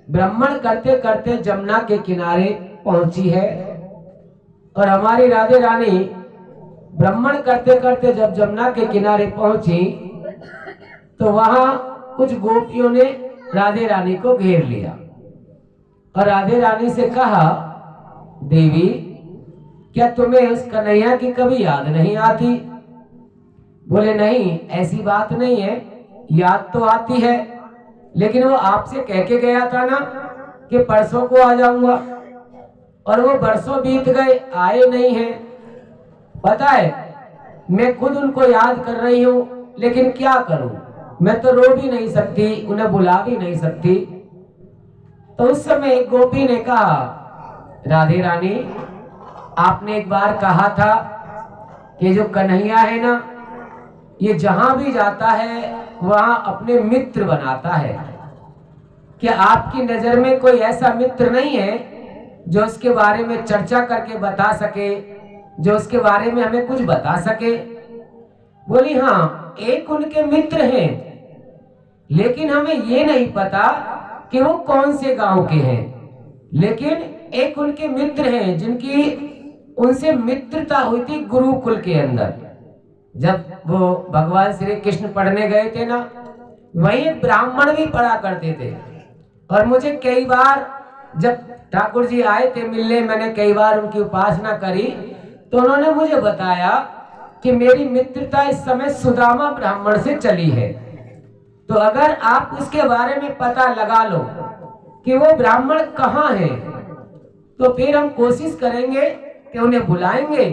ब्राह्मण करते करते जमुना के किनारे पहुंची है और हमारी राधे रानी ब्राह्मण करते करते जब जमुना के किनारे पहुंची तो वहां कुछ गोपियों ने राधे रानी को घेर लिया और राधे रानी से कहा, देवी क्या तुम्हें उस कन्हैया की कभी याद नहीं आती? बोले नहीं, ऐसी बात नहीं है, याद तो आती है, लेकिन वो आपसे कह के गया था ना कि परसों को आ जाऊंगा, और वो बरसों बीत गए, आए नहीं हैं। पता है मैं खुद उनको याद कर रही हूँ, लेकिन क्या करूं, मैं तो रो भी नहीं सकती, उन्हें बुला भी नहीं सकती। तो उस समय एक गोपी ने कहा, राधे रानी आपने एक बार कहा था कि जो कन्हैया है ना, ये जहां भी जाता है वहां अपने मित्र बनाता है। क्या आपकी नजर में कोई ऐसा मित्र नहीं है जो उसके बारे में चर्चा करके बता सके, जो उसके बारे में हमें कुछ बता सके? बोली हाँ, एक उनके मित्र हैं, लेकिन हमें ये नहीं पता कि वो कौन से गांव के हैं। लेकिन एक उनके मित्र हैं जिनकी उनसे मित्रता हुई थी गुरुकुल के अंदर। जब वो भगवान श्री कृष्ण पढ़ने गए थे ना, वही ब्राह्मण भी पढ़ा करते थे। और मुझे कई बार जब ठाकुर जी आए थे मिलने, मैंने कई बार उनकी उपासना करी, तो उन्होंने मुझे बताया कि मेरी मित्रता इस समय सुदामा ब्राह्मण से चली है। तो अगर आप उसके बारे में पता लगा लो कि वो ब्राह्मण कहाँ है, तो फिर हम कोशिश करेंगे कि उन्हें बुलाएंगे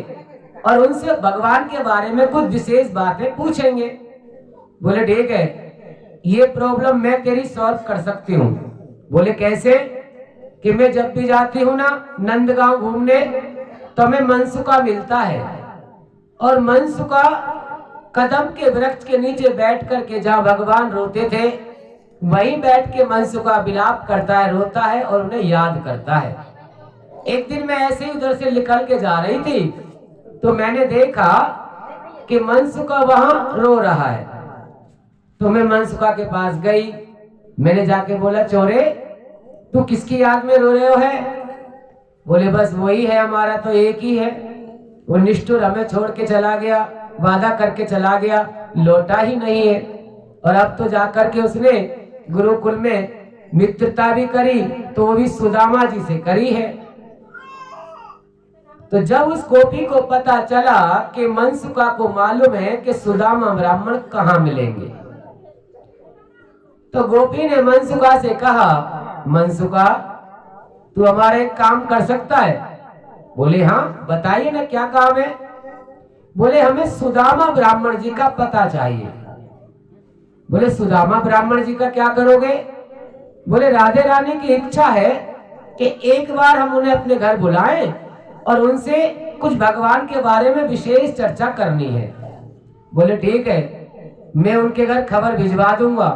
और उनसे भगवान के बारे में कुछ विशेष बातें पूछेंगे। बोले ठीक है, ये प्रॉब्लम मैं तेरी सॉल्व कर सकती हूँ। बोले कैसे? कि मैं जब भी जाती हूँ ना नंदगांव घूमने, तो हमें मनसुखा मिलता है, और मनसुखा कदम के वृक्ष के नीचे बैठ करके जहाँ भगवान रोते थे वहीं बैठ के मनसुखा विलाप करता है, रोता है और उन्हें याद करता है। एक दिन मैं ऐसे ही उधर से निकल के जा रही थी, तो मैंने देखा कि मनसुखा वहां रो रहा है। तो मैं मनसुखा के पास गई, मैंने जाके बोला, चोरे तू किसकी याद में रो रहे हो है? बोले बस वही है, हमारा तो एक ही है। वो निष्ठुर हमें छोड़ के चला गया, वादा करके चला गया, लौटा ही नहीं है। और अब तो जाकर के उसने गुरुकुल में मित्रता भी करी, तो वो भी सुदामा जी से करी है। तो जब उस गोपी को पता चला कि मनसुखा को मालूम है कि सुदामा ब्राह्मण कहाँ मिलेंगे, तो गोपी ने मनसुखा से कहा, मनसुखा तू हमारा एक काम कर सकता है? बोले हाँ, बताइए ना क्या काम है? बोले हमें सुदामा ब्राह्मण जी का पता चाहिए। बोले सुदामा ब्राह्मण जी का क्या करोगे? बोले राधे रानी की इच्छा है कि एक बार हम उन्हें अपने घर बुलाएं और उनसे कुछ भगवान के बारे में विशेष चर्चा करनी है। बोले ठीक है, मैं उनके घर खबर भिजवा दूंगा,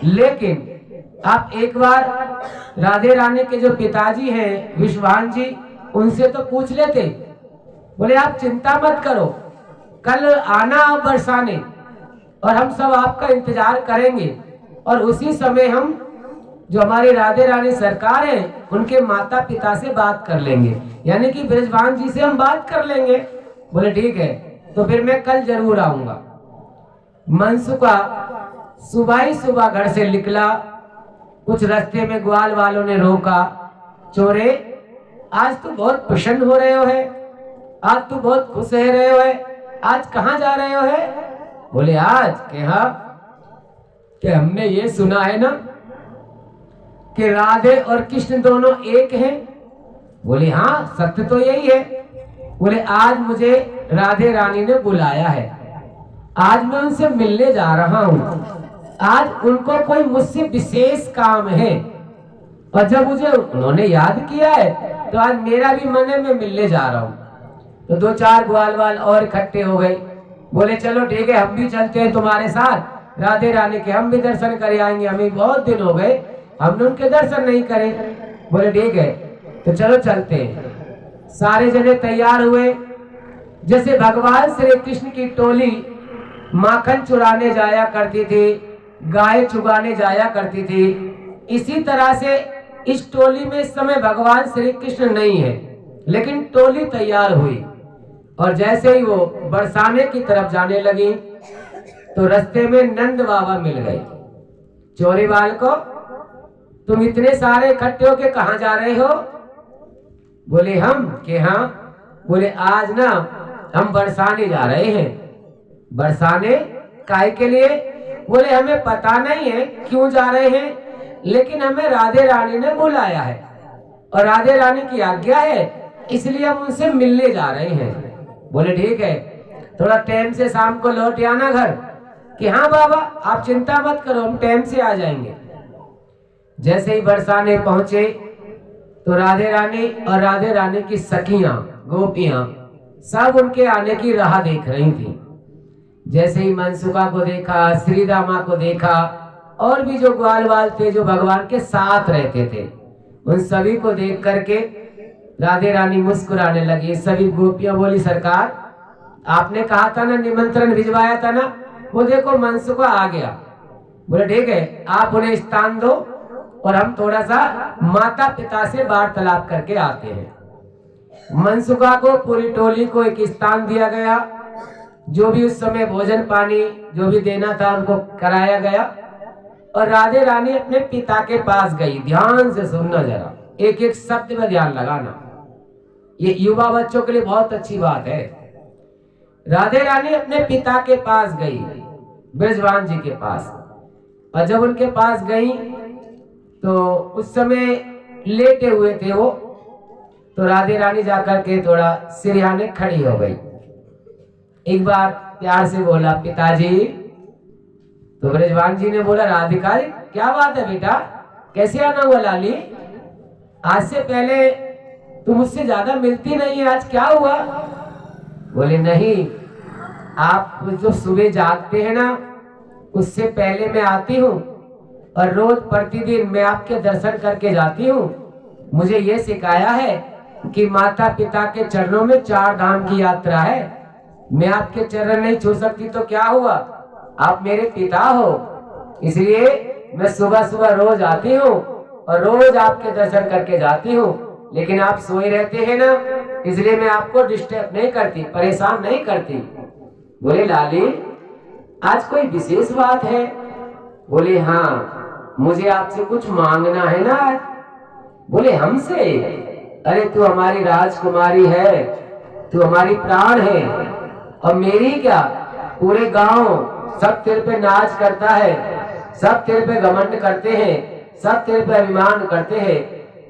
लेकिन आप एक बार राधे रानी के जो पिताजी हैं विश्वान जी, उनसे तो पूछ लेते। बोले आप चिंता मत करो, कल आना आप बरसाने, और हम सब आपका इंतजार करेंगे। और उसी समय हम जो हमारी राधे रानी सरकार है उनके माता पिता से बात कर लेंगे, यानी कि ब्रजभान जी से हम बात कर लेंगे। बोले ठीक है, तो फिर मैं कल जरूर आऊंगा। मनसुखा सुबह ही सुबह घर से निकला। कुछ रास्ते में ग्वाल वालों ने रोका, चोरे आज तू बहुत प्रसन्न हो रहे हो है, आज तू बहुत खुश रह रहे हो है, आज कहाँ जा रहे हो है? बोले आज कि हमने ये सुना है ना कि राधे और कृष्ण दोनों एक हैं। बोले हाँ, सत्य तो यही है। बोले आज मुझे राधे रानी ने बुलाया है, आज मैं उनसे मिलने जा रहा हूँ, आज उनको कोई मुझसे विशेष काम है, और जब मुझे उन्होंने याद किया है तो आज मेरा भी मन है, मैं मिलने जा रहा हूँ। तो दो चार ग्वाल वाल और इकट्ठे हो गए। बोले चलो ठीक है, हम भी चलते हैं तुम्हारे साथ राधे रानी के, हम भी दर्शन कर आएंगे, हमें बहुत दिन हो गए हमने उनके दर्शन नहीं करे। बोले ठीक है, तो चलो चलते हैं। सारे जने तैयार हुए। जैसे भगवान श्री कृष्ण की टोली माखन चुराने जाया करती थी, गाय चुगाने जाया करती थी, इसी तरह से इस टोली में इस समय भगवान श्री कृष्ण नहीं है, लेकिन टोली तैयार हुई और जैसे ही वो बरसाने की तरफ जाने लगी तो रास्ते में नंद बाबा मिल गए। चोरी वाल को, तुम इतने सारे इकट्ठे होके कहाँ जा रहे हो? बोले हम कि हाँ। बोले आज ना हम बरसाने जा रहे हैं। बरसाने काहे के लिए? बोले हमें पता नहीं है क्यों जा रहे हैं, लेकिन हमें राधे रानी ने बुलाया है और राधे रानी की आज्ञा है, इसलिए हम उनसे मिलने जा रहे हैं। बोले ठीक है, थोड़ा टाइम से शाम को लौट आना घर। कि हाँ बाबा आप चिंता मत करो, हम टाइम से आ जाएंगे। जैसे ही बरसाने पहुंचे तो राधे रानी और राधे रानी की सखियां गोपियां सब उनके आने की राह देख रही थी। जैसे ही मनसुखा को देखा, श्रीदामा को देखा और भी जो ग्वाल वाल थे जो भगवान के साथ रहते थे, उन सभी को देख करके राधे रानी मुस्कुराने लगी। सभी गोपियां बोली सरकार आपने कहा था ना, निमंत्रण भिजवाया था ना, वो देखो मनसुखा आ गया। बोले ठीक है, आप उन्हें स्थान दो और हम थोड़ा सा माता पिता से वार्तालाप करके आते हैं। मनसुखा को पूरी टोली को एक स्थान दिया गया। जो भी उस समय भोजन पानी जो भी देना था उनको कराया गया और राधे रानी अपने पिता के पास गई। ध्यान से सुनना जरा, एक एक शब्द में ध्यान लगाना, ये युवा बच्चों के लिए बहुत अच्छी बात है। राधे रानी अपने पिता के पास गई, ब्रजवान जी के पास, और जब उनके पास गई तो उस समय लेटे हुए थे वो, तो राधे रानी जाकर के थोड़ा सिरहाने खड़ी हो गई। एक बार प्यार से बोला पिताजी। तो ब्रजवान जी ने बोला राधिका क्या बात है बेटा, कैसे आना हुआ लाली? आज से पहले तुम मुझसे ज्यादा मिलती नहीं है, आज क्या हुआ? बोले नहीं, आप जो सुबह जागते हैं ना उससे पहले मैं आती हूँ और रोज प्रतिदिन मैं आपके दर्शन करके जाती हूँ। मुझे ये सिखाया है कि माता पिता के चरणों में 4 धाम की यात्रा है। मैं आपके चरण नहीं छू सकती तो क्या हुआ, आप मेरे पिता हो, इसलिए मैं सुबह सुबह रोज आती हूँ और रोज आपके दर्शन करके जाती हूँ। लेकिन आप सोए रहते हैं ना, इसलिए मैं आपको डिस्टर्ब नहीं करती, परेशान नहीं करती। बोले लाली आज कोई विशेष बात है? बोले हाँ, मुझे आपसे कुछ मांगना है ना आज। बोले हमसे? अरे तू हमारी राजकुमारी है, तू हमारी प्राण है, और मेरी क्या, पूरे गांव सब तेरे पे नाच करता है, सब तेरे पे घमंड करते हैं, सब तेरे पे अभिमान करते हैं।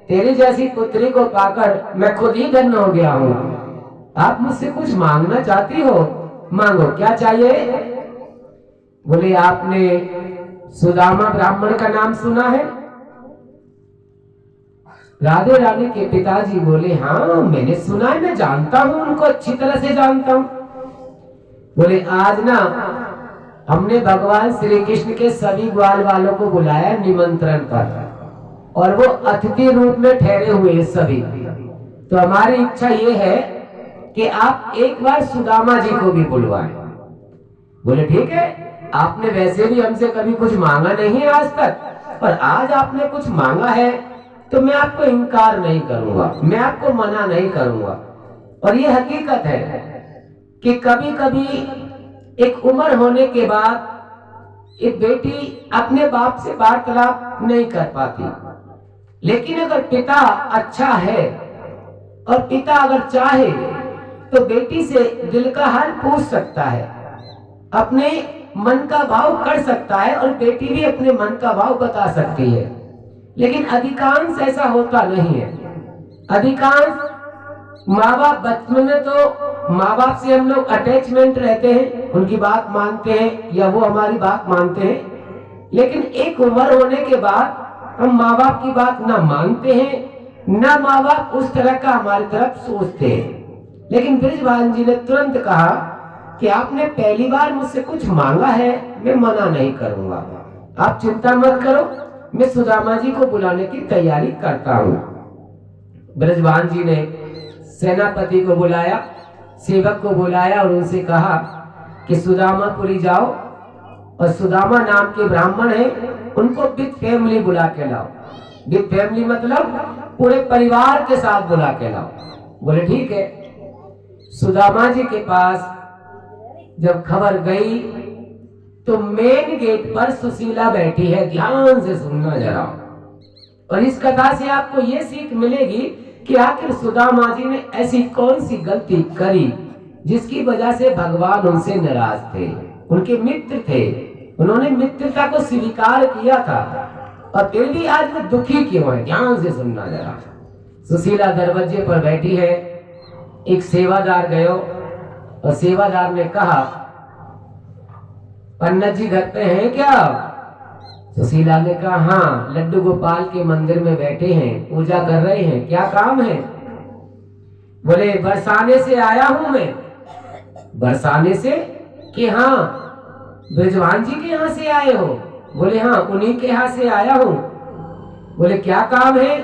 तेरी जैसी पुत्री को पाकर मैं खुद ही धन्य हो गया हूँ। आप मुझसे कुछ मांगना चाहती हो? मांगो, क्या चाहिए? बोले आपने सुदामा ब्राह्मण का नाम सुना है? राधे रानी के पिताजी बोले हाँ मैंने सुना है, मैं जानता हूँ उनको, अच्छी तरह से जानता हूँ। बोले आज ना हमने भगवान श्री कृष्ण के सभी ग्वाल वालों को बुलाया निमंत्रण पर, और वो अतिथि रूप में ठहरे हुए सभी। तो हमारी इच्छा ये है कि आप एक बार सुदामा जी को भी बुलवाएं। बोले ठीक है, आपने वैसे भी हमसे कभी कुछ मांगा नहीं है आज तक, पर आज आपने कुछ मांगा है तो मैं आपको इनकार नहीं करूंगा, मैं आपको मना नहीं करूंगा। और ये हकीकत है कि कभी कभी एक उम्र होने के बाद एक बेटी अपने बाप से वार्तालाप नहीं कर पाती, लेकिन अगर पिता अच्छा है और पिता अगर चाहे तो बेटी से दिल का हाल पूछ सकता है, अपने मन का भाव कर सकता है, और बेटी भी अपने मन का भाव बता सकती है। लेकिन अधिकांश ऐसा होता नहीं है। अधिकांश माँ बाप बचपन में तो माँ बाप से हम लोग अटैचमेंट रहते हैं, उनकी बात मानते हैं या वो हमारी बात मानते हैं, लेकिन एक उम्र होने के बाद हम माँ बाप की बात ना मानते हैं, ना माँ बाप उस तरह का हमारी तरफ सोचते हैं। लेकिन ब्रजवान जी ने तुरंत कहा कि आपने पहली बार मुझसे कुछ मांगा है, मैं मना नहीं करूंगा, आप चिंता मत करो, मैं सुदामा जी को बुलाने की तैयारी करता हूँ। ब्रजवान जी ने सेनापति को बुलाया, सेवक को बुलाया और उनसे कहा कि सुदामापुरी जाओ, और सुदामा नाम के ब्राह्मण है उनको विद फैमिली बुला के लाओ। विद फैमिली मतलब पूरे परिवार के साथ बुला के लाओ। बोले ठीक है। सुदामा जी के पास जब खबर गई तो मेन गेट पर सुशीला बैठी है। ध्यान से सुनना जरा, और इस कथा से आपको ये सीख मिलेगी कि आखिर सुदामा जी ने ऐसी कौन सी गलती करी जिसकी वजह से भगवान उनसे नाराज थे। उनके मित्र थे, उन्होंने मित्रता को स्वीकार किया था, और फिर भी आज वो दुखी क्यों है। ध्यान से सुनना जरा। सुशीला दरवाजे पर बैठी है। एक सेवादार गयो और सेवादार ने कहा, पंडित जी घर पे हैं क्या? सुशीला ने कहा हाँ, लड्डू गोपाल के मंदिर में बैठे हैं, पूजा कर रहे हैं। क्या काम है? बोले बरसाने से आया हूं मैं। बरसाने से? कि हाँ, ब्रजवान जी के यहाँ से आए हो? बोले हाँ, उन्हीं के यहाँ से आया हूं। बोले क्या काम है?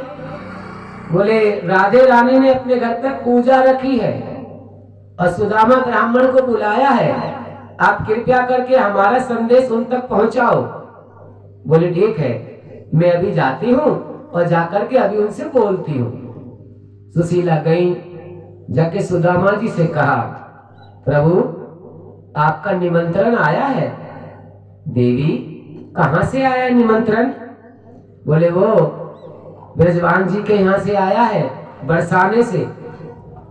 बोले राधे रानी ने अपने घर पे पूजा रखी है और सुदामा ब्राह्मण को बुलाया है, आप कृपया करके हमारा संदेश उन तक पहुंचाओ। बोले ठीक है, मैं अभी जाती हूँ और जाकर के अभी उनसे बोलती हूँ। सुशीला गई, जाके सुदामा जी से कहा, प्रभु आपका निमंत्रण आया है। देवी कहाँ से आया निमंत्रण? बोले वो ब्रजवान जी के यहाँ से आया है, बरसाने से।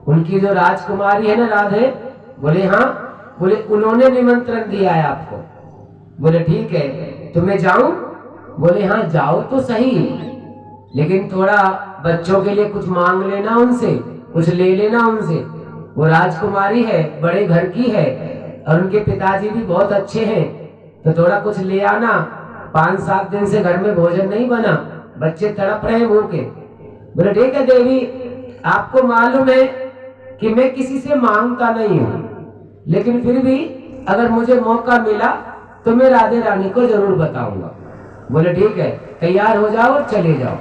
उनकी जो राजकुमारी है ना राधे, बोले हाँ। बोले उन्होंने निमंत्रण दिया है आपको। बोले ठीक है, तो मैं जाऊं? बोले हाँ जाओ तो सही, लेकिन थोड़ा बच्चों के लिए कुछ मांग लेना उनसे, कुछ ले लेना उनसे। वो राजकुमारी है, बड़े घर की है, और उनके पिताजी भी बहुत अच्छे हैं, तो थोड़ा कुछ ले आना। 5-7 दिन से घर में भोजन नहीं बना, बच्चे तड़प रहे हैं भूखे। बोले ठीक है देवी, आपको मालूम है कि मैं किसी से मांगता नहीं हूँ, लेकिन फिर भी अगर मुझे मौका मिला तो मैं राधे रानी को जरूर बताऊंगा। बोले ठीक है, तैयार हो जाओ और चले जाओ।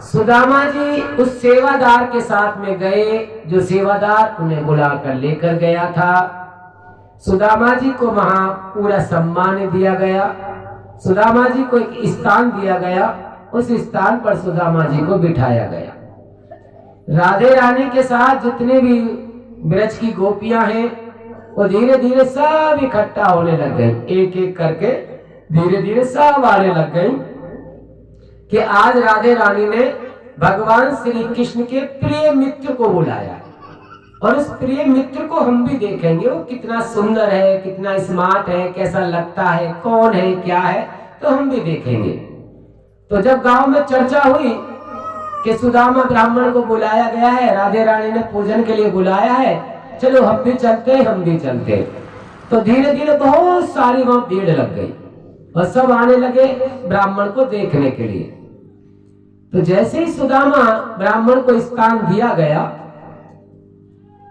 सुदामा जी उस सेवादार के साथ में गए, जो सेवादार उन्हें बुलाकर लेकर गया था। सुदामा जी को वहां पूरा सम्मान दिया गया। सुदामा जी को एक स्थान दिया गया, उस स्थान पर सुदामा जी को बिठाया गया। राधे रानी के साथ जितने भी ब्रज की गोपियां हैं वो धीरे धीरे सब इकट्ठा होने लग गई। एक एक करके धीरे धीरे सब आने लग गई कि आज राधे रानी ने भगवान श्री कृष्ण के प्रिय मित्र को बुलाया, और उस प्रिय मित्र को हम भी देखेंगे वो कितना सुंदर है, कितना स्मार्ट है, कैसा लगता है, कौन है, क्या है, तो हम भी देखेंगे। तो जब गांव में चर्चा हुई कि सुदामा ब्राह्मण को बुलाया गया है, राधे रानी ने पूजन के लिए बुलाया है, चलो हम भी चलते हैं, हम भी चलते हैं, तो धीरे धीरे बहुत सारी वहां भीड़ लग गई और सब आने लगे ब्राह्मण को देखने के लिए। तो जैसे ही सुदामा ब्राह्मण को स्थान दिया गया,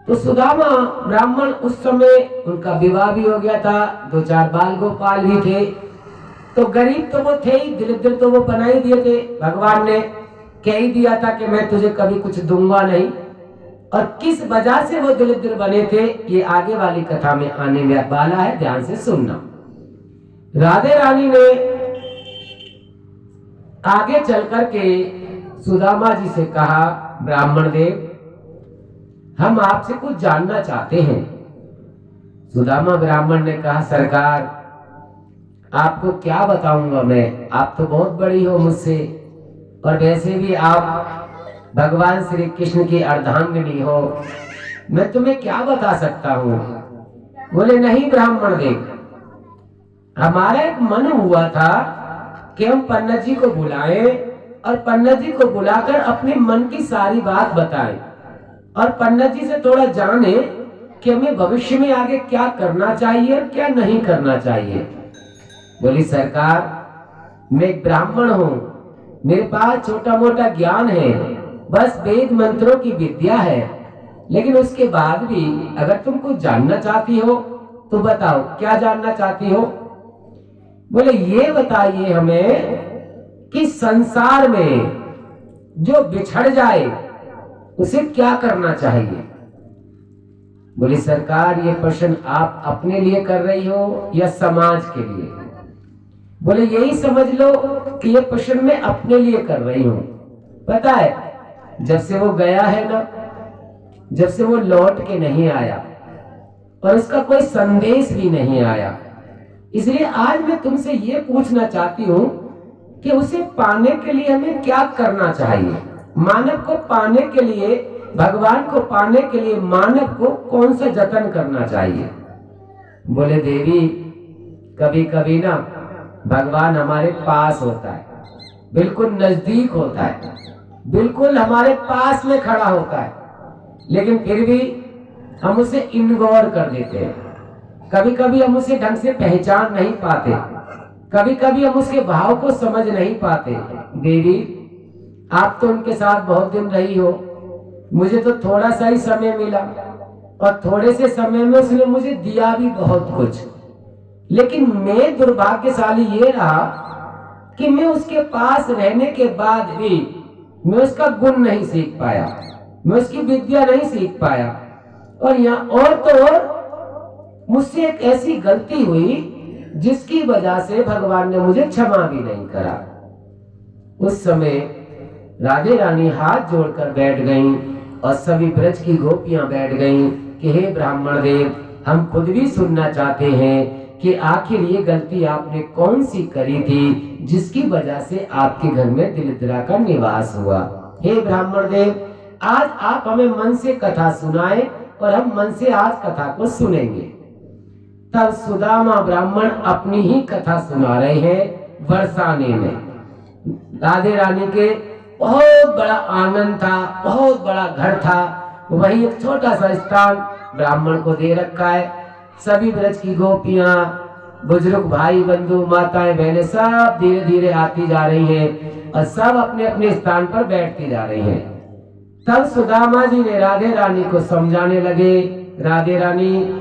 तो सुदामा ब्राह्मण उस समय उनका विवाह भी हो गया था, 2-4 बाल गोपाल भी थे। तो गरीब तो वो थे ही, दरिद्र तो वो बना ही दिए थे। भगवान ने कह ही दिया था कि मैं तुझे कभी कुछ दूंगा नहीं, और किस वजह से वो दरिद्र बने थे ये आगे वाली कथा में आने वाला है, ध्यान से सुनना। राधे रानी ने आगे चल करके सुदामा जी से कहा, ब्राह्मण देव हम आपसे कुछ जानना चाहते हैं। सुदामा ब्राह्मण ने कहा, सरकार आपको क्या बताऊंगा मैं, आप तो बहुत बड़ी हो मुझसे, और वैसे भी आप भगवान श्री कृष्ण की अर्धांगिनी हो, मैं तुम्हें क्या बता सकता हूँ। बोले नहीं ब्राह्मण देव, हमारा एक मन हुआ था कि हम पंडित जी को बुलाएं और पंडित जी को बुलाकर अपने मन की सारी बात बताएं, और पंडित जी से थोड़ा जाने कि हमें भविष्य में आगे क्या करना चाहिए और क्या नहीं करना चाहिए। बोली सरकार मैं एक ब्राह्मण हूँ, मेरे पास छोटा मोटा ज्ञान है, बस वेद मंत्रों की विद्या है, लेकिन उसके बाद भी अगर तुम कुछ जानना चाहती हो तो बताओ क्या जानना चाहती हो। बोले ये बताइए हमें कि संसार में जो बिछड़ जाए उसे क्या करना चाहिए। बोले सरकार ये प्रश्न आप अपने लिए कर रही हो या समाज के लिए। बोले यही समझ लो कि ये प्रश्न मैं अपने लिए कर रही हूं। पता है, जब से वो गया है ना, जब से वो लौट के नहीं आया और उसका कोई संदेश भी नहीं आया, इसलिए आज मैं तुमसे ये पूछना चाहती हूं कि उसे पाने के लिए हमें क्या करना चाहिए। मानव को पाने के लिए, भगवान को पाने के लिए मानव को कौन सा जतन करना चाहिए। बोले देवी, कभी कभी ना भगवान हमारे पास होता है, बिल्कुल नजदीक होता है, बिल्कुल हमारे पास में खड़ा होता है, लेकिन फिर भी हम उसे इग्नोर कर देते हैं। कभी कभी हम उसे ढंग से पहचान नहीं पाते, कभी कभी हम उसके भाव को समझ नहीं पाते। देवी, आप तो उनके साथ बहुत दिन रही हो, मुझे तो थोड़ा सा ही समय मिला और थोड़े से समय में उसने मुझे दिया भी बहुत कुछ, लेकिन मैं दुर्भाग्यशाली ये रहा कि मैं उसके पास रहने के बाद भी मैं उसका गुण नहीं सीख पाया, मैं उसकी विद्या नहीं सीख पाया। और यहाँ और तो और मुझसे एक ऐसी गलती हुई जिसकी वजह से भगवान ने मुझे क्षमा भी नहीं करा। उस समय राधे रानी हाथ जोड़कर बैठ गईं और सभी ब्रज की गोपियां बैठ गईं कि हे ब्राह्मण देव, हम खुद भी सुनना चाहते हैं कि आखिर ये गलती आपने कौन सी करी थी जिसकी वजह से आपके घर में दरिद्रा का निवास हुआ। हे ब्राह्मण देव, आज आप हमें मन से कथा सुनाएं और हम मन से आज कथा को सुनेंगे। तब सुदामा ब्राह्मण अपनी ही कथा सुना रहे हैं बरसाने में। राधे रानी के बहुत बड़ा आंगन था, बहुत बड़ा घर था, वही एक छोटा सा स्थान ब्राह्मण को दे रखा है। सभी ब्रज की गोपियां, बुजुर्ग भाई बंधु, माताएं बहनें सब धीरे धीरे आती जा रही हैं और सब अपने अपने स्थान पर बैठती जा रही हैं। तब सुदामा जी ने राधे रानी को समझाने लगे, राधे रानी,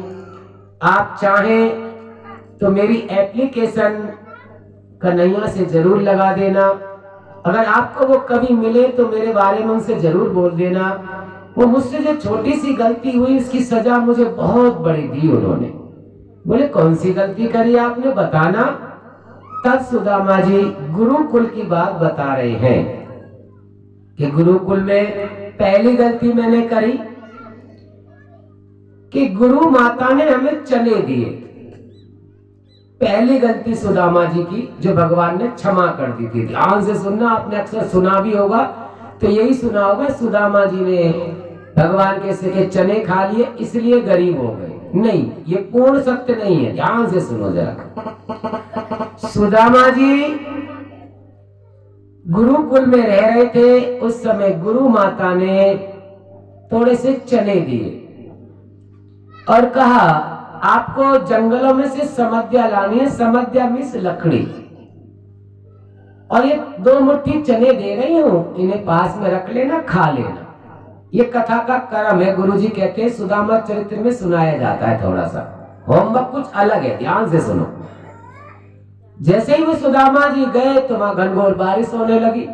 आप चाहें तो मेरी एप्लीकेशन कन्हैया से जरूर लगा देना, अगर आपको वो कभी मिले तो मेरे बारे में उनसे जरूर बोल देना। वो मुझसे जो छोटी सी गलती हुई उसकी सजा मुझे बहुत बड़ी दी उन्होंने। बोले कौन सी गलती करी आपने, बताना। तब सुदामा जी गुरुकुल की बात बता रहे हैं कि गुरुकुल में पहली गलती मैंने करी कि गुरु माता ने हमें चने दिए। पहली गलती सुदामा जी की जो भगवान ने क्षमा कर दी थी। ध्यान से सुनना, आपने अक्सर सुना भी होगा तो यही सुना होगा, सुदामा जी ने भगवान के से के चने खा लिए इसलिए गरीब हो गए। नहीं, ये पूर्ण सत्य नहीं है, ध्यान से सुनो जरा। सुदामा जी गुरुकुल में रह रहे थे, उस समय गुरु माता ने थोड़े से चने दिए और कहा आपको जंगलों में से समध्या लानी है, समध्या मीन्स लकड़ी, और ये 2 मुट्ठी चने दे रही हूं, इन्हें पास में रख लेना, खा लेना। ये कथा का क्रम है, गुरुजी कहते हैं सुदामा चरित्र में सुनाया जाता है। थोड़ा सा होमवर्क कुछ अलग है, ध्यान से सुनो। जैसे ही वो सुदामा जी गए तो वहां घनघोर बारिश होने लगी।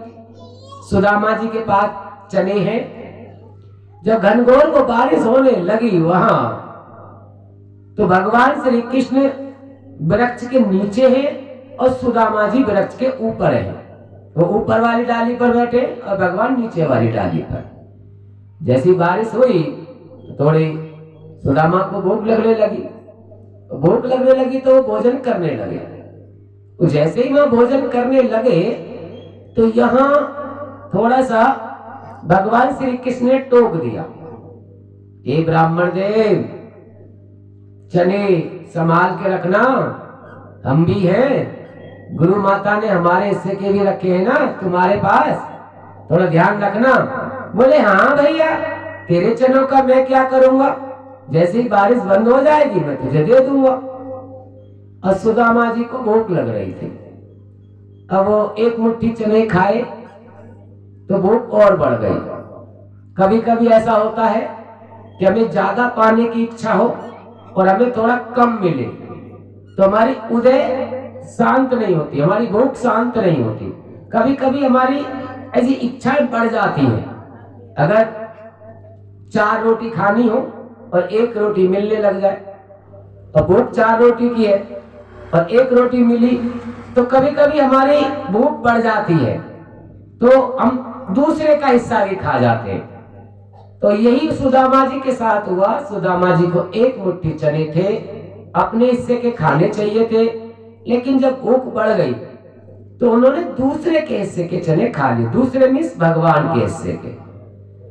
सुदामा जी के पास चने हैं, जब घनघोर को बारिश होने लगी वहां तो भगवान श्री कृष्ण वृक्ष के नीचे हैं और सुदामा जी वृक्ष के ऊपर हैं। वो ऊपर वाली डाली पर बैठे और भगवान नीचे वाली डाली पर। जैसी बारिश हुई थोड़ी सुदामा को भूख लगने लगी, भूख लगने लगी तो वो भोजन करने लगे। तो जैसे ही वह भोजन करने लगे तो यहाँ थोड़ा सा भगवान श्री कृष्ण ने टोक दिया, ये ब्राह्मण देव चने संभाल के रखना, हम भी हैं, गुरु माता ने हमारे हिस्से के भी रखे हैं ना तुम्हारे पास, थोड़ा ध्यान रखना। बोले हाँ भैया, तेरे चनों का मैं क्या करूंगा, जैसे ही बारिश बंद हो जाएगी मैं तुझे दे दूंगा। और सुदामा जी को भूख लग रही थी, अब वो 1 मुट्ठी चने खाए तो भूख और बढ़ गई। कभी कभी ऐसा होता है कि हमें ज्यादा पाने की इच्छा हो और हमें थोड़ा कम मिले तो हमारी उदय शांत नहीं होती, हमारी भूख शांत नहीं होती। कभी कभी हमारी ऐसी इच्छाएं बढ़ जाती हैं। अगर 4 रोटी खानी हो और 1 रोटी मिलने लग जाए और भूख 4 रोटी की है और 1 रोटी मिली तो कभी कभी हमारी भूख बढ़ जाती है तो हम दूसरे का हिस्सा भी खा जाते हैं। तो यही सुदामा जी के साथ हुआ। सुदामा जी को एक मुट्ठी चने थे, अपने हिस्से के खाने चाहिए थे, लेकिन जब भूख बढ़ गई तो उन्होंने दूसरे के हिस्से के चने खा लिए। दूसरे मीन्स भगवान के हिस्से के।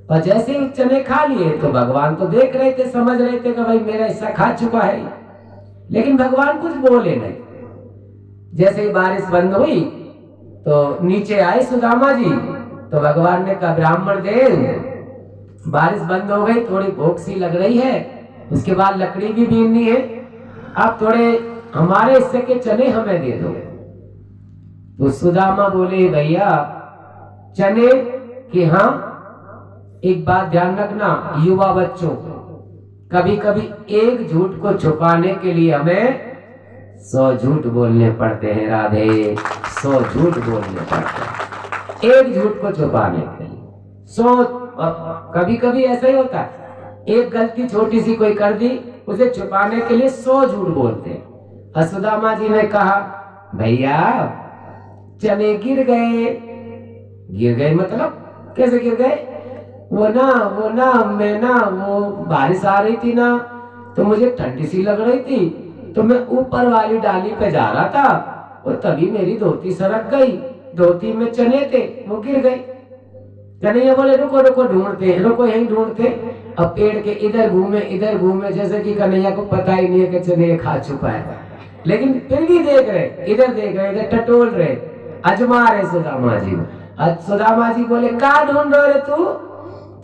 और जैसे ही चने खा लिए तो भगवान तो देख रहे थे, समझ रहे थे कि भाई मेरा हिस्सा खा चुका है, लेकिन भगवान कुछ बोले नहीं। जैसे ही बारिश बंद हुई तो नीचे आए सुदामा जी, तो भगवान ने कहा ब्राह्मण देव बारिश बंद हो गई, थोड़ी भूख सी लग रही है, उसके बाद लकड़ी भी बीननी है, आप थोड़े हमारे हिस्से के चने हमें दे दो। तो सुदामा बोले भैया चने कि हाँ, एक बात ध्यान रखना युवा बच्चों, कभी कभी एक झूठ को छुपाने के लिए हमें 100 झूठ बोलने पड़ते हैं। राधे 100 झूठ बोलने पड़ते हैं एक झूठ को छुपाने के लिए। 100 कभी कभी ऐसा ही होता है, एक गलती छोटी सी कोई कर दी, उसे छुपाने के लिए 100 झूठ बोलते हैं। सुदामा जी ने कहा भैया चने गिर गए मतलब कैसे गिर गए? वो ना मैं वो बारिश आ रही थी ना, तो मुझे ठंडी सी लग रही थी, तो मैं ऊपर वाली डाली पे जा रहा था और तभी मेरी धोती सरक गई, धोती में चने थे वो गिर गए। कन्हैया बोले रुको ढूंढते, यहीं ढूंढते। अब पेड़ के इधर घूमे जैसे कि कन्हैया को पता ही नहीं है कि चने खा चुका है, लेकिन फिर भी देख रहे, इधर टटोल रहे, अजमा रहे सुदामा जी। सुदामा जी बोले कहाँ ढूंढ रहे रे तू?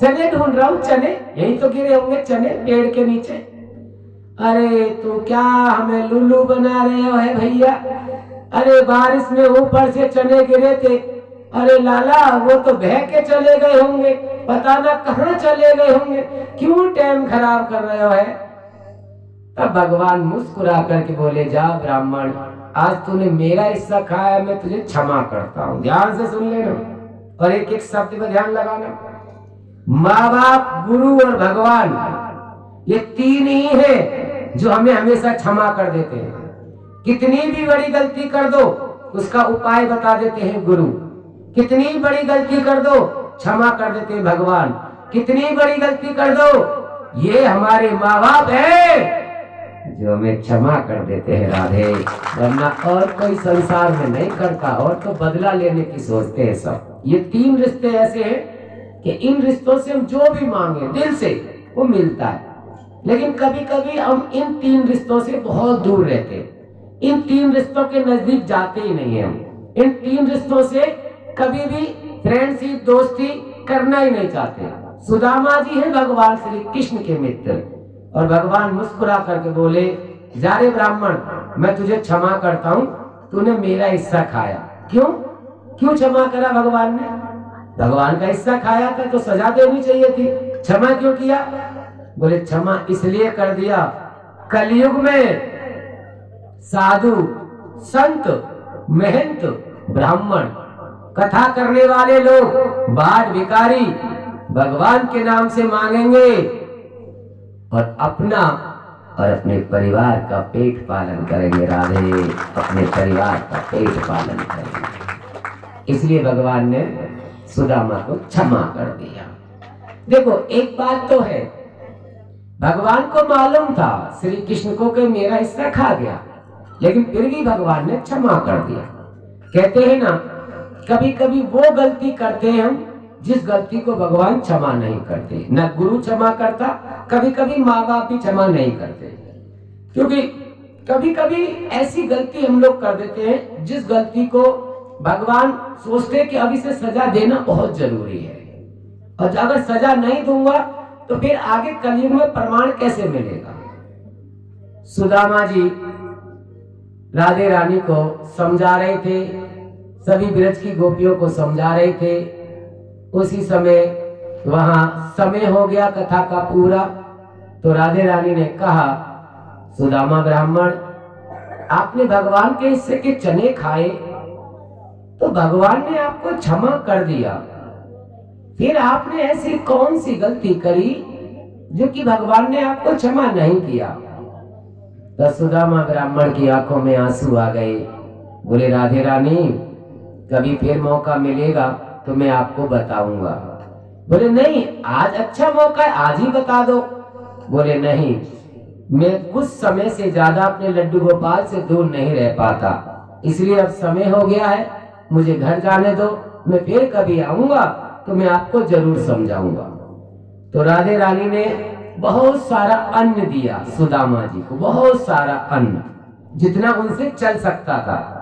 चने ढूंढ रहा हूँ, चने यही तो गिरे होंगे चने पेड़ के नीचे। अरे तू क्या हमें लुल्लू बना रहे हो है भैया? अरे बारिश में ऊपर से चने गिरे थे। अरे लाला वो तो बह के चले गए होंगे, पता ना कहाँ चले गए होंगे, क्यों टाइम खराब कर रहे हो है? तब भगवान मुस्कुरा करके बोले जा ब्राह्मण, आज तूने मेरा हिस्सा खाया, मैं तुझे क्षमा करता हूँ। ध्यान से सुन लेना और एक एक शब्द पर ध्यान लगाना। माँ बाप, गुरु और भगवान, ये तीन ही है जो हमें हमेशा क्षमा कर देते हैं। कितनी भी बड़ी गलती कर दो उसका उपाय बता देते हैं गुरु, कितनी बड़ी गलती कर दो क्षमा कर देते हैं भगवान, कितनी बड़ी गलती कर दो ये हमारे माँ बाप है जो हमें क्षमा कर देते हैं। राधे, वरना और कोई संसार में नहीं करता, और तो बदला लेने की सोचते हैं सब। ये तीन रिश्ते ऐसे हैं कि इन रिश्तों से हम जो भी मांगे दिल से वो मिलता है, लेकिन कभी कभी हम इन तीन रिश्तों से बहुत दूर रहते हैं, इन तीन रिश्तों के नजदीक जाते ही नहीं है। हम इन तीन रिश्तों से कभी भी फ्रेंडशिप, दोस्ती करना ही नहीं चाहते। सुदामा जी हैं भगवान श्री कृष्ण के मित्र, और भगवान मुस्कुरा करके बोले जा रे ब्राह्मण, मैं तुझे क्षमा करता हूँ, तूने मेरा हिस्सा खाया। क्यों क्षमा करा भगवान ने? भगवान का हिस्सा खाया था तो सजा देनी चाहिए थी, क्षमा क्यों किया? बोले क्षमा इसलिए कर दिया, कलयुग में साधु, संत, महंत, ब्राह्मण, कथा करने वाले लोग, बाढ़ भिखारी भगवान के नाम से मांगेंगे और अपना और अपने परिवार का पेट पालन करेंगे। राधे, अपने परिवार का पेट पालन करेंगे, इसलिए भगवान ने सुदामा को क्षमा कर दिया। देखो एक बात तो है, भगवान को मालूम था श्री कृष्ण को कि मेरा हिस्सा खा गया, लेकिन फिर भी भगवान ने क्षमा कर दिया। कहते हैं ना, कभी कभी वो गलती करते हैं हम जिस गलती को भगवान क्षमा नहीं करते। न गुरु क्षमा करता, कभी कभी माँ बाप भी क्षमा नहीं करते, क्योंकि कभी कभी ऐसी गलती हम लोग कर देते हैं जिस गलती को भगवान सोचते हैं कि अभी से सजा देना बहुत जरूरी है, और अगर सजा नहीं दूंगा तो फिर आगे कलयुग में प्रमाण कैसे मिलेगा। सुदामा जी राधे रानी को समझा रहे थे, सभी ब्रज की गोपियों को समझा रहे थे। उसी समय वहां समय हो गया कथा का पूरा, तो राधे रानी ने कहा सुदामा ब्राह्मण, आपने भगवान के हिस्से के चने खाए तो भगवान ने आपको क्षमा कर दिया, फिर आपने ऐसी कौन सी गलती करी जो कि भगवान ने आपको क्षमा नहीं किया? तो सुदामा ब्राह्मण की आंखों में आंसू आ गए बोले राधे रानी, कभी फिर मौका मिलेगा तो मैं आपको बताऊंगा। बोले नहीं, आज अच्छा मौका है, आज ही बता दो। बोले नहीं, मैं कुछ समय से ज्यादा अपने लड्डू गोपाल से दूर नहीं रह पाता, इसलिए अब समय हो गया है, मुझे घर जाने दो, मैं फिर कभी आऊंगा तो मैं आपको जरूर समझाऊंगा। तो राधे रानी ने बहुत सारा अन्न दिया सुदामा जी को, बहुत सारा अन्न, जितना उनसे चल सकता था।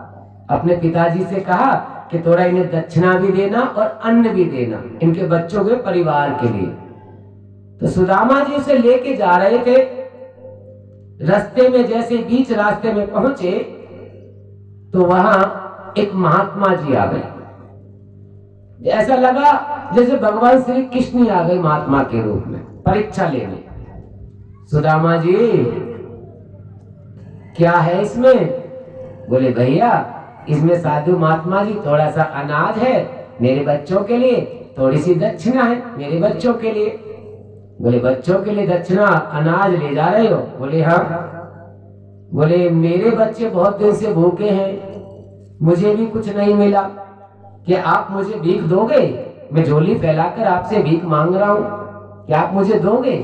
अपने पिताजी से कहा कि थोड़ा इन्हें दक्षिणा भी देना और अन्न भी देना, इनके बच्चों के परिवार के लिए। तो सुदामा जी उसे लेके जा रहे थे। रास्ते में जैसे बीच रास्ते में पहुंचे तो वहां एक महात्मा जी आ गए। ऐसा लगा जैसे भगवान श्री कृष्ण आ गए महात्मा के रूप में परीक्षा लेने। सुदामा जी, क्या है इसमें? बोले भैया, इसमें साधु महात्मा जी थोड़ा सा अनाज है मेरे बच्चों के लिए, थोड़ी सी दक्षिणा है मेरे बच्चों के लिए। बोले बच्चों के लिए दक्षिणा, अनाज ले जा रहे हो? बोले हाँ। बोले मेरे बच्चे बहुत दिन से भूखे हैं, मुझे भी कुछ नहीं मिला, क्या आप मुझे भीख दोगे? मैं झोली फैलाकर आपसे भीख मांग रहा हूं, क्या आप मुझे दोगे?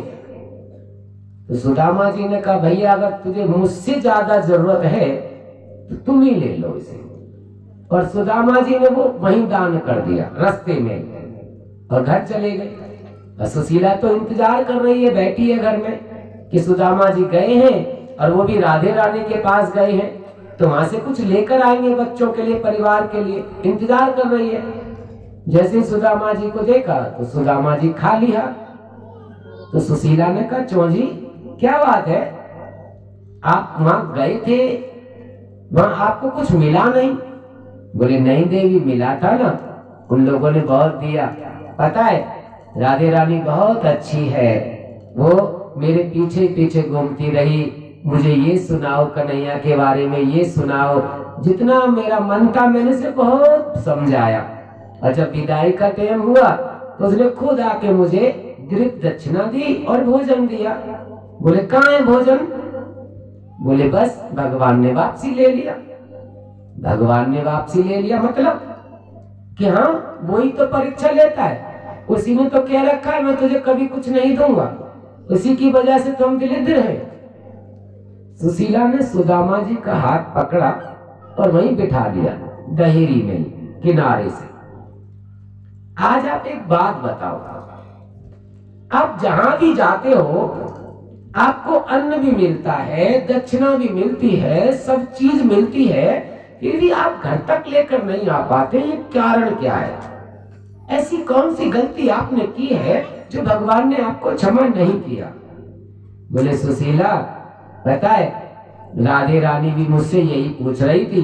तो सुदामा जी ने कहा भैया, अगर तुझे मुझसे ज्यादा जरूरत है तो तुम ही ले लो इसे। और सुदामा जी ने वो वहीं दान कर दिया रास्ते में और घर चले गए। सुशीला तो इंतजार कर रही है, बैठी है घर में कि सुदामा जी गए हैं और वो भी राधे रानी के पास गए हैं तो वहां से कुछ लेकर आएंगे बच्चों के लिए, परिवार के लिए, इंतजार कर रही है। जैसे सुदामा जी को देखा तो सुदामा जी खा लिया। तो सुशीला ने कहा चौजी क्या बात है, आप वहां गए थे, वहां आपको कुछ मिला नहीं? बोले नहीं देवी, मिला था ना, उन लोगों ने बहुत दिया। पता है राधे रानी बहुत अच्छी है, वो मेरे पीछे पीछे घूमती रही, मुझे ये सुनाओ कन्हैया के बारे में, ये सुनाओ, जितना मेरा मन था मैंने से बहुत समझाया। और जब विदाई का टाइम हुआ तो उसने खुद आके मुझे गिरफ्त दक्षिणा दी और भोजन दिया। बोले कहाँ है भोजन? बोले बस भगवान ने वापसी ले लिया। भगवान ने वापसी ले लिया मतलब कि हाँ, वही तो परीक्षा लेता है, उसी ने तो कह रखा है मैं तुझे कभी कुछ नहीं दूंगा, उसी की वजह से तुम दरिद्र है। सुशीला ने सुदामा जी का हाथ पकड़ा और वहीं बिठा दिया दहेरी में किनारे से। आज आप एक बात बताओ, आप जहां भी जाते हो आपको अन्न भी मिलता है, दक्षिणा भी मिलती है, सब चीज मिलती है, फिर भी आप घर तक लेकर नहीं आ पाते, ये कारण क्या है? ऐसी कौन सी गलती आपने की है जो भगवान ने आपको क्षमा नहीं किया? बोले सुशीला, पता है राधे रानी भी मुझसे यही पूछ रही थी,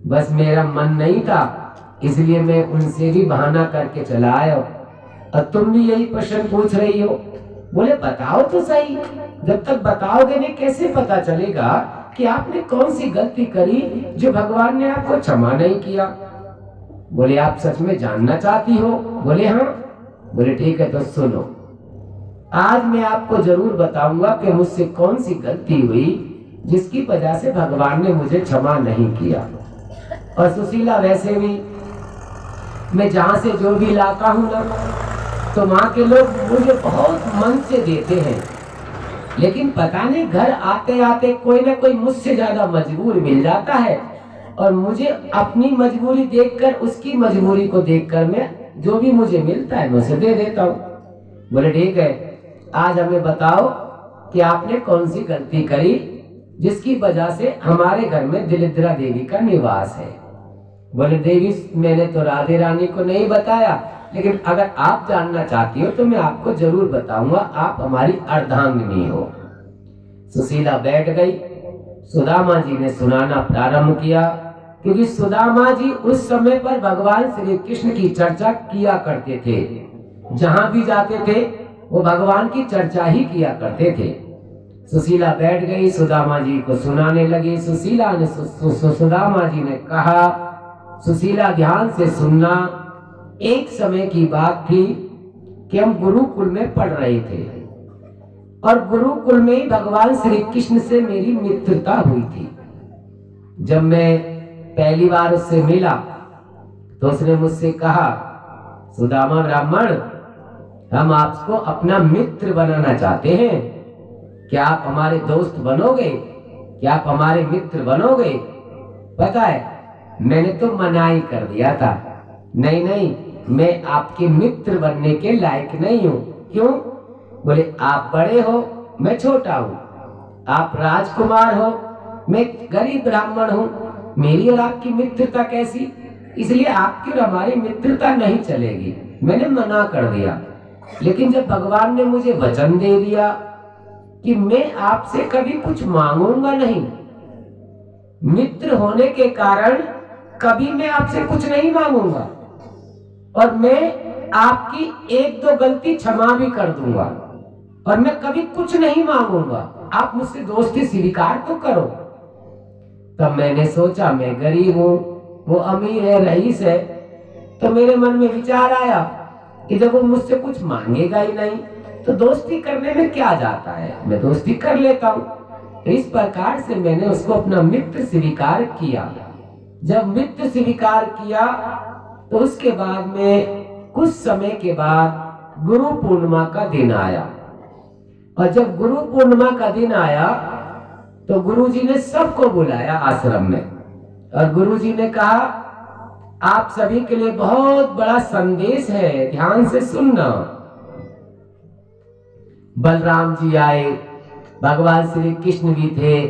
बस मेरा मन नहीं था इसलिए मैं उनसे भी बहाना करके चला आया, और तुम भी यही प्रश्न पूछ रही हो। बोले बताओ तो सही, जब तक बताओगे नहीं कैसे पता चलेगा कि आपने कौन सी गलती करी जो भगवान ने आपको क्षमा नहीं किया? बोले आप सच में जानना चाहती हो? बोले हाँ। बोले ठीक है तो सुनो, आज मैं आपको जरूर बताऊंगा कि मुझसे कौन सी गलती हुई जिसकी वजह से भगवान ने मुझे क्षमा नहीं किया। और सुशीला वैसे भी मैं जहां से जो भी लाता हूं ना, तो वहां के लोग मुझे बहुत मन से देते हैं, लेकिन पता नहीं घर आते आते कोई ना कोई मुझसे ज्यादा मजबूर मिल जाता है, और मुझे अपनी मजबूरी देखकर, उसकी मजबूरी को देखकर मैं जो भी मुझे मिलता है मैं उसे दे देता हूँ। बोले ठीक है, आज हमें बताओ कि आपने कौन सी गलती करी जिसकी वजह से हमारे घर में दलिद्रा देवी का निवास है। बोले देवी, मैंने तो राधे रानी को नहीं बताया, लेकिन अगर आप जानना चाहती हो तो मैं आपको जरूर बताऊंगा, आप हमारी अर्धांगिनी हो। सुशीला बैठ गई, सुदामा जी ने सुनाना प्रारंभ किया, क्योंकि सुदामा जी उस समय पर भगवान श्री कृष्ण की चर्चा किया करते थे, जहां भी जाते थे वो भगवान की चर्चा ही किया करते थे। सुशीला बैठ गई, सुदामा जी को सुनाने लगी। सुशीला ने सुदामा जी ने कहा, सुशीला ध्यान से सुनना, एक समय की बात थी कि हम गुरुकुल में पढ़ रहे थे, और गुरुकुल में भगवान श्री कृष्ण से मेरी मित्रता हुई थी। जब मैं पहली बार उससे मिला तो उसने मुझसे कहा, सुदामा ब्राह्मण, हम आपको अपना मित्र बनाना चाहते हैं, क्या आप हमारे दोस्त बनोगे? क्या आप हमारे मित्र बनोगे? पता है मैंने तो मना ही कर दिया था, नहीं नहीं, मैं आपके मित्र बनने के लायक नहीं हूं। क्यों? बोले आप बड़े हो, मैं छोटा हूं, आप राजकुमार हो, मैं गरीब ब्राह्मण हूं, मेरी और आपकी मित्रता कैसी? इसलिए आपकी और हमारी मित्रता नहीं चलेगी। मैंने मना कर दिया। लेकिन जब भगवान ने मुझे वचन दे दिया कि मैं आपसे कभी कुछ मांगूंगा नहीं, मित्र होने के कारण कभी मैं आपसे कुछ नहीं मांगूंगा और मैं आपकी एक दो गलती क्षमा भी कर दूंगा और मैं कभी कुछ नहीं मांगूंगा, आप मुझसे दोस्ती स्वीकार तो करो। तब मैंने सोचा मैं गरीब हूं, वो अमीर है, रईस है, तो मेरे मन में विचार आया कि जब वो मुझसे कुछ मांगेगा ही नहीं तो दोस्ती करने में क्या जाता है, मैं दोस्ती कर लेता हूं। तो इस प्रकार से मैंने उसको अपना मित्र स्वीकार किया। जब मित्र स्वीकार किया तो उसके बाद में कुछ समय के बाद गुरु पूर्णिमा का दिन आया और जब गुरु पूर्णिमा का दिन आया तो गुरुजी ने सबको बुलाया आश्रम में और गुरुजी ने कहा, आप सभी के लिए बहुत बड़ा संदेश है, ध्यान से सुनना। बलराम जी आए, भगवान श्री कृष्ण भी थे,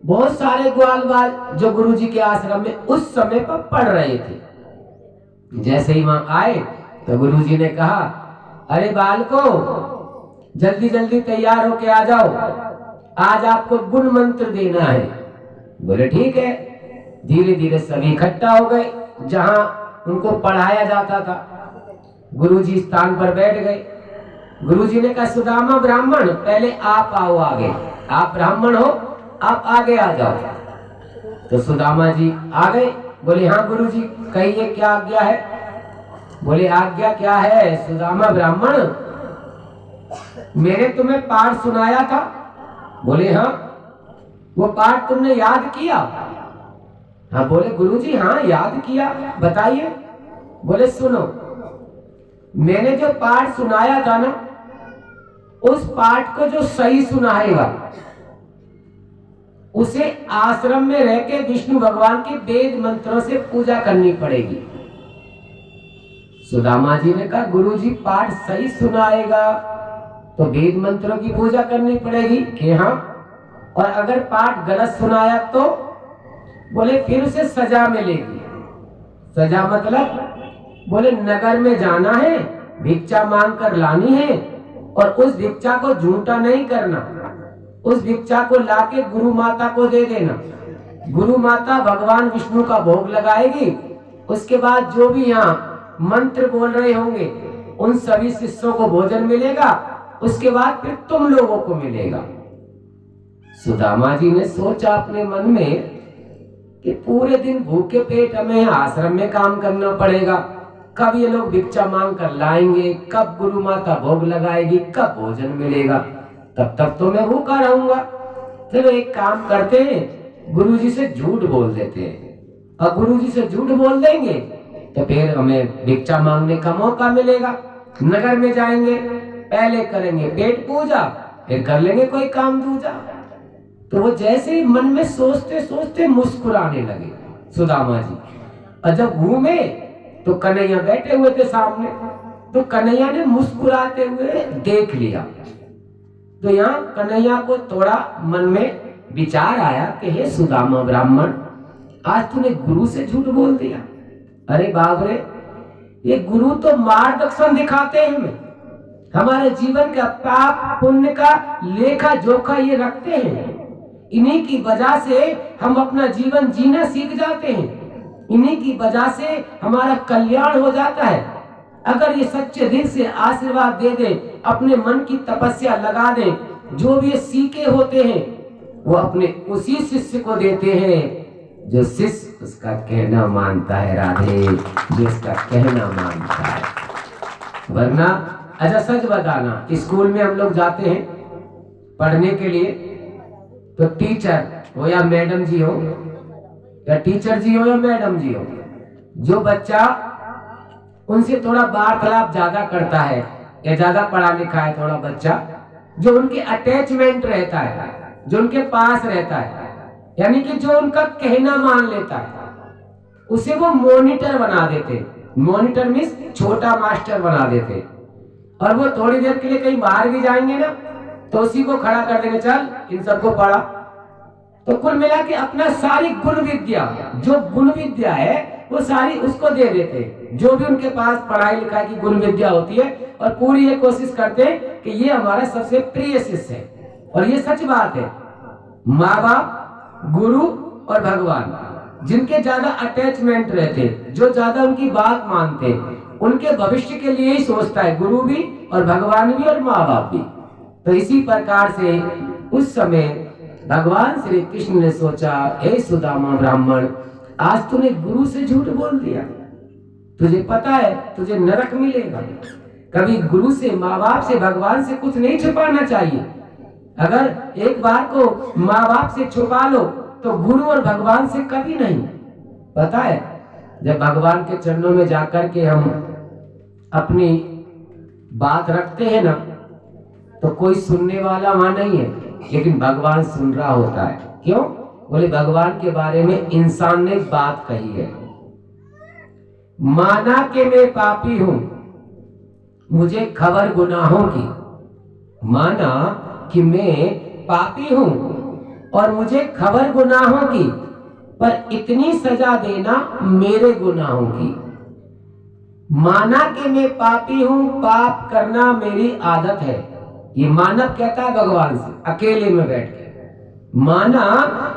बहुत सारे ग्वाल बाल जो गुरुजी के आश्रम में उस समय पर पढ़ रहे थे। जैसे ही वहां आए तो गुरुजी ने कहा, अरे बालकों, जल्दी जल्दी तैयार होके आ जाओ, आज आपको गुण मंत्र देना है। बोले ठीक है। धीरे धीरे सभी इकट्ठा हो गए जहां उनको पढ़ाया जाता था। गुरुजी स्थान पर बैठ गए। गुरुजी ने कहा, सुदामा ब्राह्मण, पहले आप आओ आगे, आप ब्राह्मण हो, आप आगे आ जाओ। तो सुदामा जी आ गए। बोले हाँ गुरुजी, कहिए क्या आज्ञा है? बोले आज्ञा क्या है सुदामा ब्राह्मण, मैंने तुम्हें पाठ सुनाया था। बोले हाँ। वो पाठ तुमने याद किया? हाँ। बोले गुरुजी हाँ याद किया, बताइए। बोले सुनो, मैंने जो पाठ सुनाया था ना, उस पाठ को जो सही सुनाएगा उसे आश्रम में रह के विष्णु भगवान की वेद मंत्रों से पूजा करनी पड़ेगी। सुदामा जी ने कहा, गुरुजी पाठ सही सुनाएगा तो वेद मंत्रों की पूजा करनी पड़ेगी कि हाँ, और अगर पाठ गलत सुनाया तो? बोले फिर उसे सजा मिलेगी। सजा मतलब? बोले नगर में जाना है, भिक्षा मांग कर लानी है और उस भिक्षा को झूठा नहीं करना, उस भिक्षा को लाके गुरु माता को दे देना। गुरु माता भगवान विष्णु का भोग लगाएगी। उसके बाद जो भी यहाँ मंत्र बोल रहे होंगे उन सभी शिष्यों को भोजन मिलेगा, उसके बाद फिर तुम लोगों को मिलेगा। सुदामा जी ने सोचा अपने मन में कि पूरे दिन भूखे पेट हमें आश्रम में काम करना पड़ेगा, कब ये लोग भिक्षा मांग कर लाएंगे, कब गुरु माता भोग लगाएगी, कब भोजन मिलेगा, तब तक तो मैं भूखा रहूंगा। चलो एक काम करते हैं, गुरुजी से झूठ बोल देते हैं और गुरुजी से झूठ बोल देंगे तो फिर हमें भिक्षा मांगने का मौका मिलेगा। नगर में जाएंगे, पहले करेंगे पेट पूजा, फिर कर लेंगे कोई काम दूजा। तो वो जैसे ही मन में सोचते सोचते मुस्कुराने लगे सुदामा जी। और जब घूमे तो कन्हैया बैठे हुए थे सामने, तो कन्हैया ने मुस्कुराते हुए देख लिया। तो यहाँ कन्हैया को थोड़ा मन में विचार आया कि हे सुदामा ब्राह्मण, आज तूने गुरु से झूठ बोल दिया। अरे बाप रे, ये गुरु तो मार्गदर्शन दिखाते हैं हमें, हमारे जीवन का पाप पुण्य का लेखा जोखा ये रखते हैं। इन्हीं की वजह से हम अपना जीवन जीना सीख जाते हैं, इन्हीं की वजह से हमारा कल्याण हो जाता है। अगर ये सच्चे दिल से आशीर्वाद दे दे, अपने मन की तपस्या लगा दे, जो भी ये सीखे होते हैं वो अपने उसी शिष्य को देते हैं जो शिष्य उसका कहना मानता है। राधे, जो उसका कहना मानता है। वरना अच्छा सच बताना, स्कूल में हम लोग जाते हैं पढ़ने के लिए, तो टीचर हो या मैडम जी हो, या टीचर जी हो या मैडम जी हो, जो बच्चा उनसे थोड़ा वार्तालाप ज्यादा करता है या ज्यादा पढ़ा लिखा है थोड़ा बच्चा, जो उनके अटैचमेंट रहता है, जो उनके पास रहता है, यानी कि जो उनका कहना मान लेता है, उसे वो मॉनिटर बना देते। मॉनिटर मीन्स छोटा मास्टर बना देते। और वो थोड़ी देर के लिए कहीं बाहर भी जाएंगे ना तो उसी को खड़ा कर देंगे, चल इन सबको पढ़ा। तो कुल मिला के अपना सारी गुण विद्या, जो गुण विद्या है वो सारी उसको दे देते, जो भी उनके पास पढ़ाई लिखाई की गुण विद्या होती है। और पूरी ये कोशिश करते हैं कि ये हमारा सबसे प्रिय शिष्य है। और ये सच बात है, माँ बाप, गुरु और भगवान जिनके ज्यादा अटैचमेंट रहते, जो ज्यादा उनकी बात मानते, उनके भविष्य के लिए ही सोचता है गुरु भी और भगवान भी और माँ बाप भी। तो इसी प्रकार से उस समय भगवान श्री कृष्ण ने सोचा, हे सुदामा ब्राह्मण, आज तूने गुरु से झूठ बोल दिया, तुझे पता है तुझे नरक मिलेगा। कभी गुरु से, माँ बाप से, भगवान से कुछ नहीं छुपाना चाहिए। अगर एक बार को माँ बाप से छुपा लो तो गुरु और भगवान से कभी नहीं। पता है, जब भगवान के चरणों में जाकर के हम अपनी बात रखते हैं ना, तो कोई सुनने वाला वहां नहीं है, लेकिन भगवान सुन रहा होता है। क्यों? बोले भगवान के बारे में इंसान ने बात कही है, माना कि मैं पापी हूं, मुझे खबर गुनाहों की। माना कि मैं पापी हूं और मुझे खबर गुनाहों की, पर इतनी सजा देना मेरे गुनाहों की। माना कि मैं पापी हूं, पाप करना मेरी आदत है। ये मानव कहता है भगवान से अकेले में बैठ के, माना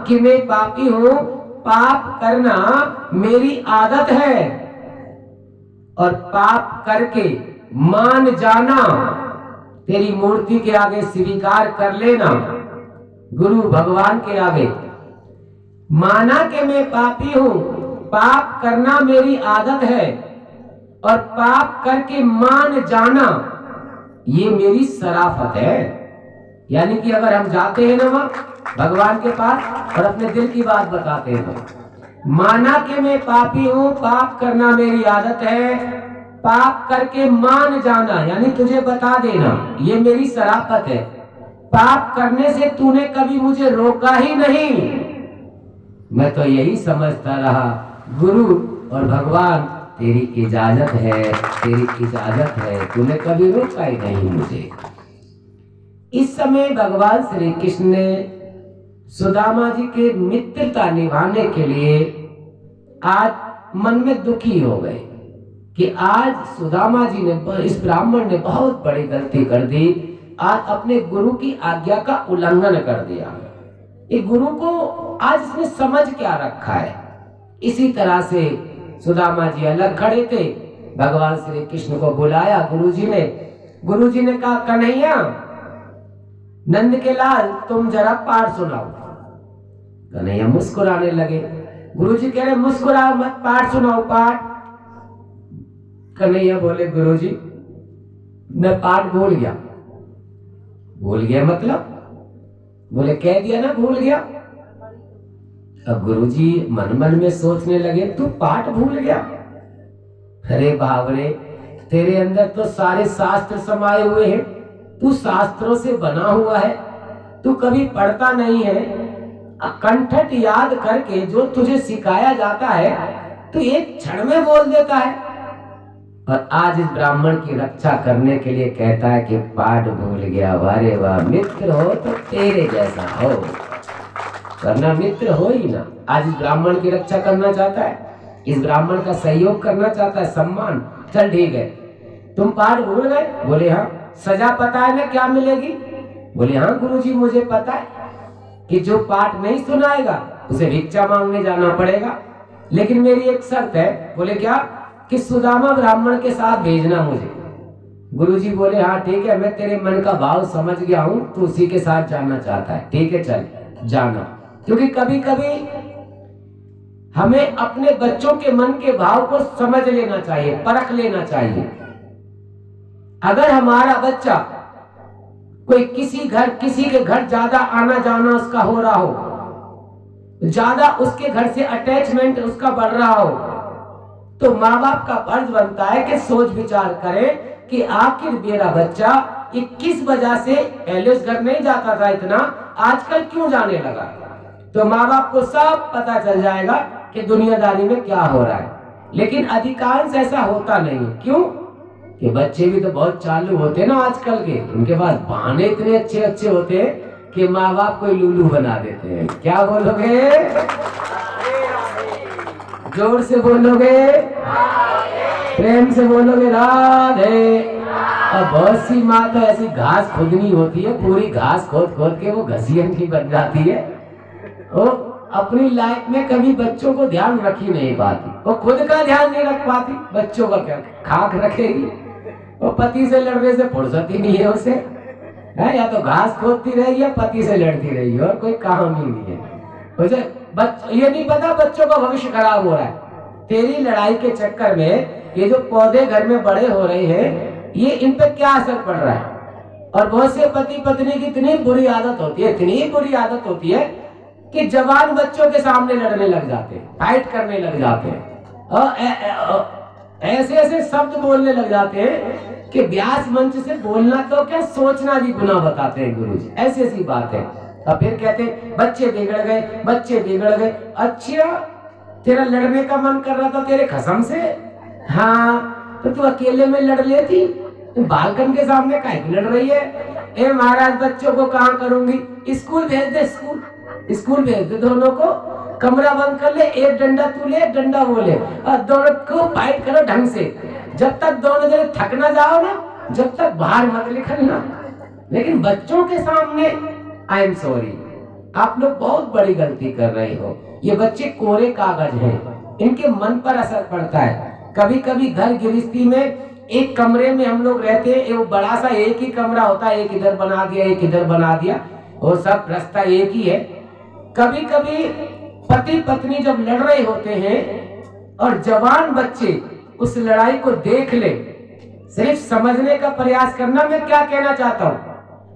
कि मैं पापी हूं, पाप करना मेरी आदत है, और पाप करके मान जाना, तेरी मूर्ति के आगे स्वीकार कर लेना, गुरु भगवान के आगे। माना कि मैं पापी हूं, पाप करना मेरी आदत है, और पाप करके मान जाना ये मेरी शराफत है। यानी कि अगर हम जाते हैं ना वहां भगवान के पास और अपने दिल की बात बताते हैं, तो माना कि मैं पापी हूं, पाप करना मेरी आदत है, पाप करके मान जाना यानी तुझे बता देना ये मेरी शराफत है। पाप करने से तूने कभी मुझे रोका ही नहीं, मैं तो यही समझता रहा गुरु और भगवान तेरी इजाजत है, तेरी इजाजत है, तूने कभी रोका ही नहीं मुझे। इस समय भगवान श्री कृष्ण ने सुदामा जी के मित्रता निभाने के लिए आज मन में दुखी हो गए कि आज सुदामा जी ने, इस ब्राह्मण ने बहुत बड़ी गलती कर दी, आज अपने गुरु की आज्ञा का उल्लंघन कर दिया। ये गुरु को आज इसने समझ क्या रखा है। इसी तरह से सुदामा जी अलग खड़े थे, भगवान श्री कृष्ण को बुलाया गुरुजी ने कहा, कन्हैया, नंद के लाल, तुम जरा पाठ सुनाओ। कन्हैया मुस्कुराने लगे। गुरुजी कह रहे मुस्कुराओ मत, पाठ सुनाओ, पाठ। कन्हैया बोले, गुरुजी मैं पाठ भूल गया। भूल गया मतलब? बोले कह दिया ना भूल गया। अब गुरुजी मन मन में सोचने लगे, तू पाठ भूल गया? अरे बाबरे, तेरे अंदर तो सारे शास्त्र समाये हुए हैं, तू शास्त्रों से बना हुआ है, तू कभी पढ़ता नहीं है, कंठस्थ याद करके जो तुझे सिखाया जाता है तू एक क्षण में बोल देता है, और आज इस ब्राह्मण की रक्षा करने के लिए कहता है कि पाठ भूल गया। वारे वाह, मित्र हो तो तेरे जैसा हो, वरना मित्र हो ही ना। आज इस ब्राह्मण की रक्षा करना चाहता है, इस ब्राह्मण का सहयोग करना चाहता है, सम्मान। चल ठीक है, तुम पाठ भूल गए? बोले हाँ। सजा पता है ना क्या मिलेगी? बोले हाँ गुरुजी मुझे पता है कि जो पाठ नहीं सुनाएगा उसे भिक्षा मांगने जाना पड़ेगा, लेकिन मेरी एक शर्त है। बोले क्या? कि सुदामा ब्राह्मण के साथ भेजना मुझे। गुरुजी बोले हाँ ठीक है, मैं तेरे मन का भाव समझ गया हूं, तू उसी के साथ जाना चाहता है, ठीक है चल जाना। क्योंकि कभी कभी हमें अपने बच्चों के मन के भाव को समझ लेना चाहिए, परख लेना चाहिए। अगर हमारा बच्चा कोई किसी के घर ज्यादा आना जाना उसका हो रहा हो, ज्यादा उसके घर से अटैचमेंट उसका बढ़ रहा हो, तो माँ बाप का फर्ज बनता है कि सोच विचार करें कि आखिर मेरा बच्चा ये किस वजह से, पहले उस घर नहीं जाता था इतना, आजकल क्यों जाने लगा। तो माँ बाप को सब पता चल जाएगा कि दुनियादारी में क्या हो रहा है। लेकिन अधिकांश ऐसा होता नहीं। क्यों? कि बच्चे भी तो बहुत चालू होते हैं ना आजकल के, उनके पास बहाने इतने अच्छे अच्छे होते हैं कि माँ बाप को लुल्लू बना देते हैं। क्या बोलोगे? जोर से बोलोगे, प्रेम से बोलोगे राधे। और बहुत सी माँ तो ऐसी घास खोदनी होती है, पूरी घास खोद खोद के वो घसियन की बन जाती है। वो अपनी लाइफ में कभी बच्चों को ध्यान रख ही नहीं पाती, वो खुद का ध्यान नहीं रख पाती, बच्चों का क्या खाक रखेगी। वो पति से लड़ने से फुर्सत ही नहीं है उसे, है या तो घास खोदती रही है, पति से लड़ती रही है, और कोई काम ही नहीं है उसे। ये नहीं पता बच्चों का भविष्य खराब हो रहा है। तेरी लड़ाई के चक्कर में ये जो पौधे घर में बड़े हो रहे हैं, ये इन पे क्या असर पड़ रहा है। और बहुत से पति पत्नी की इतनी बुरी आदत होती है, इतनी बुरी आदत होती है कि जवान बच्चों के सामने लड़ने लग जाते हैं, फाइट करने लग जाते हैं, और ऐसे ऐसे शब्द बोलने लग जाते हैं कि व्यास मंच से बोलना तो क्या, सोचना भी गुनाह बताते हैं गुरुजी। ऐसी ऐसी बात है। और फिर कहते हैं बच्चे बिगड़ गए, बच्चे बिगड़ गए। अच्छा, तेरा लड़ने का मन कर रहा था तेरे कसम से, हाँ तो तू अकेले में लड़ लेती, बालकन के सामने काहे लड़ रही है। ए महाराज, बच्चों को कहाँ करूंगी, स्कूल भेज दे, स्कूल भेज दे दोनों को, कमरा बंद कर ले, एक डंडा तू ले, एक डंडा वो ले, और दोनों को फाइट करो ढंग से। जब तक दोनों जने थक ना जाओ ना, जब तक बाहर मत निकलना। लेकिन बच्चों के सामने, आई एम सॉरी, आप लोग बहुत बड़ी गलती कर रहे हो। ये बच्चे कोरे कागज हैं, इनके मन पर असर पड़ता है। कभी कभी घर गृहस्थी में एक कमरे में हम लोग रहते हैं, वो बड़ा सा एक ही कमरा होता है, एक इधर बना दिया, एक इधर बना दिया, वो सब रास्ता एक ही है। कभी कभी पति पत्नी जब लड़ रहे होते हैं और जवान बच्चे उस लड़ाई को देख ले, सिर्फ समझने का प्रयास करना। मैं क्या कहना चाहता हूं,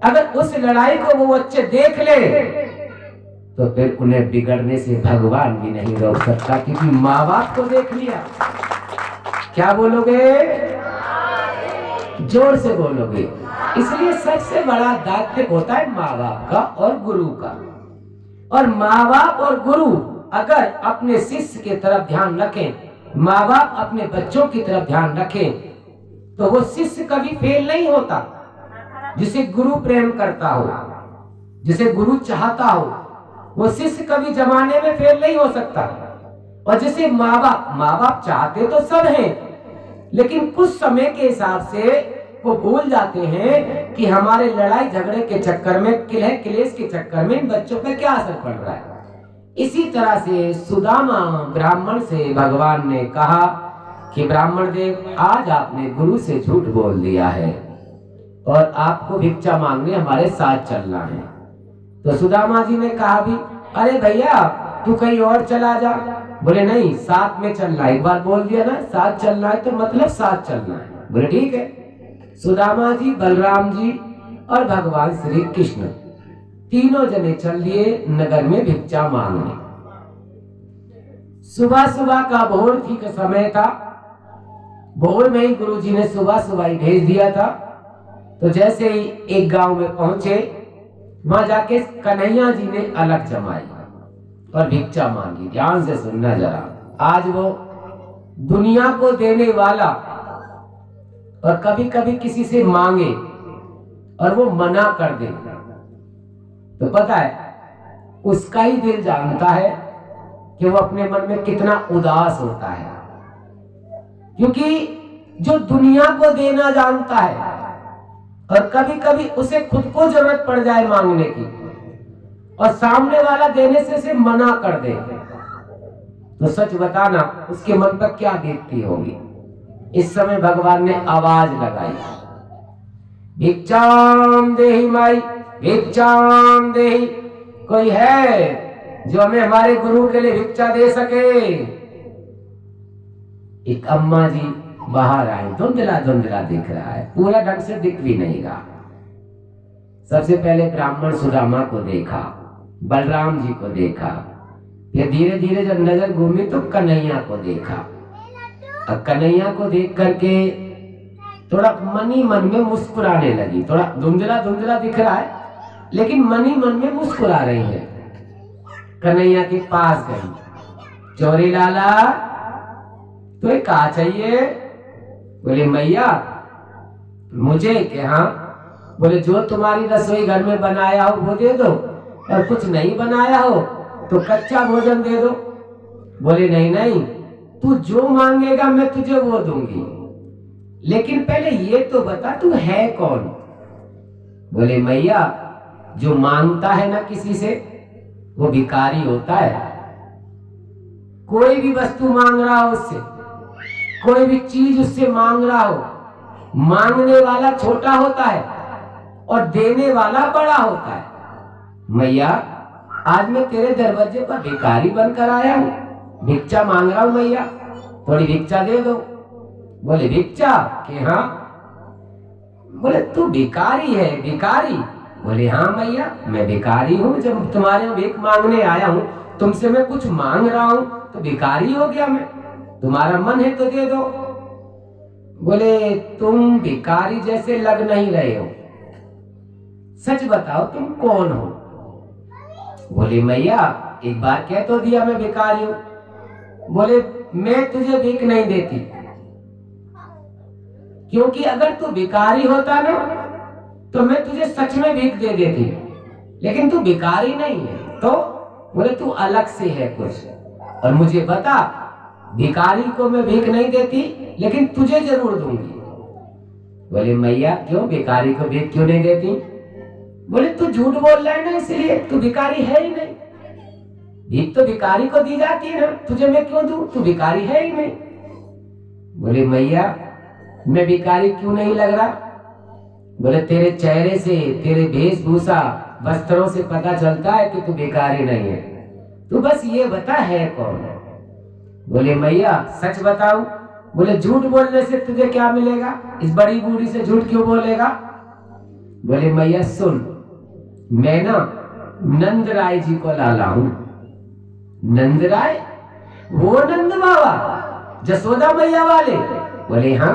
अगर उस लड़ाई को वो बच्चे देख ले तो फिर उन्हें बिगड़ने से भगवान भी नहीं रोक सकता, क्योंकि माँ बाप को देख लिया। क्या बोलोगे? जोर से बोलोगे। इसलिए सबसे बड़ा दायित्व होता है माँ बाप का और गुरु का। और माँ बाप और गुरु अगर अपने शिष्य की तरफ ध्यान रखें, माँ बाप अपने बच्चों की तरफ ध्यान रखें, तो वो शिष्य कभी फेल नहीं होता। जिसे गुरु प्रेम करता हो, जिसे गुरु चाहता हो, वो शिष्य कभी जमाने में फेल नहीं हो सकता। और जिसे माँ बाप चाहते तो सब हैं, लेकिन कुछ समय के हिसाब से वो भूल जाते हैं कि हमारे लड़ाई झगड़े के चक्कर में, किलह क्लेश के चक्कर में इन बच्चों पे क्या असर पड़ रहा है। इसी तरह से सुदामा ब्राह्मण से भगवान ने कहा कि ब्राह्मण देव, आज आपने गुरु से झूठ बोल दिया है और आपको भिक्षा मांगने हमारे साथ चलना है। तो सुदामा जी ने कहा भी, अरे भैया तू कहीं और चला जा। बोले नहीं, साथ में चलना है। एक बार बोल दिया ना साथ चलना है, तो मतलब साथ चलना है। बोले ठीक है। सुदामा जी, बलराम जी और भगवान श्री कृष्ण तीनों जने चल लिए नगर में भिक्षा मांगने। सुबह सुबह का भोर थी का समय था। भोर में ही गुरु जी ने सुबह सुबह ही भेज दिया था। तो जैसे ही एक गांव में पहुंचे, वहां जाके कन्हैया जी ने अलग जमाई और भिक्षा मांगी। ध्यान से सुनना जरा, आज वो दुनिया को देने वाला और कभी कभी किसी से मांगे और वो मना कर दे, तो पता है उसका ही दिल जानता है कि वो अपने मन में कितना उदास होता है। क्योंकि जो दुनिया को देना जानता है और कभी कभी उसे खुद को जरूरत पड़ जाए मांगने की, और सामने वाला देने से उसे मना कर दे, तो सच बताना उसके मन पर क्या बीतती होगी। इस समय भगवान ने आवाज लगाई, भिक्षाम देहि माई, भिक्षाम देहि। कोई है जो हमें हमारे गुरु के लिए भिक्षा दे सके? एक अम्मा जी बाहर आए, धुंधला धुंधला दिख रहा है, पूरा ढंग से दिख भी नहीं रहा। सबसे पहले ब्राह्मण सुदामा को देखा, बलराम जी को देखा, फिर धीरे धीरे जब नजर घूमी तो कन्हैया को देखा। अब कन्हैया को देख करके थोड़ा मन ही मन में मुस्कुराने लगी। थोड़ा धुंधला धुंधला दिख रहा है लेकिन मन ही मन में मुस्कुरा रही है। कन्हैया के पास गई, चोरी लाला तुम्हें कहा चाहिए? बोले मैया मुझे कि हाँ। बोले जो तुम्हारी रसोई घर में बनाया हो वो दे दो, और कुछ नहीं बनाया हो तो कच्चा भोजन दे दो। बोले नहीं नहीं, तू जो मांगेगा मैं तुझे वो दूंगी, लेकिन पहले ये तो बता तू है कौन? बोले मैया जो मांगता है ना किसी से वो भिखारी होता है। कोई भी वस्तु मांग रहा हो उससे, कोई भी चीज उससे मांग रहा हो, मांगने वाला छोटा होता है और देने वाला बड़ा होता है। मैया आज मैं तेरे दरवाजे पर भिखारी बनकर आया हूं, भिक्षा मांग रहा हूं मैया, थोड़ी भिक्षा दे दो। बोले भिक्षा कि हाँ। बोले तू भिखारी है? भिखारी? बोले हाँ मैया मैं भिखारी हूँ, जब तुम्हारे यहाँ भीख मांगने आया हूँ, तुमसे मैं कुछ मांग रहा हूँ तो भिखारी हो गया मैं, तुम्हारा मन है तो दे दो। बोले तुम भिखारी जैसे लग नहीं रहे हो, सच बताओ तुम कौन हो? बोले मैया एक बार कह तो दिया मैं भिखारी हूं। बोले मैं तुझे भीख नहीं देती, क्योंकि अगर तू भिखारी होता ना तो मैं तुझे सच में भीख दे देती, लेकिन तू भिखारी नहीं है। तो बोले तू अलग से है कुछ, और मुझे बता भिखारी को मैं भीख नहीं देती लेकिन तुझे जरूर दूंगी। बोले मैया क्यों भिखारी को भीख क्यों नहीं देती? बोले तू झूठ बोल रहा है ना, इसलिए तू भिखारी है ही नहीं। भीख तो भिखारी को दी जाती है ना, तुझे मैं क्यों दूं? तू भिखारी है ही नहीं। बोले मैया मैं भिखारी क्यों नहीं लग रहा? बोले तेरे चेहरे से, तेरे वेशभूषा वस्त्रों से पता चलता है कि तू भिखारी नहीं है, तू बस ये बता है कौन? बोले मैया सच बताऊं? बोले झूठ बोलने से तुझे क्या मिलेगा, इस बड़ी बूढ़ी से झूठ क्यों बोलेगा? बोले मैया सुन, मैं ना नंद राय जी को लाला हूं। नंद राय? वो नंद बाबा जसोदा मैया वाले? बोले हाँ।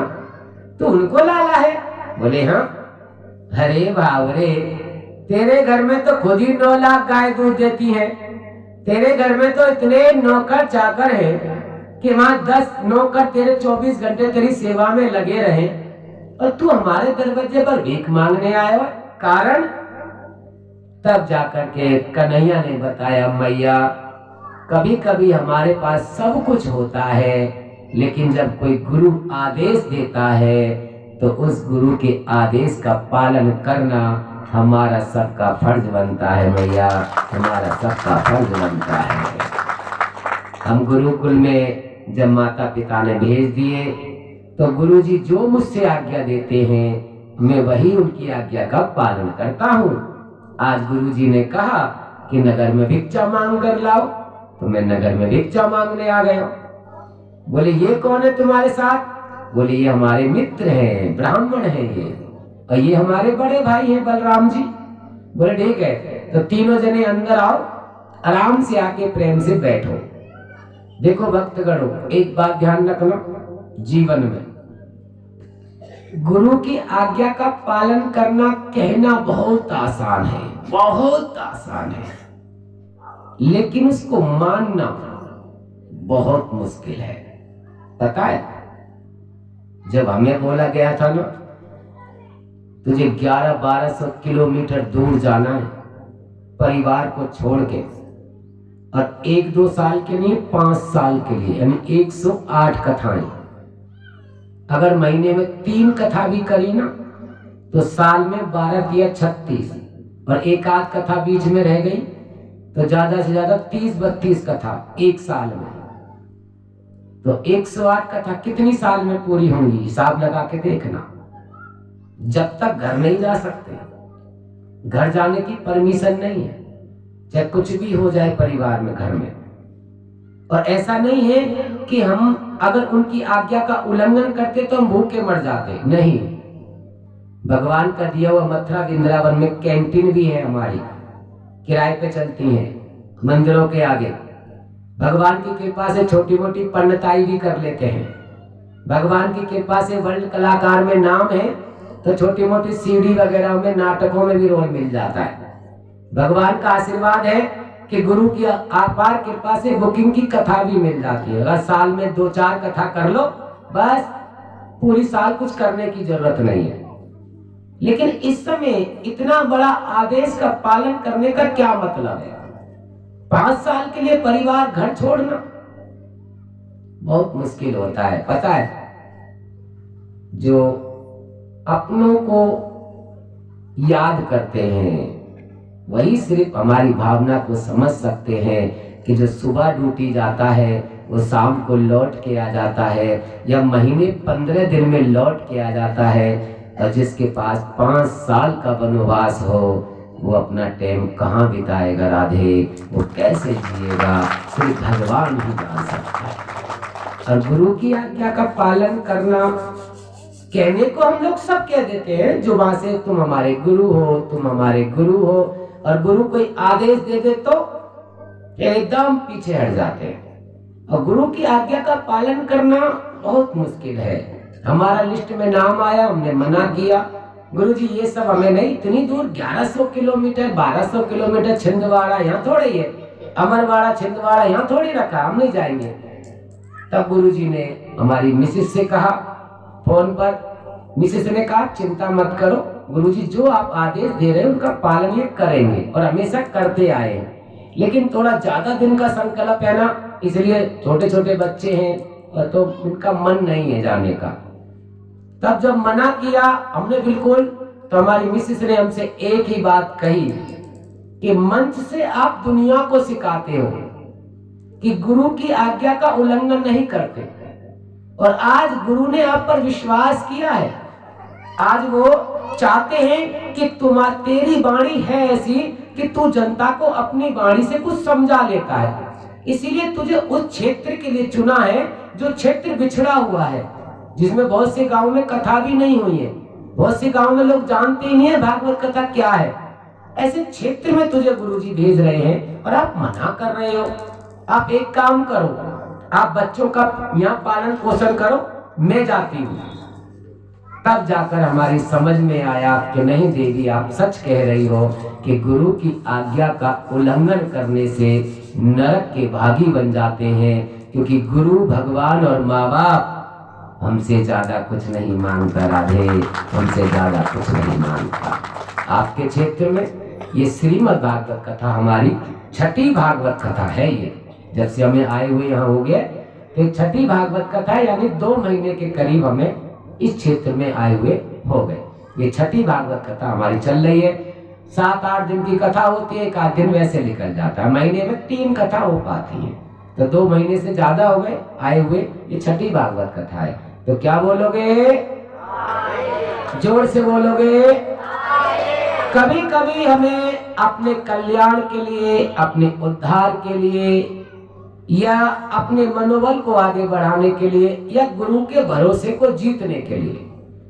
तो उनको लाला है? बोले हाँ। अरे बावरे, तेरे घर में तो खुद ही 9 लाख गाय दूध देती है, तेरे घर में तो इतने नौकर चाकर हैं कि वहां 10 नौकर तेरे 24 घंटे तेरी सेवा में लगे रहे, और तू हमारे दरवाजे पर भीख मांगने आया हो। कारण? तब जाकर के कन्हैया ने बताया मैया कभी कभी हमारे पास सब कुछ होता है, लेकिन जब कोई गुरु आदेश देता है तो उस गुरु के आदेश का पालन करना हमारा सबका फर्ज बनता है। मैया हमारा सबका फर्ज बनता है। हम गुरुकुल में जब माता पिता ने भेज दिए तो गुरुजी जो मुझसे आज्ञा देते हैं मैं वही उनकी आज्ञा का पालन करता हूँ। आज गुरुजी ने कहा कि नगर में भिक्षा मांग कर लाओ, तो मैं नगर में भिक्षा मांगने आ गया। बोले ये कौन है तुम्हारे साथ? बोले ये हमारे मित्र हैं, ब्राह्मण हैं ये, और ये हमारे बड़े भाई हैं बलराम जी। बोले ठीक है, तो तीनों जने अंदर आओ, आराम से आके प्रेम से बैठो। देखो भक्तगणों, एक बात ध्यान रखना, जीवन में गुरु की आज्ञा का पालन करना कहना बहुत आसान है, बहुत आसान है, लेकिन उसको मानना बहुत मुश्किल है। पता है जब हमें बोला गया था ना तुझे 1100-1200 किलोमीटर दूर जाना है परिवार को छोड़ के, और 1-2 साल के लिए 5 साल के लिए, यानी 108 कथाएं। अगर महीने में 3 कथा भी करी ना तो साल में 12 या 36, और एक आध कथा बीच में रह गई तो ज्यादा से ज्यादा 30-32 कथा एक साल में। तो 108 कथा कितनी साल में पूरी होंगी? हिसाब लगा के देखना। जब तक घर नहीं जा सकते, घर जाने की परमिशन नहीं है, चाहे कुछ भी हो जाए परिवार में, घर में। और ऐसा नहीं है कि हम अगर उनकी आज्ञा का उल्लंघन करते तो हम भूखे मर जाते, नहीं। भगवान का दिया हुआ मथुरा वृंदावन में कैंटीन भी है हमारी, किराए पे चलती हैं मंदिरों के आगे। भगवान की कृपा से छोटी मोटी पंडिताई भी कर लेते हैं। भगवान की कृपा से वर्ल्ड कलाकार में नाम है तो छोटी मोटी सीडी वगैरह में, नाटकों में भी रोल मिल जाता है। भगवान का आशीर्वाद है कि गुरु की अपार कृपा से बुकिंग की कथा भी मिल जाती है। अगर साल में 2-4 कथा कर लो, बस पूरी साल कुछ करने की जरूरत नहीं है। लेकिन इस समय इतना बड़ा आदेश का पालन करने का क्या मतलब है? 5 साल के लिए परिवार घर छोड़ना बहुत मुश्किल होता है। पता है, जो अपनों को याद करते हैं वही सिर्फ हमारी भावना को समझ सकते हैं कि जो सुबह ड्यूटी जाता है वो शाम को लौट के आ जाता है, या महीने 15 दिन में लौट के आ जाता है। और जिसके पास 5 साल का वनवास हो वो अपना टाइम कहाँ बिताएगा राधे, वो कैसे जिएगा, सिर्फ भगवान ही जान सकता है। और गुरु की आज्ञा का पालन करना, कहने को हम लोग सब कह देते हैं जुबान से, तुम हमारे गुरु हो, तुम हमारे गुरु हो, और गुरु कोई आदेश दे दे तो एकदम पीछे हट जाते हैं। और गुरु की आज्ञा का पालन करना बहुत मुश्किल है। हमारा लिस्ट में नाम आया, हमने मना किया, गुरु जी ये सब हमें नहीं, इतनी दूर 1100 किलोमीटर 1200 किलोमीटर छिंदवाड़ा यहाँ थोड़ी है, अमरवाड़ा छिंदवाड़ा यहाँ थोड़ी रखा, हम नहीं जाएंगे। तब गुरु जी ने हमारी मिसेस से कहा फोन पर, मिसेस ने कहा चिंता मत करो, गुरुजी जो आप आदेश दे रहे हैं उनका पालन ये करेंगे और हमेशा करते आए। लेकिन थोड़ा ज्यादा दिन का संकल्प है ना, इसलिए छोटे छोटे बच्चे हैं तो उनका मन नहीं है जाने का। तब जब मना किया हमने बिल्कुल, तो हमारी मिसेस ने हमसे एक ही बात कही कि मंच से आप दुनिया को सिखाते हो कि गुरु की आज्ञा का उल्लंघन नहीं करते, और आज गुरु ने आप पर विश्वास किया है। आज वो चाहते हैं कि तेरी वाणी है ऐसी कि तू जनता को अपनी वाणी से कुछ समझा लेता है, इसीलिए तुझे उस क्षेत्र के लिए चुना है जो क्षेत्र बिछड़ा हुआ है, जिसमें बहुत से गांव में कथा भी नहीं हुई है, बहुत से गांव में लोग जानते ही नहीं है भागवत कथा क्या है। ऐसे क्षेत्र में तुझे गुरुजी भेज रहे हैं और आप मना कर रहे हो। आप एक काम करो, आप बच्चों का यहाँ पालन पोषण करो, मैं जाती हूँ। तब जाकर हमारी समझ में आया कि नहीं देवी, आप सच कह रही हो कि गुरु की आज्ञा का उल्लंघन करने से नरक के भागी बन जाते हैं, क्योंकि गुरु भगवान और माँ बाप हमसे ज्यादा कुछ नहीं मांगता राधे, हमसे ज्यादा कुछ नहीं मांगता। आपके क्षेत्र में ये श्रीमद् भागवत कथा हमारी 6ठी भागवत कथा है। ये जब से हमें आए हुए यहाँ हो गए तो 6ठी भागवत कथा, यानी 2 महीने के करीब हमें इस क्षेत्र में आए हुए हो गए। ये 6ठी भागवत कथा हमारी चल रही है। 7-8 दिन की कथा होती है, 1 आध दिन वैसे निकल जाता है, महीने में 3 कथा हो पाती है, तो 2 महीने से ज्यादा हो गए आए हुए। ये 6ठी भागवत कथा है। तो क्या बोलोगे? जोर से बोलोगे। कभी कभी हमें अपने कल्याण के लिए, अपने उद्धार के लिए, या अपने मनोबल को आगे बढ़ाने के लिए, या गुरु के भरोसे को जीतने के लिए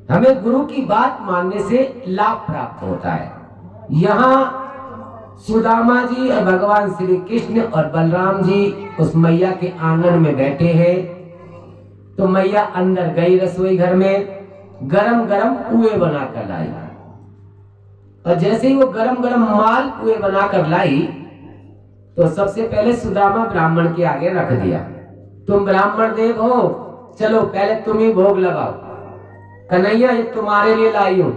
हमें गुरु की बात मानने से लाभ प्राप्त होता है। यहाँ सुदामा जी और भगवान श्री कृष्ण और बलराम जी उस मैया के आंगन में बैठे हैं। तो मैया अंदर गई रसोई घर में, गरम गरम पुए बनाकर लाई, और जैसे ही वो गरम गरम माल पुए बनाकर लाई तो सबसे पहले सुदामा ब्राह्मण के आगे रख दिया। तुम ब्राह्मण देव हो, चलो पहले तुम ही भोग लगाओ। कन्हैया ये तुम्हारे लिए लाई हूं,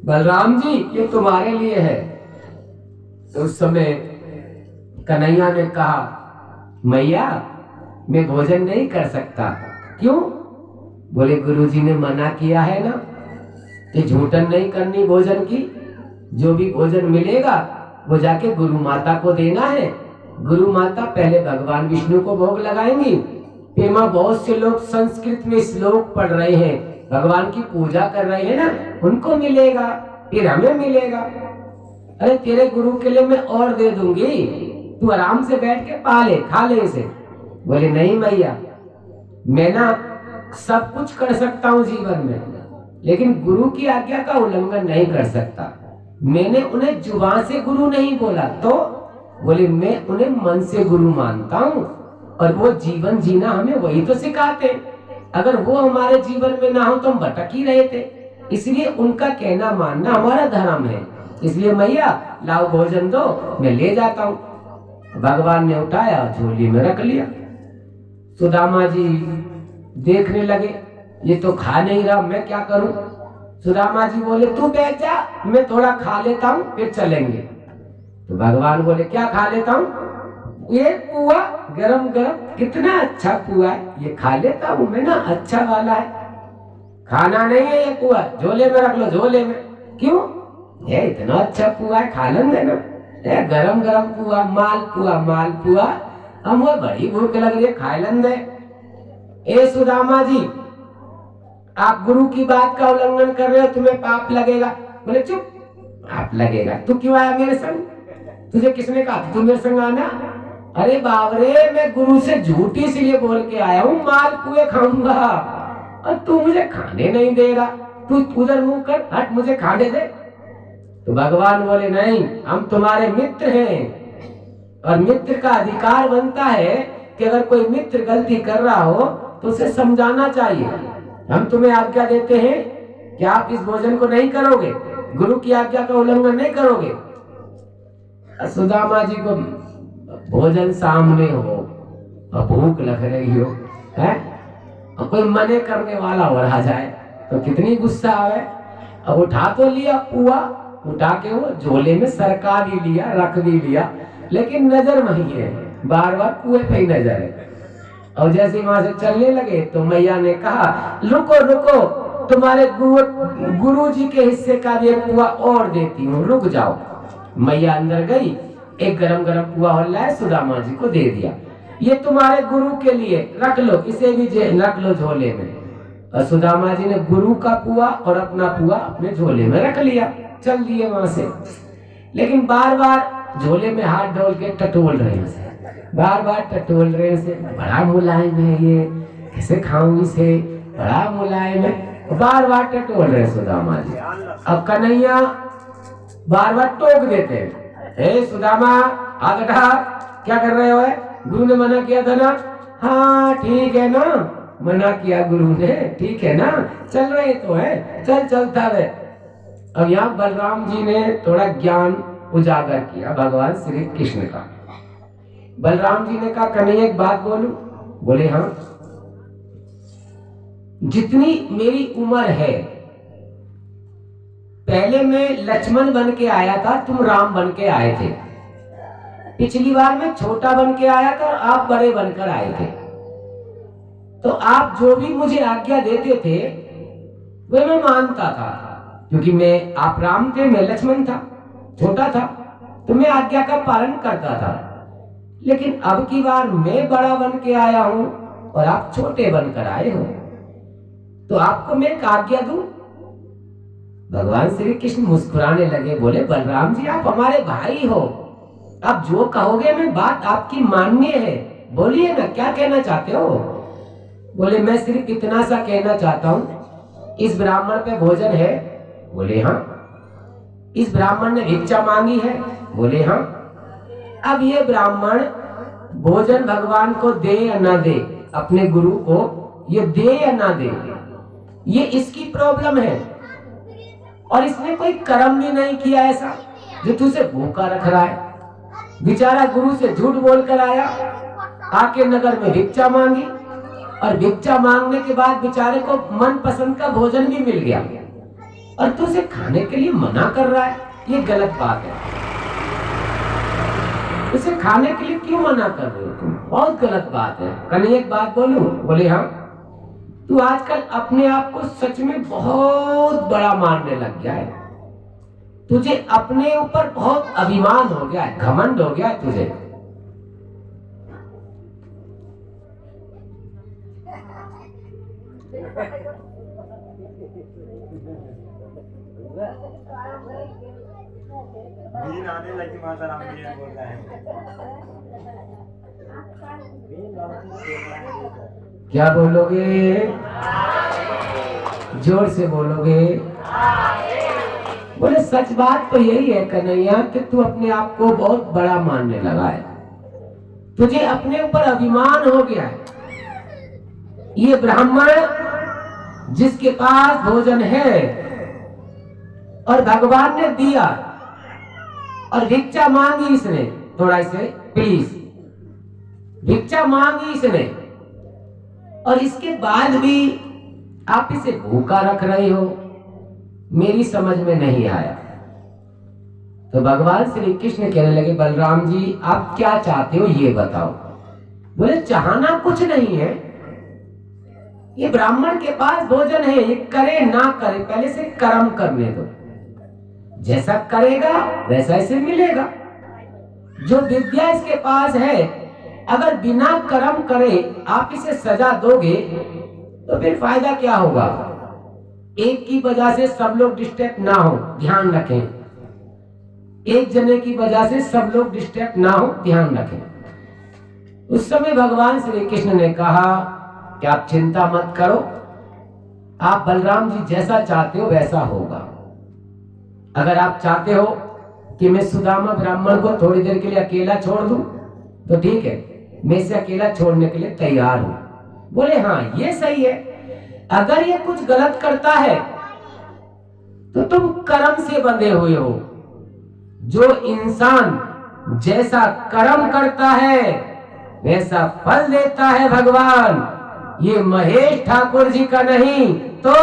बलराम जी ये तुम्हारे लिए है। तो उस समय कन्हैया ने कहा, मैया मैं भोजन नहीं कर सकता। क्यों? बोले गुरुजी ने मना किया है ना कि झूठन नहीं करनी भोजन की, जो भी भोजन मिलेगा वो जाके गुरु माता को देना है। गुरु माता पहले भगवान विष्णु को भोग लगाएंगी, फिर माँ बहुत से लोग संस्कृत में श्लोक पढ़ रहे हैं, भगवान की पूजा कर रहे हैं ना, उनको मिलेगा, फिर हमें मिलेगा। अरे तेरे गुरु के लिए मैं और दे दूंगी, तू आराम से बैठ के पा ले, खा ले इसे। बोले नहीं मैया, मैं ना सब कुछ कर सकता हूँ जीवन में, लेकिन गुरु की आज्ञा का उल्लंघन नहीं कर सकता। मैंने उन्हें जुबान से गुरु नहीं बोला, तो बोले मैं उन्हें मन से गुरु मानता हूँ, और वो जीवन जीना हमें वही तो सिखाते। अगर वो हमारे जीवन में ना हो तो हम भटक ही रहे थे। इसलिए उनका कहना मानना हमारा धर्म है। इसलिए मैया लाओ भोजन दो, मैं ले जाता हूँ। भगवान ने उठाया, झोली में रख लिया। सुदामा जी देखने लगे, ये तो खा नहीं रहा, मैं क्या करूं। सुदामा जी बोले तू बैठ जा, मैं थोड़ा खा लेता हूँ फिर चलेंगे। तो भगवान बोले क्या खा लेता हूँ? ये पुआ गरम गरम, कितना अच्छा पुआ है, ये खा लेता हूँ मैं ना, अच्छा वाला है। खाना नहीं है ये पुआ, झोले में रख लो, झोले में। क्यों? ये इतना अच्छा पुआ है, खा लेंगे ना। गरम गरम पुआ, माल पुआ, हमको बड़ी भूख लग रही है, खा लेंगे। ए सुदामा जी, आप गुरु की बात का उल्लंघन कर रहे हो, तुम्हें पाप लगेगा। बोले चुप, पाप लगेगा? तू क्यों आया मेरे संग? तुझे किसने कहा तू मेरे संग आना? अरे बाबरे, मैं गुरु से झूठी इसलिए बोल के आया हूँ, माल पुए खाऊंगा, और तू मुझे खाने नहीं दे रहा। तू उधर मुंह कर, हट, मुझे खाने दे। तो भगवान बोले नहीं, हम तुम्हारे मित्र हैं, और मित्र का अधिकार बनता है कि अगर कोई मित्र गलती कर रहा हो तो उसे समझाना चाहिए। हम तुम्हें आज्ञा देते हैं कि आप इस भोजन को नहीं करोगे, गुरु की आज्ञा का उल्लंघन नहीं करोगे। सुदामा जी को भोजन सामने हो और भूख लग रही हो, है, और कोई मने करने वाला हो रहा जाए तो कितनी गुस्सा आवे। अब उठा तो लिया पुआ, उठा के वो झोले में सरका भी लिया, रख भी लिया, लेकिन नजर वही है, बार बार पुए पे ही नजर है। और जैसे वहां से चलने लगे तो मैया ने कहा रुको रुको, तुम्हारे गुरु जी के हिस्से का भी एक पुआ और देती हूँ, रुक जाओ। मैया अंदर गई, एक गरम गरम पुआ और लाए, सुदामा जी को दे दिया। ये तुम्हारे गुरु के लिए, रख लो, इसे भी रख लो झोले में। और सुदामा जी ने गुरु का पुआ और अपना पुआ अपने झोले में रख लिया, चल दिए वहां से। लेकिन बार बार झोले में हाथ डाल के टटोल रहे हैं, बार बार टटोल रहे से, बड़ा मुलायम है ये, कैसे खाऊं इसे, बड़ा मुलायम है, बार बार टटोल रहे सुदामा जी। अब कन्हैया बार बार टोक देते हैं, हे सुदामा हाथ हटा, क्या कर रहे हो? गुरु ने मना किया था ना। हाँ ठीक है ना, मना किया गुरु ने, ठीक है ना, चल रहे तो है, चल चलता रहे। अब यहाँ बलराम जी ने थोड़ा ज्ञान उजागर किया भगवान श्री कृष्ण का। बलराम जी ने कहा कन्हैया एक बात बोलूं? बोले हाँ। जितनी मेरी उम्र है, पहले मैं लक्ष्मण बन के आया था, तुम राम बन के आए थे। पिछली बार मैं छोटा बन के आया था और आप बड़े बनकर आए थे। तो आप जो भी मुझे आज्ञा देते थे वह मैं मानता था, क्योंकि मैं, आप राम थे, मैं लक्ष्मण था, छोटा था, तो मैं आज्ञा का पालन करता था। लेकिन अब की बार मैं बड़ा बन के आया हूं और आप छोटे बनकर आए हो, तो आपको मैं एक आज्ञा दूं? भगवान श्री कृष्ण मुस्कुराने लगे, बोले बलराम जी आप हमारे भाई हो, आप जो कहोगे मैं बात आपकी माननीय है, बोलिए ना क्या कहना चाहते हो? बोले मैं सिर्फ इतना सा कहना चाहता हूं, इस ब्राह्मण पे भोजन है? बोले हाँ। इस ब्राह्मण ने भिक्षा मांगी है? बोले हाँ। अब ये ब्राह्मण भोजन भगवान को दे या ना दे, अपने गुरु को ये दे या ना दे, ये इसकी प्रॉब्लम है। और इसने कोई कर्म भी नहीं किया ऐसा जो तुझे भूखा रख रहा है। बेचारा गुरु से झूठ बोलकर आया, आके नगर में भिक्षा मांगी, और भिक्षा मांगने के बाद बेचारे को मन पसंद का भोजन भी मिल गया, और तू उसे खाने के लिए मना कर रहा है, ये गलत बात है। उसे खाने के लिए क्यों मना कर रहे हो तुम? बहुत गलत बात है। कन्हैया एक बात बोलूं? बोले हाँ। तू आजकल अपने आप को सच में बहुत बड़ा मानने लग गया है, तुझे अपने ऊपर बहुत अभिमान हो गया है, घमंड हो गया है तुझे। आने लगी माता राम जी बोल रहा है। क्या बोलोगे? जोर से बोलोगे। बोले सच बात तो यही है कन्हैया कि तू अपने आप को बहुत बड़ा मानने लगा है, तुझे अपने ऊपर अभिमान हो गया है। ये ब्राह्मण जिसके पास भोजन है और भगवान ने दिया और भिक्षा मांगी इसने, थोड़ा इसे प्लीज, भिक्षा मांगी इसने, और इसके बाद भी आप इसे भूखा रख रहे हो, मेरी समझ में नहीं आया। तो भगवान श्री कृष्ण कहने लगे, बलराम जी आप क्या चाहते हो ये बताओ। बोले चाहना कुछ नहीं है, ये ब्राह्मण के पास भोजन है, ये करे ना करे पहले से कर्म करने दो, जैसा करेगा वैसा इसे मिलेगा। जो विद्या इसके पास है, अगर बिना कर्म करे आप इसे सजा दोगे तो फिर फायदा क्या होगा। एक की वजह से सब लोग डिस्ट्रैक्ट ना हो, ध्यान रखें, एक जने की वजह से सब लोग डिस्ट्रैक्ट ना हो, ध्यान रखें। उस समय भगवान श्री कृष्ण ने कहा कि आप चिंता मत करो, आप बलराम जी जैसा चाहते हो वैसा होगा। अगर आप चाहते हो कि मैं सुदामा ब्राह्मण को थोड़ी देर के लिए अकेला छोड़ दूं तो ठीक है, मैं इसे अकेला छोड़ने के लिए तैयार हूं। बोले हाँ ये सही है, अगर ये कुछ गलत करता है तो तुम कर्म से बंधे हुए हो। जो इंसान जैसा कर्म करता है वैसा फल देता है भगवान। ये महेश ठाकुर जी का नहीं तो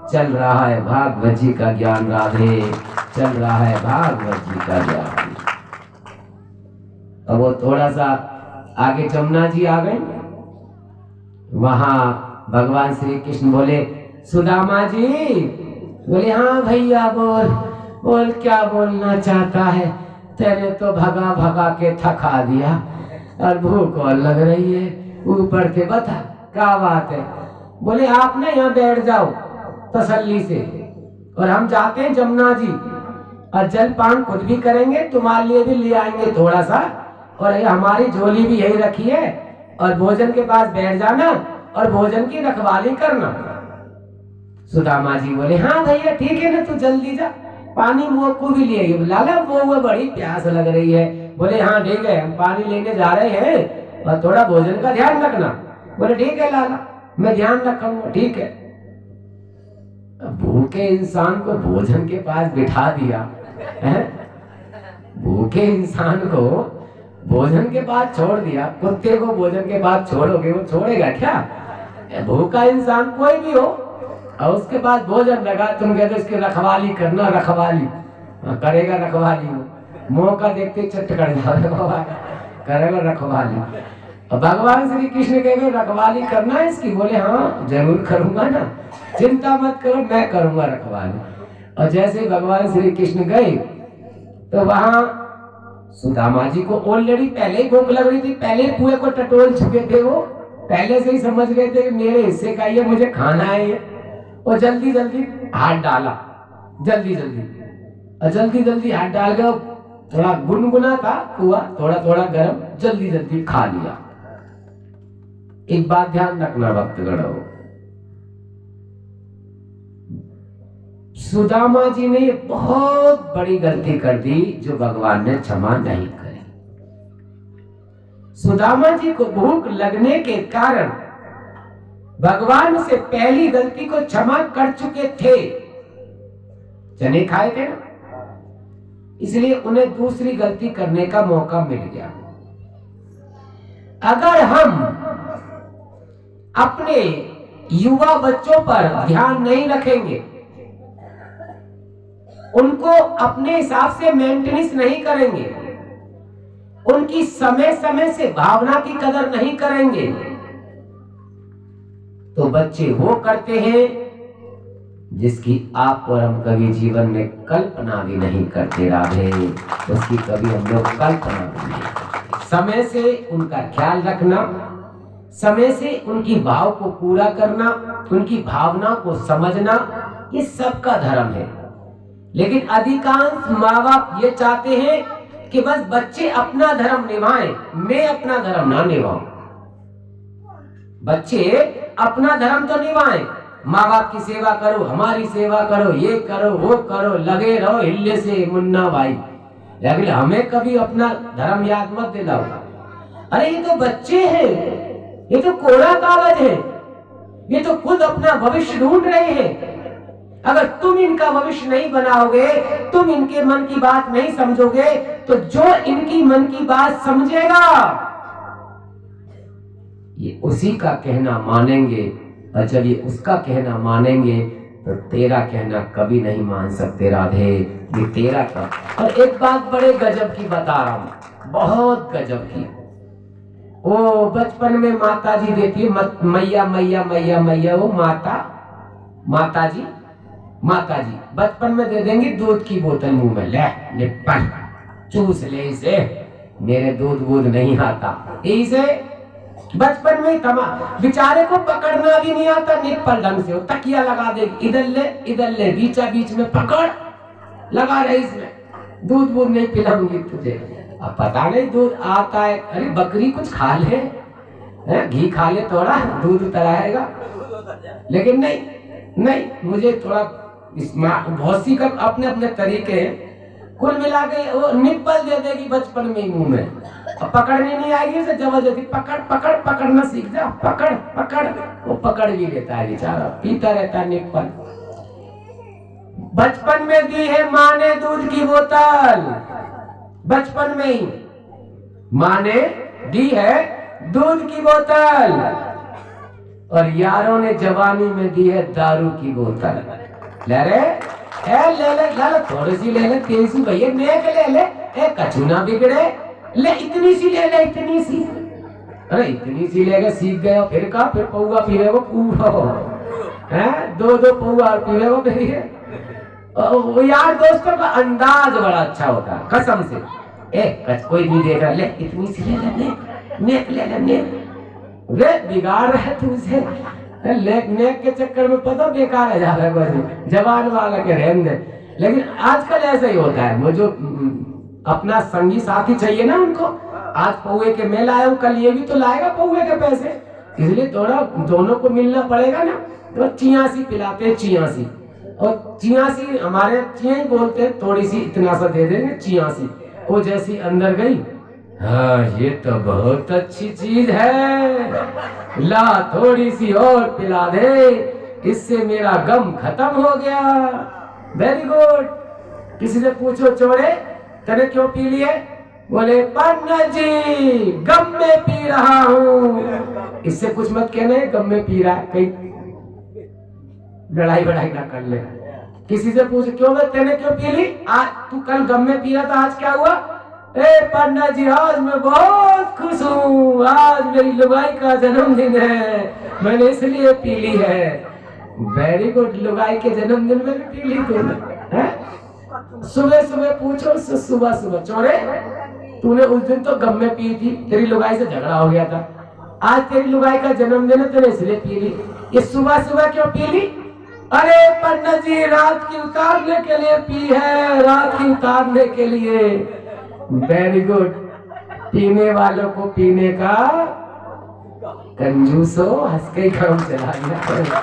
चल रहा है भागवत जी का ज्ञान, राधे चल रहा है भागवत जी का ज्ञान। अब वो थोड़ा सा आगे जमुना जी आ गए, वहां भगवान श्री कृष्ण बोले, सुदामा जी। बोले हाँ भैया बोल बोल, क्या बोलना चाहता है। तेरे तो भगा भगा के थका दिया और भूख और लग रही है, ऊपर से बता क्या बात है। बोले आप ना यहाँ बैठ जाओ तसल्ली से, और हम जाते हैं जमुना जी और जलपान खुद भी करेंगे, तुम्हारे लिए भी ले आएंगे थोड़ा सा, और हमारी झोली भी यही रखी है, और भोजन के पास बैठ जाना और भोजन की रखवाली करना। सुदामा जी बोले हाँ भैया ठीक है ना, तू जल्दी जा, पानी मुँह को भी ले आइए। लाला वो बड़ी प्यास लग रही है। बोले हाँ ठीक है, हम पानी लेने जा रहे हैं और थोड़ा भोजन का ध्यान रखना। बोले ठीक है लाला, मैं ध्यान रखूंगा, ठीक है। भूखे इंसान को भोजन के पास बिठा दिया है? भूखे इंसान को भोजन के पास छोड़ दिया। कुत्ते को भोजन के पास छोड़ोगे वो छोड़ेगा क्या? भूखा इंसान कोई भी हो और उसके पास भोजन लगा, तुम कहते इसकी रखवाली करना, रखवाली करेगा, रखवाली मौका देखते चट कर जाओ, करेगा रखवाली। और भगवान श्री कृष्ण कहेंगे रखवाली करना है इसकी। बोले हाँ जरूर करूंगा ना, चिंता मत करो, मैं करूंगा रखवाली। और जैसे भगवान श्री कृष्ण गए तो वहां सुदामा जी को ऑलरेडी पहले ही भूख लग रही थी, पहले ही कुएं को टटोल चुके थे, वो पहले से ही समझ गए थे कि मेरे हिस्से का ये मुझे खाना है ये। और जल्दी जल्दी हाथ डाला, जल्दी जल्दी और जल्दी जल्दी हाथ डाल गया। थोड़ा गुनगुना था कुआ, थोड़ा थोड़ा गर्म, जल्दी जल्दी खा लिया। एक बात ध्यान रखना भक्तगण, सुदामा जी ने बहुत बड़ी गलती कर दी जो भगवान ने क्षमा नहीं करी। सुदामा जी को भूख लगने के कारण भगवान से पहली गलती को क्षमा कर चुके थे, चने खाए थे ना, इसलिए उन्हें दूसरी गलती करने का मौका मिल गया। अगर हम अपने युवा बच्चों पर ध्यान नहीं रखेंगे, उनको अपने हिसाब से मेंटेनेंस नहीं करेंगे, उनकी समय समय से भावना की कदर नहीं करेंगे, तो बच्चे वो करते हैं जिसकी आप और हम कभी जीवन में कल्पना भी नहीं करते। राधे, उसकी कभी हम लोग कल्पना भी नहीं करते। समय से उनका ख्याल रखना, समय से उनकी भाव को पूरा करना, उनकी भावना को समझना, ये सबका धर्म है। लेकिन अधिकांश माँ बाप ये चाहते हैं कि बस बच्चे अपना धर्म निभाएं, मैं अपना धर्म ना निभाऊं। बच्चे अपना धर्म तो निभाएं, माँ बाप की सेवा करो, हमारी सेवा करो, ये करो वो करो, लगे रहो हिल्ले से मुन्ना भाई, लेकिन हमें कभी अपना धर्म याद मत दिलाओ। अरे ये तो बच्चे हैं, ये तो कोरा कागज है, ये तो खुद अपना भविष्य ढूंढ रहे हैं। अगर तुम इनका भविष्य नहीं बनाओगे, तुम इनके मन की बात नहीं समझोगे, तो जो इनकी मन की बात समझेगा ये उसी का कहना मानेंगे, और जब ये उसका कहना मानेंगे तो तेरा कहना कभी नहीं मान सकते राधे, ये तेरा का। और एक बात बड़े गजब की बता रहा हूं, बहुत गजब की। वो बचपन में माता जी देती है मैया मैया मैया मैया, वो माता जी बचपन में दे देंगी दूध की बोतल मुंह में, ले पढ़ चूस ले इसे, मेरे दूध वूध नहीं आता। इसे बचपन में तमा बेचारे को पकड़ना भी नहीं आता निप्पल ढंग से, वो तकिया लगा देगी, इधर ले बीचा बीच में पकड़ लगा रहे, इसमें दूध वूध नहीं पिलाऊंगी तुझे। अब पता नहीं दूध आता है, अरे बकरी कुछ खा ले, घी खा ले थोड़ा, दूध उतर आएगा। लेकिन नहीं, मुझे थोड़ा बहुत सी का अपने अपने तरीके हैं। कुल मिला के वो निप्पल दे देगी बचपन में मुंह में, अब पकड़नी नहीं आएगी तो जबरदस्ती पकड़ना सीख जा, पकड़, वो पकड़ भी लेता है बेचारा, पीता रहता है निप्पल। बचपन में दी है माँ ने दूध की बोतल, बचपन में ही माँ ने दी है दूध की बोतल, और यारों ने जवानी में दी है दारू की बोतल। ले थोड़ी सी ले ले, तेजी भैया नेक ले, कछु ना बिगड़े, ले इतनी सी ले ले, इतनी सी, अरे इतनी सी लेके सीख गए, फिर पौवा पीवे वो दो पौवा पीवे वो फिर। वो यार दोस्तों का अंदाज बड़ा अच्छा होता है, कसम से। कोई भी देख रहा, ले इतनी सी ले ले, नेक ले ले, बिगाड़ रहा है तू उसे, नेक के चक्कर में पता बेकार है जा रहा है, जवान वाला के रहने दे। लेकिन आजकल ऐसा ही होता है, वो जो अपना संगी साथी चाहिए ना उनको, आज पौवे के मैं लाया हूँ, कल ये भी तो लाएगा पौवे के पैसे, इसलिए थोड़ा दोनों को मिलना पड़ेगा ना। तो चियासी पिलाते हैं, चियासी, और चियासी हमारे चिया ही बोलते हैं, थोड़ी सी इतना सा दे देंगे चियासी। वो जैसी अंदर गई, हाँ ये तो बहुत अच्छी चीज है, ला थोड़ी सी और पिला दे, इससे मेरा गम खत्म हो गया। Very good. किसी से पूछो चोरे तने क्यों पी लिए, बोले पन्ना जी गम में पी रहा हूँ। इससे कुछ मत कहने गम में पी रहा है, कहीं लड़ाई ना कर ले। किसी से पूछ क्यों तेने क्यों पी ली, आज तू कल गम में पी रहा था, आज क्या हुआ। पन्ना जी आज मैं बहुत खुश हूँ, आज मेरी लुगाई का जन्मदिन है, मैंने इसलिए पी ली है। वेरी गुड, लुगाई के जन्मदिन में भी पी ली तूने। सुबह पूछो, सुबह चोरे तूने उस दिन तो गम में पी थी, तेरी लुगाई से झगड़ा हो गया था, आज तेरी लुगाई का जन्मदिन है, तेरे इसलिए पी ली। ये सुबह क्यों पी ली, अरे पन्ना जी रात की उतारने के लिए पी है, रात की उतारने के लिए। वेरी गुड, पीने वालों को पीने का कंजूसो हंस के काम चला गया।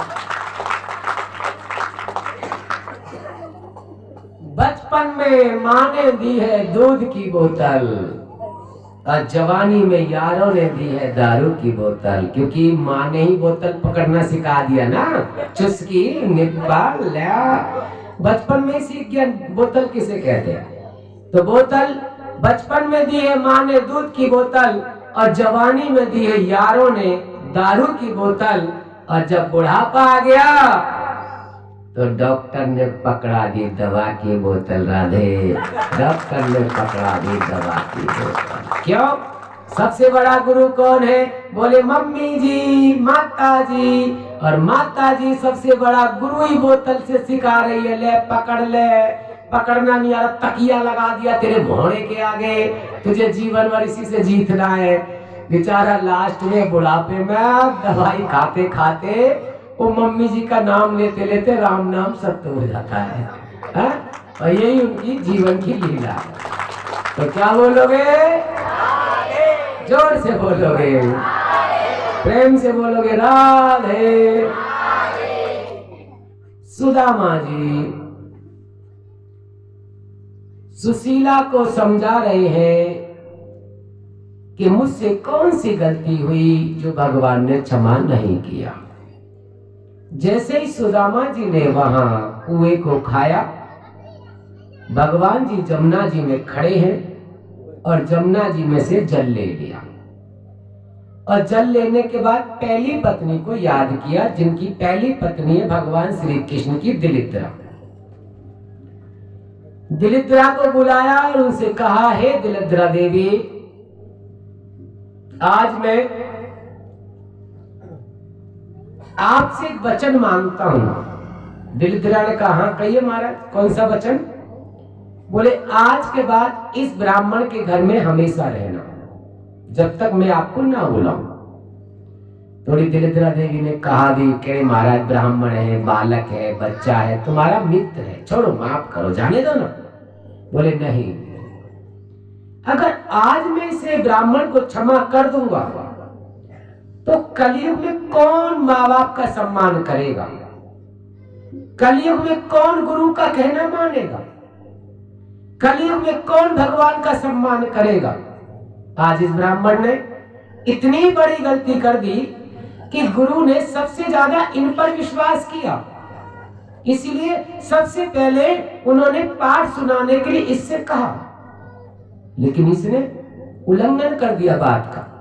बचपन में माँ ने दी है दूध की बोतल, और जवानी में यारों ने दी है दारू की बोतल, क्योंकि माँ ने ही बोतल पकड़ना सिखा दिया ना, चुस्की निब्बा ला, बचपन में सीख गया बोतल किसे कहते हैं। तो बोतल बचपन में दी है माँ ने दूध की बोतल, और जवानी में दी है यारों ने दारू की बोतल, और जब बुढ़ापा आ गया तो डॉक्टर ने पकड़ा दी दवा की बोतल। राधे, डॉक्टर ने पकड़ा दी दवा की बोतल। क्यों? सबसे बड़ा गुरु कौन है, बोले मम्मी जी, माता जी, और माता जी सबसे बड़ा गुरु ही बोतल से सिखा रही है, ले पकड़ ले, पकड़ना नहीं आ रहा, तकिया लगा दिया तेरे भौड़े के आगे, तुझे जीवन भर इसी से जीतना है। बेचारा लास्ट में बुढ़ापे में दवाई खाते खाते वो मम्मी जी का नाम लेते लेते राम नाम सत्य हो जाता है, और यही उनकी जीवन की लीला है। तो क्या बोलोगे, जोर से बोलोगे, प्रेम से बोलोगे राधे। सुदामा जी सुशीला को समझा रहे हैं कि मुझसे कौन सी गलती हुई जो भगवान ने क्षमा नहीं किया। जैसे ही सुदामा जी ने वहां कुएं को खाया, भगवान जी जमुना जी में खड़े हैं और जमुना जी में से जल ले लिया। और जल लेने के बाद पहली पत्नी को याद किया, जिनकी पहली पत्नी है भगवान श्री कृष्ण की दिलिद्रा। दिलिद्रा को बुलाया और उनसे कहा, हे दिलिद्रा देवी, आज मैं आपसे एक वचन मांगता हूं। दिलिद्रा ने कहा, हाँ कहिए महाराज, कौन सा वचन? बोले, आज के बाद इस ब्राह्मण के घर में हमेशा रहना, जब तक मैं आपको ना बुलाऊं। थोड़ी दिलिद्रा देवी ने कहा भी कि महाराज ब्राह्मण है, बालक है, बच्चा है, तुम्हारा मित्र है, छोड़ो, माफ करो, जाने दो ना। बोले नहीं, अगर आज मैं इसे ब्राह्मण को क्षमा कर दूंगा तो कलयुग में कौन माँ बाप का सम्मान करेगा? कलयुग में कौन गुरु का कहना मानेगा? कलयुग में कौन भगवान का सम्मान करेगा? आज इस ब्राह्मण ने इतनी बड़ी गलती कर दी कि गुरु ने सबसे ज्यादा इन पर विश्वास किया, इसलिए सबसे पहले उन्होंने पाठ सुनाने के लिए इससे कहा, लेकिन इसने उल्लंघन कर दिया बात का।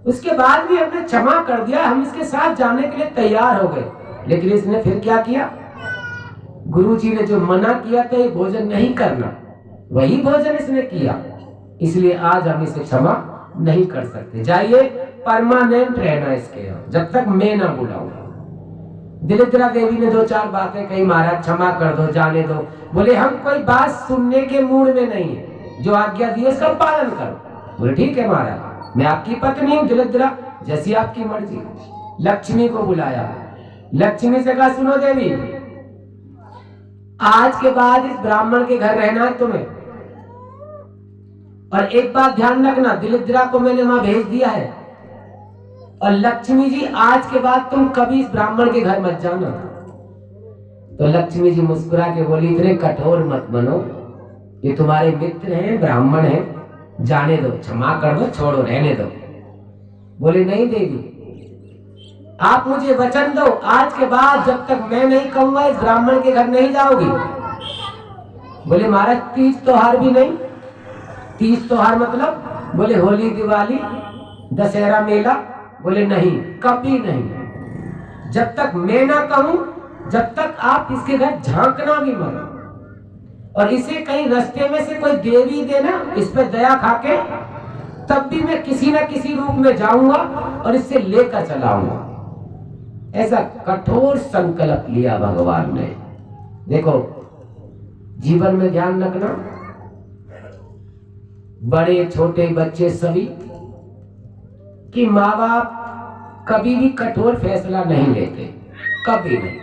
उसके बाद भी हमने क्षमा कर दिया, हम इसके साथ जाने के लिए तैयार हो गए, लेकिन इसने फिर क्या किया? गुरु जी ने जो मना किया था ये भोजन नहीं करना, वही भोजन इसने किया, इसलिए आज हम इसे क्षमा नहीं कर सकते। जाइए, परमानेंट रहना इसके यहाँ, जब तक मैं ना बुलाऊं। दिलिद्रा देवी ने दो चार बातें कही, महाराज क्षमा कर दो, जाने दो। बोले, हम कोई बात सुनने के मूड में नहीं है, जो आज्ञा दी है उसका पालन करो। बोले ठीक है महाराज, मैं आपकी पत्नी हूँ दिलिद्रा, जैसी आपकी मर्जी। लक्ष्मी को बुलाया, लक्ष्मी से कहा, सुनो देवी, आज के बाद इस ब्राह्मण के घर रहना है तुम्हें, और एक बात ध्यान रखना, दिलिद्रा को मैंने वहां भेज दिया है, और लक्ष्मी जी आज के बाद तुम कभी इस ब्राह्मण के घर मत जाना। तो लक्ष्मी जी मुस्कुरा के बोली, इतने कठोर मत बनो, ये तुम्हारे मित्र हैं, ब्राह्मण हैं, जाने दो, क्षमा कर दो, छोड़ो, रहने दो। बोले नहीं देवी, आप मुझे वचन दो, आज के बाद जब तक मैं नहीं कहूंगा इस ब्राह्मण के घर नहीं जाओगी। बोले महाराज, तीज त्योहार भी नहीं? तीज त्योहार मतलब? बोले होली, दिवाली, दशहरा मेला। बोले नहीं, कभी नहीं, जब तक मैं ना कहूं, जब तक आप इसके घर झांकना भी मत। और इसे कहीं रास्ते में से कोई देवी देना, इस पे दया खाके, तब भी मैं किसी न किसी रूप में जाऊंगा और इससे लेकर चलाऊंगा। ऐसा कठोर संकल्प लिया भगवान ने। देखो, जीवन में ध्यान रखना, बड़े छोटे बच्चे सभी, कि माँ बाप कभी भी कठोर फैसला नहीं लेते, कभी नहीं।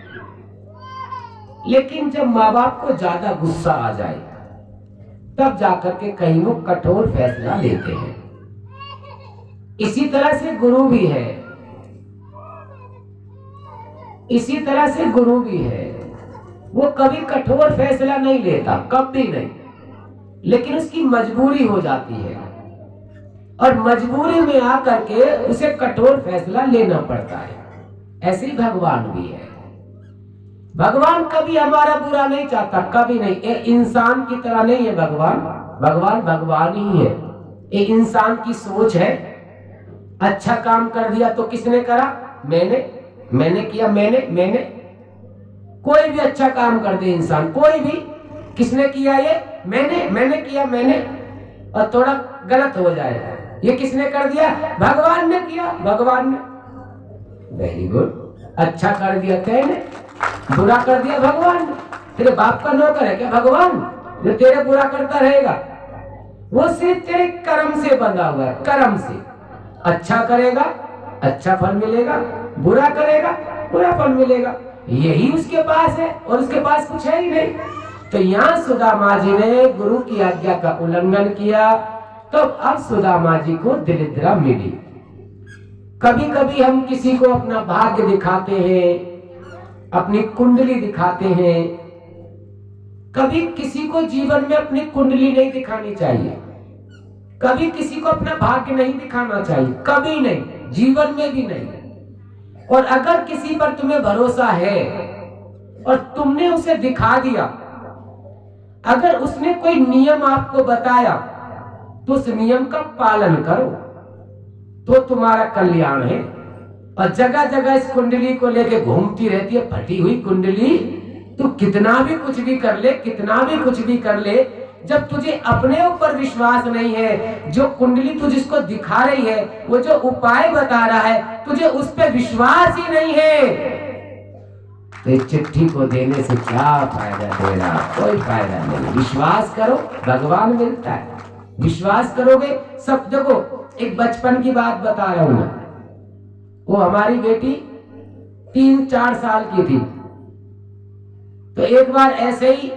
लेकिन जब माँ बाप को ज्यादा गुस्सा आ जाए, तब जाकर के कहीं वो कठोर फैसला लेते हैं। इसी तरह से गुरु भी है, इसी तरह से गुरु भी है, वो कभी कठोर फैसला नहीं लेता, कभी नहीं, लेकिन उसकी मजबूरी हो जाती है, और मजबूरी में आकर के उसे कठोर फैसला लेना पड़ता है। ऐसे ही भगवान भी है। भगवान कभी हमारा बुरा नहीं चाहता, कभी नहीं। एक इंसान की तरह नहीं है भगवान, भगवान भगवान ही है। एक इंसान की सोच है, अच्छा काम कर दिया तो किसने करा? मैंने किया, मैंने। कोई भी अच्छा काम कर दे इंसान, कोई भी, किसने किया? ये मैंने किया, और थोड़ा गलत हो जाए, ये किसने कर दिया? भगवान ने किया, भगवान ने। वेरी गुड, अच्छा कर दिया तेने, बुरा कर दिया भगवान ने। तेरे बाप का नौकर है क्या भगवान, जो तेरे बुरा करता रहेगा? वो सिर्फ तेरे कर्म से बंधा हुआ है, कर्म से। अच्छा करेगा, अच्छा फल मिलेगा, बुरा करेगा, बुरा फल मिलेगा, यही उसके पास है, और उसके पास कुछ है ही नहीं। तो यहाँ सुदामा जी ने गुरु की आज्ञा का उल्लंघन किया, तो अब सुदामा जी को दिलिद्रा मिली। कभी कभी हम किसी को अपना भाग्य दिखाते हैं, अपनी कुंडली दिखाते हैं, कभी किसी को जीवन में अपनी कुंडली नहीं दिखानी चाहिए। कभी किसी को अपना भाग्य नहीं दिखाना चाहिए, कभी नहीं, जीवन में भी नहीं। और अगर किसी पर तुम्हें भरोसा है और तुमने उसे दिखा दिया, अगर उसने कोई नियम आपको बताया तो उस नियम का पालन करो, तो तुम्हारा कल्याण है। और जगह जगह इस कुंडली को लेके घूमती रहती है, फटी हुई कुंडली। तू कितना भी कुछ भी कर ले, कितना भी कुछ भी कर ले, जब तुझे अपने ऊपर विश्वास नहीं है, जो कुंडली तुझे जिसको दिखा रही है, वो जो उपाय बता रहा है, तुझे उस पर विश्वास ही नहीं है, तो इस चिट्ठी को देने से क्या फायदा तेरा? कोई फायदा नहीं। विश्वास करो, भगवान मिलता है। विश्वास करोगे सब। देखो, एक बचपन की बात बता रहा हूं मैं। वो हमारी बेटी 3-4 साल की थी, तो एक बार ऐसे ही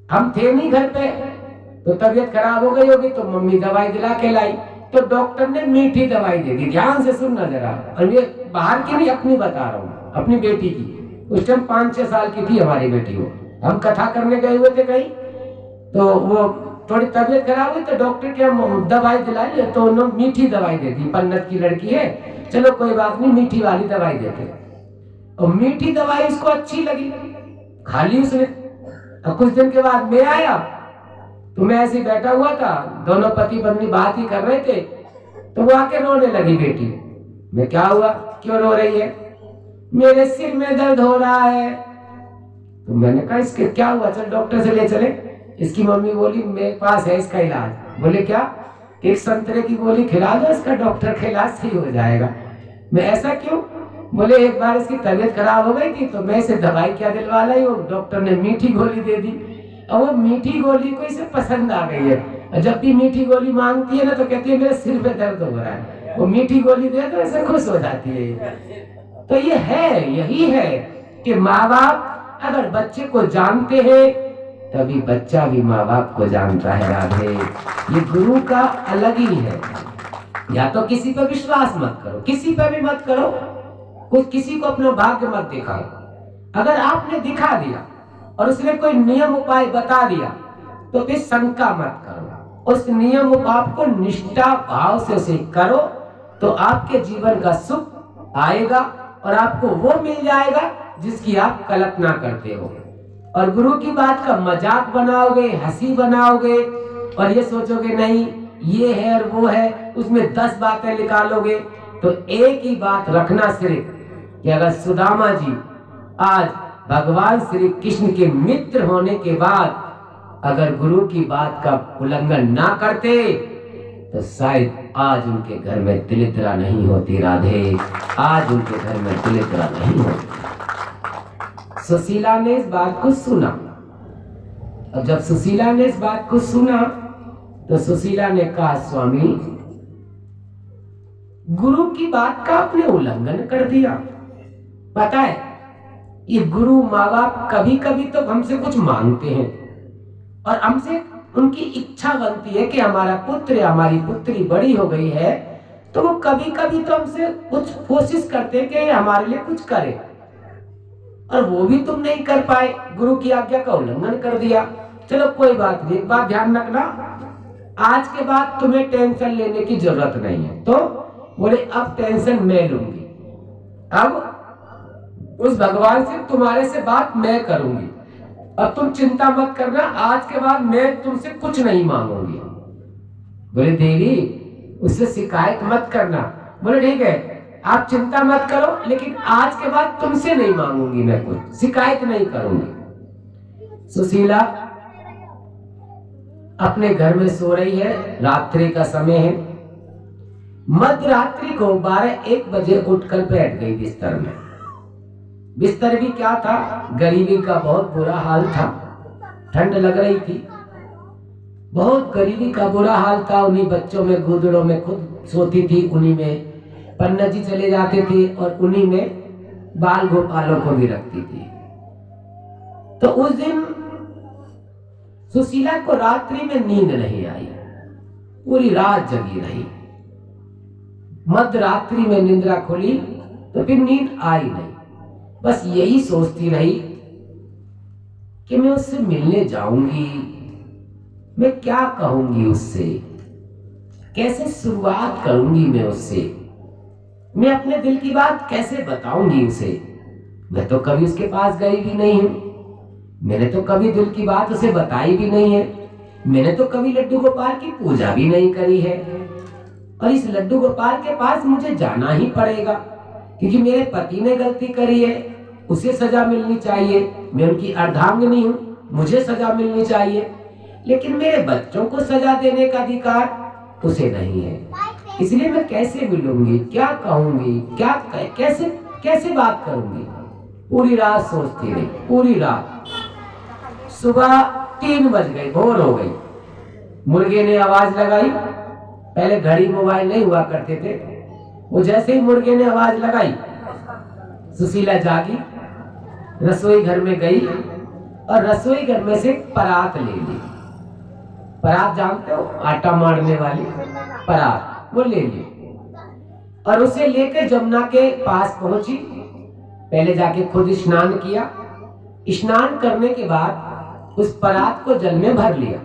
हम थे नहीं घर पे, तो तबीयत खराब हो गई होगी, तो मम्मी दवाई दिला के लाई, तो डॉक्टर ने मीठी दवाई दे दी। ध्यान से सुनना जरा, और ये बाहर की नहीं, अपनी बता रहा हूँ, अपनी बेटी की। उस टाइम 5-6 साल की थी हमारी बेटी। वो हम कथा करने गए हुए थे कहीं, तो वो थोड़ी तबीयत खराब हुई, तो डॉक्टर के हम दवाई दिलाई, तो उन्होंने मीठी दवाई दे दी। पन्नत की लड़की है, चलो कोई बात नहीं, मीठी वाली दवाई देते। और मीठी दवाई उसको अच्छी लगी, खा ली उसने। और कुछ दिन के बाद मैं आया, तो मैं ऐसे बैठा हुआ था, दोनों पति पत्नी बात ही कर रहे थे, तो वो आके रोने लगी बेटी। मैं क्या हुआ, क्यों रो रही है? मेरे सिर में दर्द हो रहा है। तो मैंने कहा इसके क्या हुआ, चल डॉक्टर से ले चले। इसकी मम्मी बोली मेरे पास है इसका इलाज। बोले क्या? एक संतरे की गोली खिला दो, इसका डॉक्टर का इलाज सही हो जाएगा। मैं ऐसा क्यों? बोले एक बार इसकी तबीयत खराब हो गई थी, तो मैं इसे दवाई क्या दिलवा लाई, और डॉक्टर ने मीठी गोली दे दी। और वो मीठी गोली को इसे पसंद आ गई है, और जब भी मीठी गोली मांगती है ना, तो कहती है मेरे सिर में दर्द हो रहा है। वो मीठी गोली दे तो ऐसे खुश हो जाती है। तो ये है, यही है कि माँ बाप अगर बच्चे को जानते हैं, तभी बच्चा भी माँ बाप को जानता है। राधे, ये गुरु का अलग ही है। या तो किसी पर विश्वास मत करो, किसी पर भी मत करो, कुछ किसी को अपना भाग्य मत दिखाओ। अगर आपने दिखा दिया और उसने कोई नियम उपाय बता दिया, तो फिर शंका मत करो। उस नियम उपाय को निष्ठा भाव से उसे करो, तो आपके जीवन का सुख आएगा और आपको वो मिल जाएगा जिसकी आप कल्पना करते हो। और गुरु की बात का मजाक बनाओगे, हंसी बनाओगे, और ये सोचोगे नहीं ये है और वो है, उसमें 10 बातें निकालोगे, तो एक ही बात रखना सिर्फ कि अगर सुदामा जी आज भगवान श्री कृष्ण के मित्र होने के बाद अगर गुरु की बात का उल्लंघन ना करते, तो शायद आज उनके घर में दरिद्रता नहीं होती। राधे, आज उनके घर में दरिद्रता नहीं होती। सुशीला ने इस बात को सुना, और जब सुशीला ने इस बात को सुना, तो सुशीला ने कहा स्वामी, गुरु की बात का आपने उल्लंघन कर दिया। पता है, ये गुरु माँ बाप कभी कभी तो हमसे कुछ मांगते हैं, और हमसे उनकी इच्छा बनती है कि हमारा पुत्र या हमारी पुत्री बड़ी हो गई है, तो वो कभी कभी तो हमसे कुछ कोशिश करते हैं कि हमारे लिए कुछ करे, और वो भी तुम नहीं कर पाए, गुरु की आज्ञा का उल्लंघन कर दिया। चलो कोई बात नहीं, एक बात ध्यान रखना, आज के बाद तुम्हें टेंशन लेने की जरूरत नहीं है। तो बोले अब टेंशन मैं लूंगी, अब उस भगवान से तुम्हारे से बात मैं करूंगी, अब तुम चिंता मत करना, आज के बाद मैं तुमसे कुछ नहीं मांगूंगी। बोले देवी उससे शिकायत मत करना। बोले ठीक है, आप चिंता मत करो, लेकिन आज के बाद तुमसे नहीं मांगूंगी, मैं कुछ शिकायत नहीं करूंगी। सुशीला अपने घर में सो रही है, रात्रि का समय है। मध्य रात्रि को 12-1 बजे उठकर बैठ गई बिस्तर में। बिस्तर भी क्या था, गरीबी का बहुत बुरा हाल था, ठंड लग रही थी, बहुत गरीबी का बुरा हाल था। उन्हीं बच्चों में, गुदड़ों में खुद सोती थी, उन्हीं में पन्ना जी चले जाते थे, और उन्हीं में बाल गोपालों को भी रखती थी। तो उस दिन सुशीला को रात्रि में नींद नहीं आई, पूरी रात जगी रही। मध्य रात्रि में निंद्रा खुली तो फिर नींद आई नहीं, बस यही सोचती रही कि मैं उससे मिलने जाऊंगी, मैं क्या कहूंगी उससे, कैसे शुरुआत करूंगी मैं उससे, मैं अपने दिल की बात कैसे बताऊंगी उसे। मैं तो कभी उसके पास गई भी नहीं हूं, मैंने तो कभी दिल की बात उसे बताई भी नहीं है, मैंने तो कभी लड्डू गोपाल की पूजा भी नहीं करी है। और इस लड्डू गोपाल के पास मुझे जाना ही पड़ेगा, क्योंकि मेरे पति ने गलती करी है, उसे सजा मिलनी चाहिए। मैं उनकी अर्धांगिनी हूं, मुझे सजा मिलनी चाहिए, लेकिन मेरे बच्चों को सजा देने का अधिकार उसे नहीं है। इसलिए मैं कैसे मिलूंगी, क्या कहूंगी, कैसे कैसे बात करूंगी। पूरी रात सोचती रही, पूरी रात। सुबह 3 बज गई, भोर हो गई। मुर्गे ने आवाज लगाई। पहले घड़ी मोबाइल नहीं हुआ करते थे, वो जैसे ही मुर्गे ने आवाज लगाई, सुशीला जागी, रसोई घर में गई और रसोई घर में से परात ले ली। परात जानते हो, आटा मारने वाली परात, वो ले ली और उसे लेकर जमुना के पास पहुंची। पहले जाके खुद स्नान किया। स्नान करने के बाद उस परात को जल में भर लिया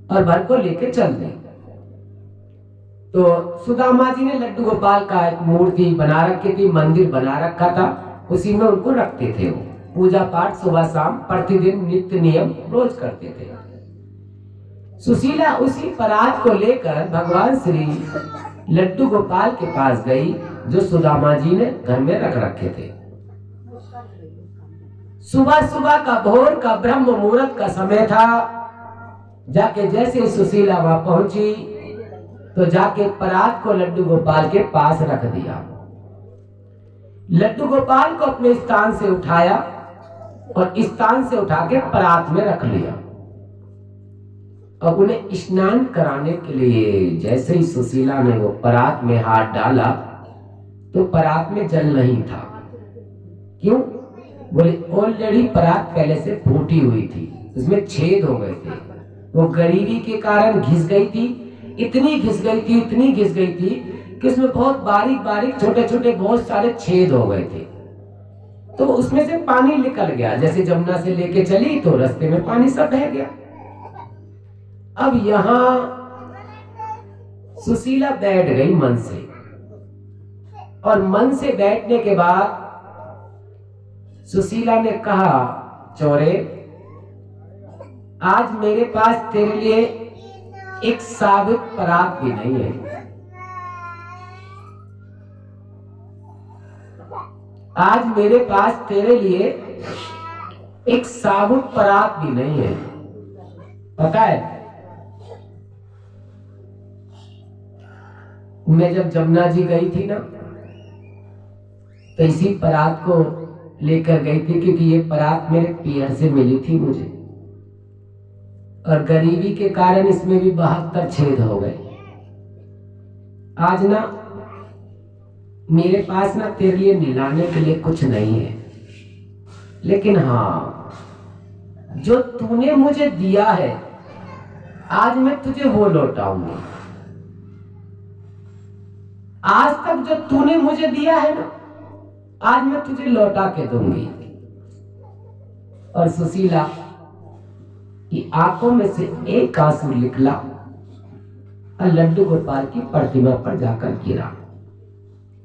और भर को लेके चल दी। तो सुदामा जी ने लड्डू गोपाल का एक मूर्ति बना रखी थी, मंदिर बना रखा था, उसी में उनको रखते थे। वो पूजा पाठ सुबह शाम प्रतिदिन नित्य नियम रोज करते थे। सुशीला उसी परात को लेकर भगवान श्री लड्डू गोपाल के पास गई, जो सुदामा जी ने घर में रख रखे थे। सुबह सुबह का भोर का ब्रह्म मुहूर्त का समय था। जाके जैसे सुशीला वहां पहुंची तो जाके परात को लड्डू गोपाल के पास रख दिया। लड्डू गोपाल को अपने स्थान से उठाया और स्थान से उठा के परात में रख लिया। अब उन्हें स्नान कराने के लिए जैसे ही सुशीला ने वो परात में हाथ डाला तो परात में जल नहीं था। क्यों? बोले ऑलरेडी परात पहले से फूटी हुई थी, उसमें छेद हो गए थे। वो गरीबी के कारण घिस गई थी, इतनी घिस गई थी, इतनी घिस गई थी कि उसमें बहुत बारीक बारीक छोटे छोटे बहुत सारे छेद हो गए थे। तो उसमें से पानी निकल गया। जैसे जमुना से लेके चली तो रास्ते में पानी सब बह गया। अब यहां सुशीला बैठ गई मन से, और मन से बैठने के बाद सुशीला ने कहा, चोरे, आज मेरे पास तेरे लिए एक साबित परात भी नहीं है। आज मेरे पास तेरे लिए एक साबुत परात भी नहीं है। पता है, मैं जब जमुना जी गई थी ना, तो इसी परात को लेकर गई थी, क्योंकि ये परात मेरे पियर से मिली थी मुझे, और गरीबी के कारण इसमें भी 72 छेद हो गए। आज ना मेरे पास ना तेरे लिए मिलाने के लिए कुछ नहीं है, लेकिन हाँ, जो तूने मुझे दिया है आज मैं तुझे वो लौटाऊंगी। आज तक जो तूने मुझे दिया है ना, आज मैं तुझे लौटा के दूंगी। और सुशीला की आंखों में से एक आंसू निकला और लड्डू गोपाल की प्रतिमा पर जाकर गिरा।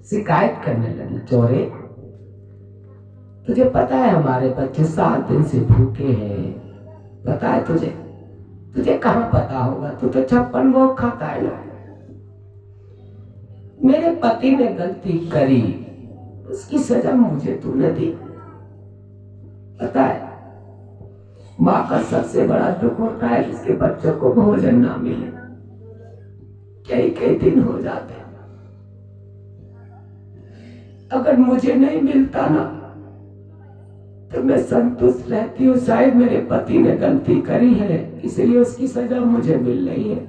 शिकायत करने लगी, चोरे, तुझे पता है हमारे बच्चे 7 दिन से भूखे हैं, पता है तुझे? तुझे कहां पता होगा, तू तो 56 भोग खाता है ना। मेरे पति ने गलती करी, उसकी सजा मुझे तूने दी। पता है, माँ का सबसे बड़ा दुख होता है जिसके बच्चों को भोजन ना मिले, कई कई दिन हो जाते। अगर मुझे नहीं मिलता ना तो मैं संतुष्ट रहती हूँ, शायद मेरे पति ने गलती करी है इसलिए उसकी सजा मुझे मिल रही है,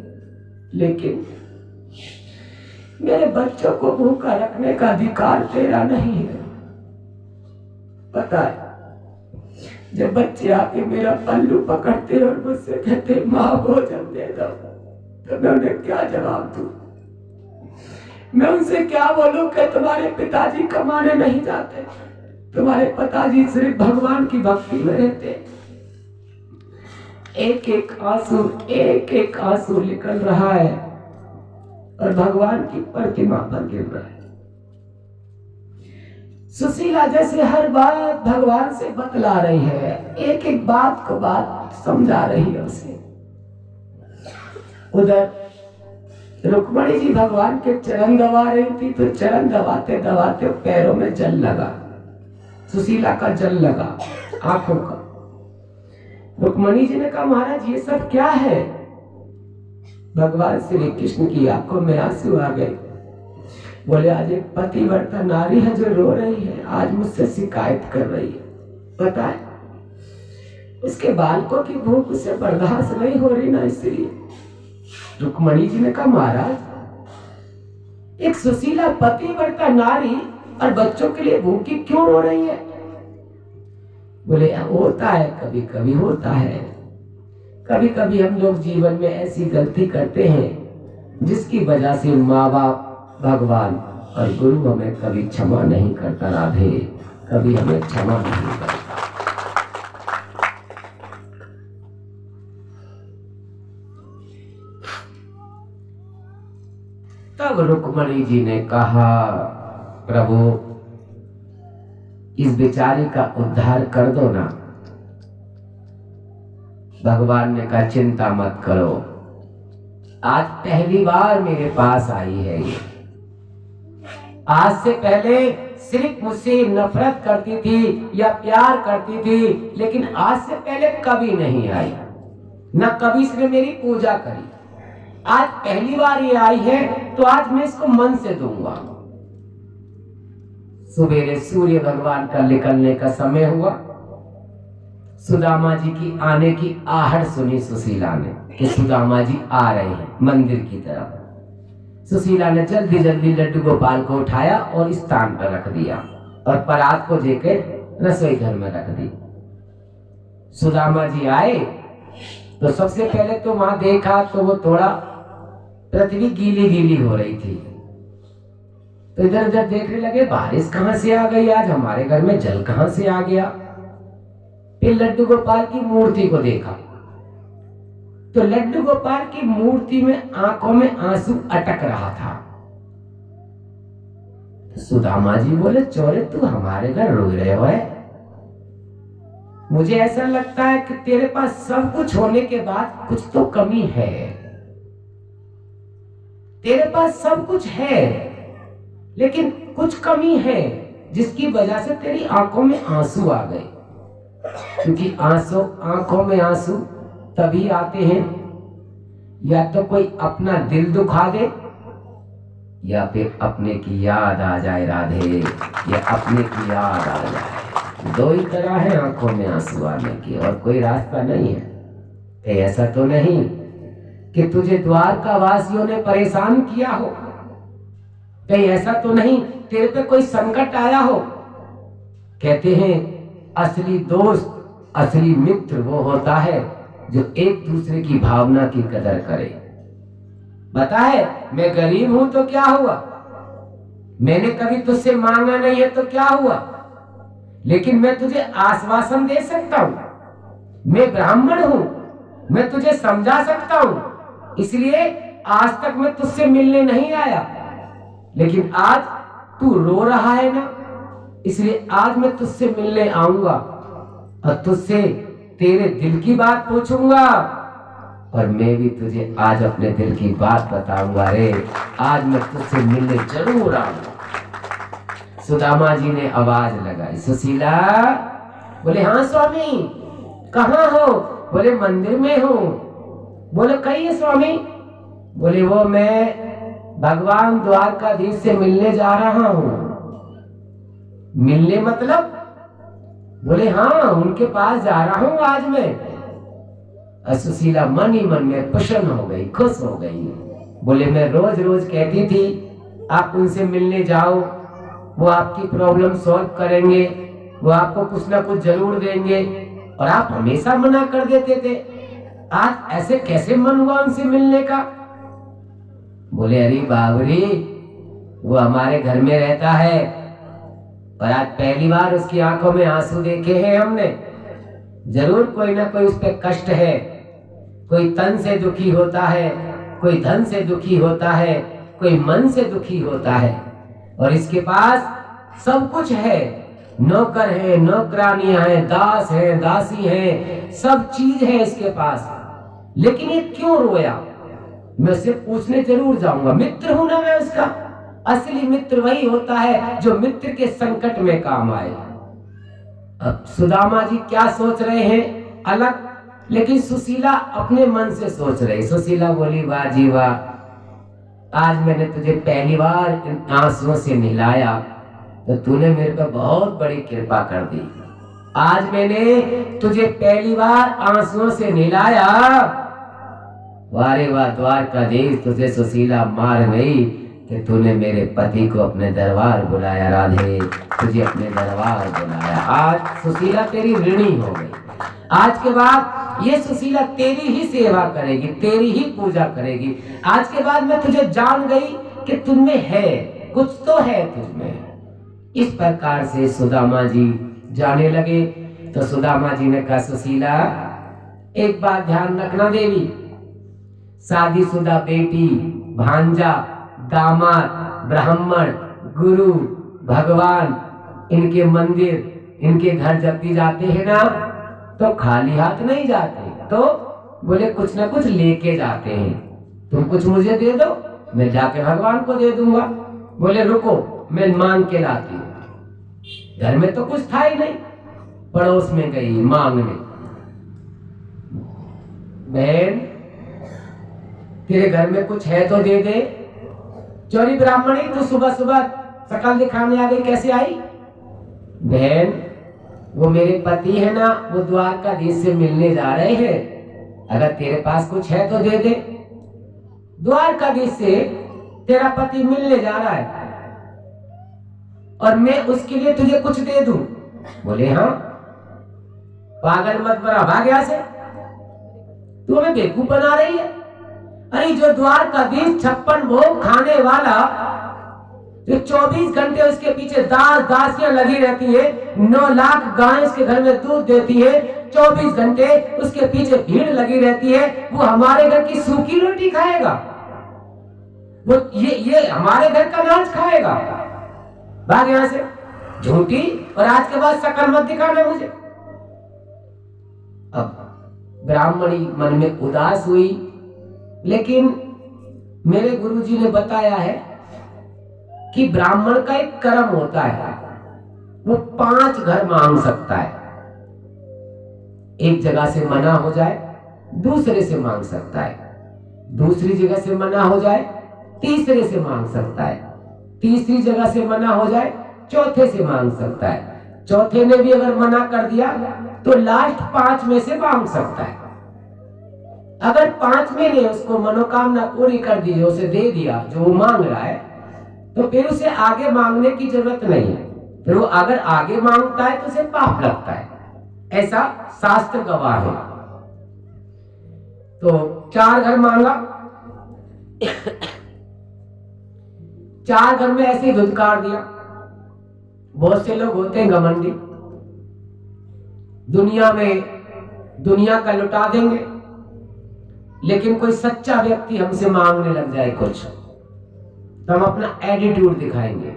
लेकिन मेरे बच्चों को भूखा रखने का अधिकार तेरा नहीं है। पता है, जब बच्चे आके मेरा पल्लू पकड़ते और मुझसे कहते माँ भोजन दे दो, तो मैं उन्हें क्या जवाब दूं? मैं उनसे क्या बोलूं कि तुम्हारे पिताजी कमाने नहीं जाते, तुम्हारे पिताजी सिर्फ भगवान की भक्ति में रहते। एक एक आंसू निकल रहा है। और भगवान की प्रतिमा पर गिर रहा है। सुशीला जैसे हर बात भगवान से बतला रही है, एक एक बात को बात समझा रही है उसे। उधर रुक्मणी जी भगवान के चरण दबा रही थी, तो चरण दबाते दबाते पैरों में जल लगा, सुशीला का जल लगा आंखों का। रुक्मणी जी ने कहा महाराज ये सब क्या है? भगवान श्री कृष्ण की आंखों में आंसू आ गए। बोले आज एक पतिव्रता नारी है जो रो रही है, आज मुझसे शिकायत कर रही है। बताए उसके बालकों की भूख उसे बर्दाश्त नहीं हो रही ना, इसलिए। रुक्मणी जी ने कहा महाराज एक सुशीला पतिव्रता नारी और बच्चों के लिए भूखी क्यों रो रही है? बोले होता है, कभी कभी होता है, कभी कभी हम लोग जीवन में ऐसी गलती करते हैं जिसकी वजह से माँ बाप, भगवान और गुरु हमें कभी क्षमा नहीं करता। राधे कभी हमें क्षमा नहीं करता। तब रुक्मणी जी ने कहा प्रभु इस बेचारी का उद्धार कर दो ना। भगवान ने कहा चिंता मत करो, आज पहली बार मेरे पास आई है ये। आज से पहले सिर्फ मुझसे नफरत करती थी या प्यार करती थी, लेकिन आज से पहले कभी नहीं आई, न कभी इसने मेरी पूजा करी। आज पहली बार ये आई है तो आज मैं इसको मन से दूंगा। सवेरे सूर्य भगवान का निकलने का समय हुआ। सुदामा जी की आने की आहट सुनी सुशीला ने कि सुदामा जी आ रहे हैं मंदिर की तरफ। सुशीला ने जल्दी जल्दी लड्डू गोपाल को उठाया और स्थान पर रख दिया और परात को लेकर रसोई घर में रख दी। सुदामा जी आए तो सबसे पहले तो वहां देखा तो वो थोड़ा पृथ्वी गीली गीली हो रही थी, तो इधर उधर देखने लगे बारिश कहां से आ गई, आज हमारे घर में जल कहां से आ गया। फिर लड्डू गोपाल की मूर्ति को देखा तो लड्डू गोपाल की मूर्ति में आंखों में आंसू अटक रहा था। तो सुदामा जी बोले चोरे तू हमारे घर रो रहे हो है? मुझे ऐसा लगता है कि तेरे पास सब कुछ होने के बाद कुछ तो कमी है। तेरे पास सब कुछ है लेकिन कुछ कमी है जिसकी वजह से तेरी आंखों में आंसू आ गए। क्योंकि आंखों में आंसू तभी आते हैं या तो कोई अपना दिल दुखा दे या फिर अपने की याद आ जाए। राधे या अपने की याद आ जाए, दो ही तरह है आंखों में आंसू आने की, और कोई रास्ता नहीं है। कहीं ऐसा तो नहीं कि तुझे द्वारका वासियों ने परेशान किया हो, कहीं ऐसा तो नहीं तेरे पे कोई संकट आया हो। कहते हैं असली दोस्त, असली मित्र वो होता है जो एक दूसरे की भावना की कदर करे। बता है मैं गरीब हूं तो क्या हुआ, मैंने कभी तुझसे मांगा नहीं है तो क्या हुआ, लेकिन मैं तुझे आश्वासन दे सकता हूं। मैं ब्राह्मण हूं, मैं तुझे समझा सकता हूं, इसलिए आज तक मैं तुझसे मिलने नहीं आया, लेकिन आज तू रो रहा है ना, इसलिए आज मैं तुझसे मिलने आऊंगा और तुझसे तेरे दिल की बात पूछूंगा और मैं भी तुझे आज अपने दिल की बात बताऊंगा। रे आज मैं तुझसे मिलने जरूर आऊंगा। सुदामा जी ने आवाज लगाई, सुशीला। बोले हाँ स्वामी, कहाँ हो? बोले मंदिर में हूँ। बोले कहिए स्वामी। बोले वो मैं भगवान द्वारकाधीश से मिलने जा रहा हूँ। मिलने मतलब? बोले हाँ उनके पास जा रहा हूँ आज मैं। सुशीला मन ही मन में प्रसन्न हो गई, खुश हो गई। बोले मैं रोज रोज कहती थी आप उनसे मिलने जाओ, वो आपकी प्रॉब्लम सॉल्व करेंगे, वो आपको कुछ ना कुछ जरूर देंगे, और आप हमेशा मना कर देते थे। आज ऐसे कैसे मन हुआ उनसे मिलने का? बोले अरे बाबरी, वो हमारे घर में रहता है और आज पहली बार उसकी आंखों में आंसू देखे हैं हमने। जरूर कोई ना कोई उस पर कष्ट है, कोई तन से दुखी होता है, कोई धन से दुखी होता है, कोई मन से दुखी होता है। और इसके पास सब कुछ है, नौकर है, नौकरानियां हैं, दास हैं, दासी हैं, सब चीज है इसके पास, लेकिन ये क्यों रोया? मैं उससे पूछने जरूर जाऊंगा। मित्र हूं ना मैं उसका। असली मित्र वही होता है जो मित्र के संकट में काम आए। अब सुदामा जी क्या सोच रहे हैं अलग, लेकिन सुशीला अपने मन से सोच रही। सुशीला बोली, वाह जी वाह, आज मैंने तुझे पहली बार इन आंसुओं से नहलाया तो तूने मेरे पर बहुत बड़ी कृपा कर दी। आज मैंने तुझे पहली बार आंसुओं से नहलाया। वारे वाह द्वारकाधीश, तुझे सुशीला मार गई कि तूने मेरे पति को अपने दरबार बुलाया। राधे, तुझे अपने दरबार बुलाया। आज सुशीला तेरी ऋणी हो गई। आज के बाद ये सुशीला तेरी ही सेवा करेगी, तेरी ही पूजा करेगी। आज के बाद मैं तुझे जान गई कि तुझमें है, कुछ तो है तुझमें। इस प्रकार से सुदामा जी जाने लगे। तो सुदामा जी ने कहा, सुशीला एक बात ध्यान रखना देवी, शादीशुदा बेटी, भांजा, दामाद, ब्राह्मण, गुरु, भगवान, इनके मंदिर, इनके घर जब भी जाते हैं ना तो खाली हाथ नहीं जाते, तो बोले कुछ ना कुछ लेके जाते हैं। तुम कुछ मुझे दे दो, मैं जाके भगवान को दे दूंगा। बोले रुको, मैं मांग के लाती हूँ। घर में तो कुछ था ही नहीं, पड़ोस में गई मांगने। बहन तेरे घर में कुछ है तो दे दे। चोरी ब्राह्मणी, तू सुबह सुबह शकल दिखाने आ गई, कैसे आई? बहन वो मेरे पति है ना, वो द्वारकाधीश से मिलने जा रहे हैं, अगर तेरे पास कुछ है तो दे दे। द्वारकाधीश से तेरा पति मिलने जा रहा है और मैं उसके लिए तुझे कुछ दे दूं। बोले हाँ। पागल मत बना, भाग यहां से, तू हमें बेवकूफ बना रही है। अरे जो द्वारकाधीश 56 भोग खाने वाला, जो 24 घंटे उसके पीछे दास दासियां लगी रहती है, 9 लाख गायें उसके घर में दूध देती है, 24 घंटे उसके पीछे भीड़ लगी रहती है, वो हमारे घर की सूखी रोटी खाएगा? वो ये हमारे घर का अनाज खाएगा? भाग यहां से, झूठी। और आज के बाद शकल मत दिखाना मुझे। अब ब्राह्मणी मन में उदास हुई, लेकिन मेरे गुरुजी ने बताया है कि ब्राह्मण का एक कर्म होता है, वो 5 घर मांग सकता है। एक जगह से मना हो जाए, दूसरे से मांग सकता है, दूसरी जगह से मना हो जाए, तीसरे से मांग सकता है, तीसरी जगह से मना हो जाए, चौथे से मांग सकता है, चौथे ने भी अगर मना कर दिया तो लास्ट 5 में से मांग सकता है। अगर 5वें ने उसको मनोकामना पूरी कर दी, उसे दे दिया जो वो मांग रहा है, तो फिर उसे आगे मांगने की जरूरत नहीं है। फिर वो अगर आगे मांगता है तो उसे पाप लगता है, ऐसा शास्त्र गवाह है। तो 4 घर मांगा, 4 घर में ऐसे ही धुतकार दिया। बहुत से लोग होते हैं घमंडी, दुनिया में दुनिया का लुटा देंगे, लेकिन कोई सच्चा व्यक्ति हमसे मांगने लग जाए कुछ, तो हम अपना एटीट्यूड दिखाएंगे।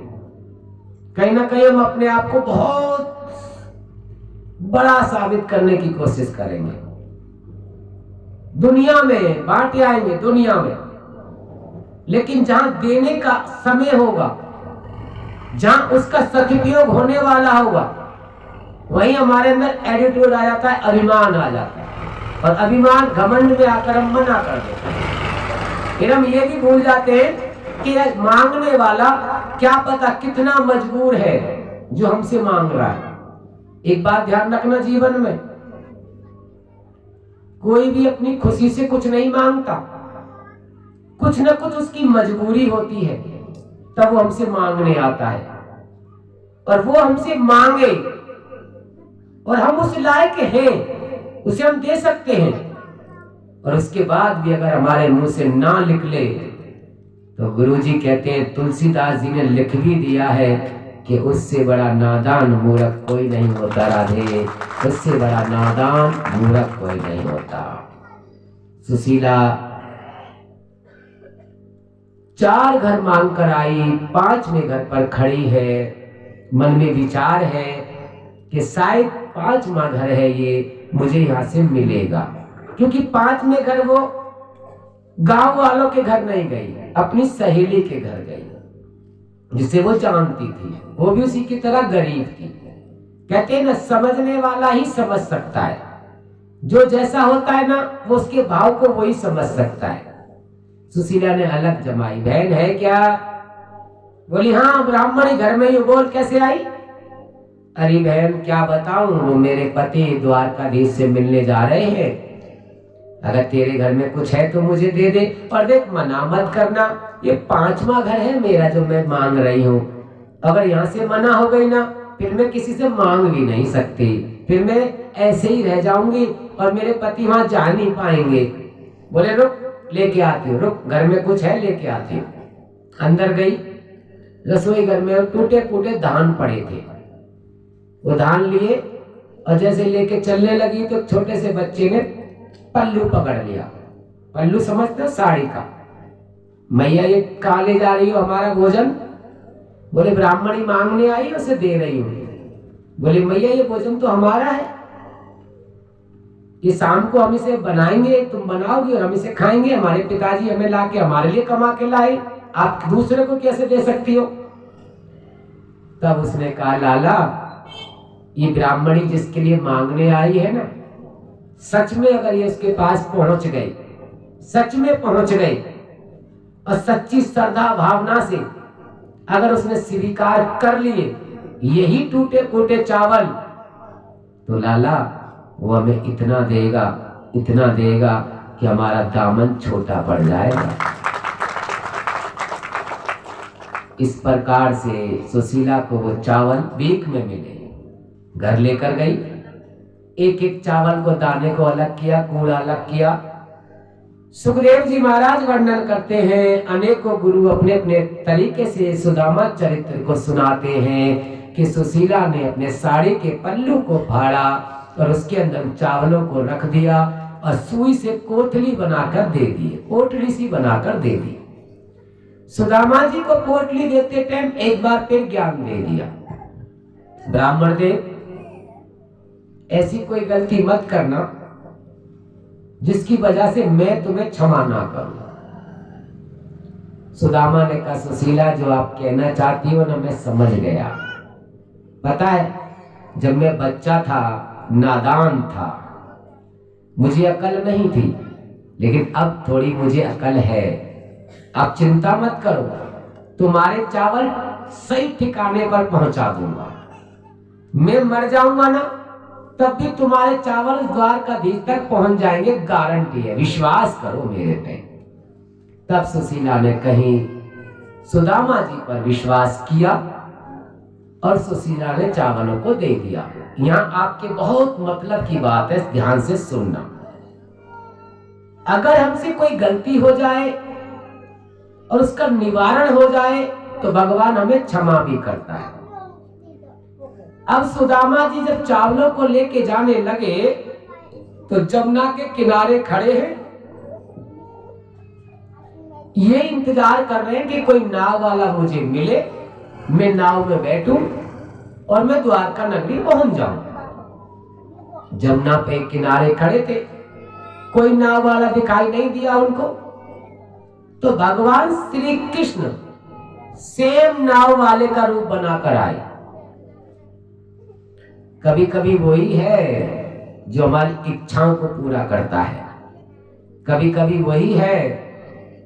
कहीं ना कहीं हम अपने आप को बहुत बड़ा साबित करने की कोशिश करेंगे। दुनिया में बांटे आएंगे, दुनिया में, लेकिन जहां देने का समय होगा, जहां उसका सदुपयोग होने वाला होगा, वहीं हमारे अंदर एटीट्यूड आ जाता है, अभिमान आ जाता है। और अभिमान घमंड में आकर हम मना कर देते हैं। फिर हम ये भी भूल जाते हैं कि मांगने वाला क्या पता कितना मजबूर है जो हमसे मांग रहा है। एक बात ध्यान रखना, जीवन में कोई भी अपनी खुशी से कुछ नहीं मांगता, कुछ ना कुछ उसकी मजबूरी होती है, तब वो हमसे मांगने आता है। और वो हमसे मांगे और हम उस लायक हैं, उसे हम दे सकते हैं, और उसके बाद भी अगर हमारे मुंह से ना निकले तो गुरुजी कहते हैं, तुलसीदास जी ने लिख भी दिया है कि उससे बड़ा नादान मूर्ख कोई नहीं होता। राधे, उससे बड़ा नादान मूर्ख कोई नहीं होता। सुशीला 4 घर मांग कर आई, 5वें घर पर खड़ी है। मन में विचार है कि शायद 5वां घर है ये, मुझे यहाँ से मिलेगा। क्योंकि 5वें घर वो गांव वालों के घर नहीं गई, अपनी सहेली के घर गई, जिसे वो जानती थी। वो भी उसी की तरह गरीब थी। कहते हैं ना, समझने वाला ही समझ सकता है। जो जैसा होता है ना, वो उसके भाव को वही समझ सकता है। सुशीला ने अलग जमाई, बहन है क्या? बोली हाँ, ब्राह्मणी घर में ही। बोल कैसे आई? अरे बहन क्या बताऊं, वो मेरे पति द्वारकाधीश से मिलने जा रहे हैं। अगर तेरे घर में कुछ है तो मुझे दे दे, और देख मना मत करना, ये 5वां घर है मेरा जो मैं मांग रही हूँ। अगर यहाँ से मना हो गई ना, फिर मैं किसी से मांग भी नहीं सकती, फिर मैं ऐसे ही रह जाऊंगी और मेरे पति वहां जा नहीं पाएंगे। बोले रुक, लेके आती हूँ, रुक, घर में कुछ है लेके आती हूँ। अंदर गई, रसोई घर में टूटे फूटे धान पड़े थे। वो धान लिए और जैसे लेके चलने लगी तो छोटे से बच्चे ने पल्लू पकड़ लिया। पल्लू समझते हो, साड़ी का। मैया ये कहाँ ले जा रही हो हमारा भोजन? बोले ब्राह्मणी मांगने आई, उसे दे रही हूँ। बोले मैया ये भोजन तो हमारा है, ये शाम को हम इसे बनाएंगे, तुम बनाओगी और हम इसे खाएंगे। हमारे पिताजी हमें लाके हमारे लिए कमा के लाए, आप दूसरे को कैसे दे सकती हो? तब उसने कहा लाला, ये ब्राह्मणी जिसके लिए मांगने आई है ना, सच में अगर ये उसके पास पहुंच गई, सच में पहुंच गई और सच्ची श्रद्धा भावना से अगर उसने स्वीकार कर लिए यही टूटे फूटे चावल, तो लाला वो हमें इतना देगा कि हमारा दामन छोटा पड़ जाएगा। इस प्रकार से सुशीला को वो चावल भीख में मिले। घर लेकर गई, एक एक चावल को दाने को अलग किया, कूड़ा अलग किया। सुखदेव जी महाराज वर्णन करते हैं, अनेकों गुरु अपने अपने तरीके से सुदामा चरित्र को सुनाते हैं कि सुशीला ने अपने साड़ी के पल्लू को फाड़ा और उसके अंदर चावलों को रख दिया और सुई से कोठली बनाकर दे दी, पोटली सी बनाकर दे दी। सुदामा जी को पोटली देते टाइम एक बार फिर ज्ञान दे दिया, ब्राह्मण देव ऐसी कोई गलती मत करना जिसकी वजह से मैं तुम्हें क्षमा ना करूं। सुदामा ने कहा सुशीला, जो आप कहना चाहती हो ना, मैं समझ गया। पता है, जब मैं बच्चा था, नादान था, मुझे अकल नहीं थी, लेकिन अब थोड़ी मुझे अकल है। आप चिंता मत करो, तुम्हारे चावल सही ठिकाने पर पहुंचा दूंगा। मैं मर जाऊंगा ना, तब भी तुम्हारे चावल द्वारकाधीश तक पहुंच जाएंगे, गारंटी है, विश्वास करो मेरे पे। तब सुशीला ने कहीं सुदामा जी पर विश्वास किया और सुशीला ने चावलों को दे दिया। यहाँ आपके बहुत मतलब की बात है, ध्यान से सुनना। अगर हमसे कोई गलती हो जाए और उसका निवारण हो जाए तो भगवान हमें क्षमा भी करता है। अब सुदामा जी जब चावलों को लेके जाने लगे तो जमुना के किनारे खड़े हैं, ये इंतजार कर रहे हैं कि कोई नाव वाला मुझे मिले, मैं नाव में बैठूं और मैं द्वारका नगरी पहुंच जाऊं। जमुना पे किनारे खड़े थे, कोई नाव वाला दिखाई नहीं दिया उनको। तो भगवान श्री कृष्ण सेम नाव वाले का रूप बनाकर आए। कभी कभी वही है जो हमारी इच्छाओं को पूरा करता है, कभी कभी वही है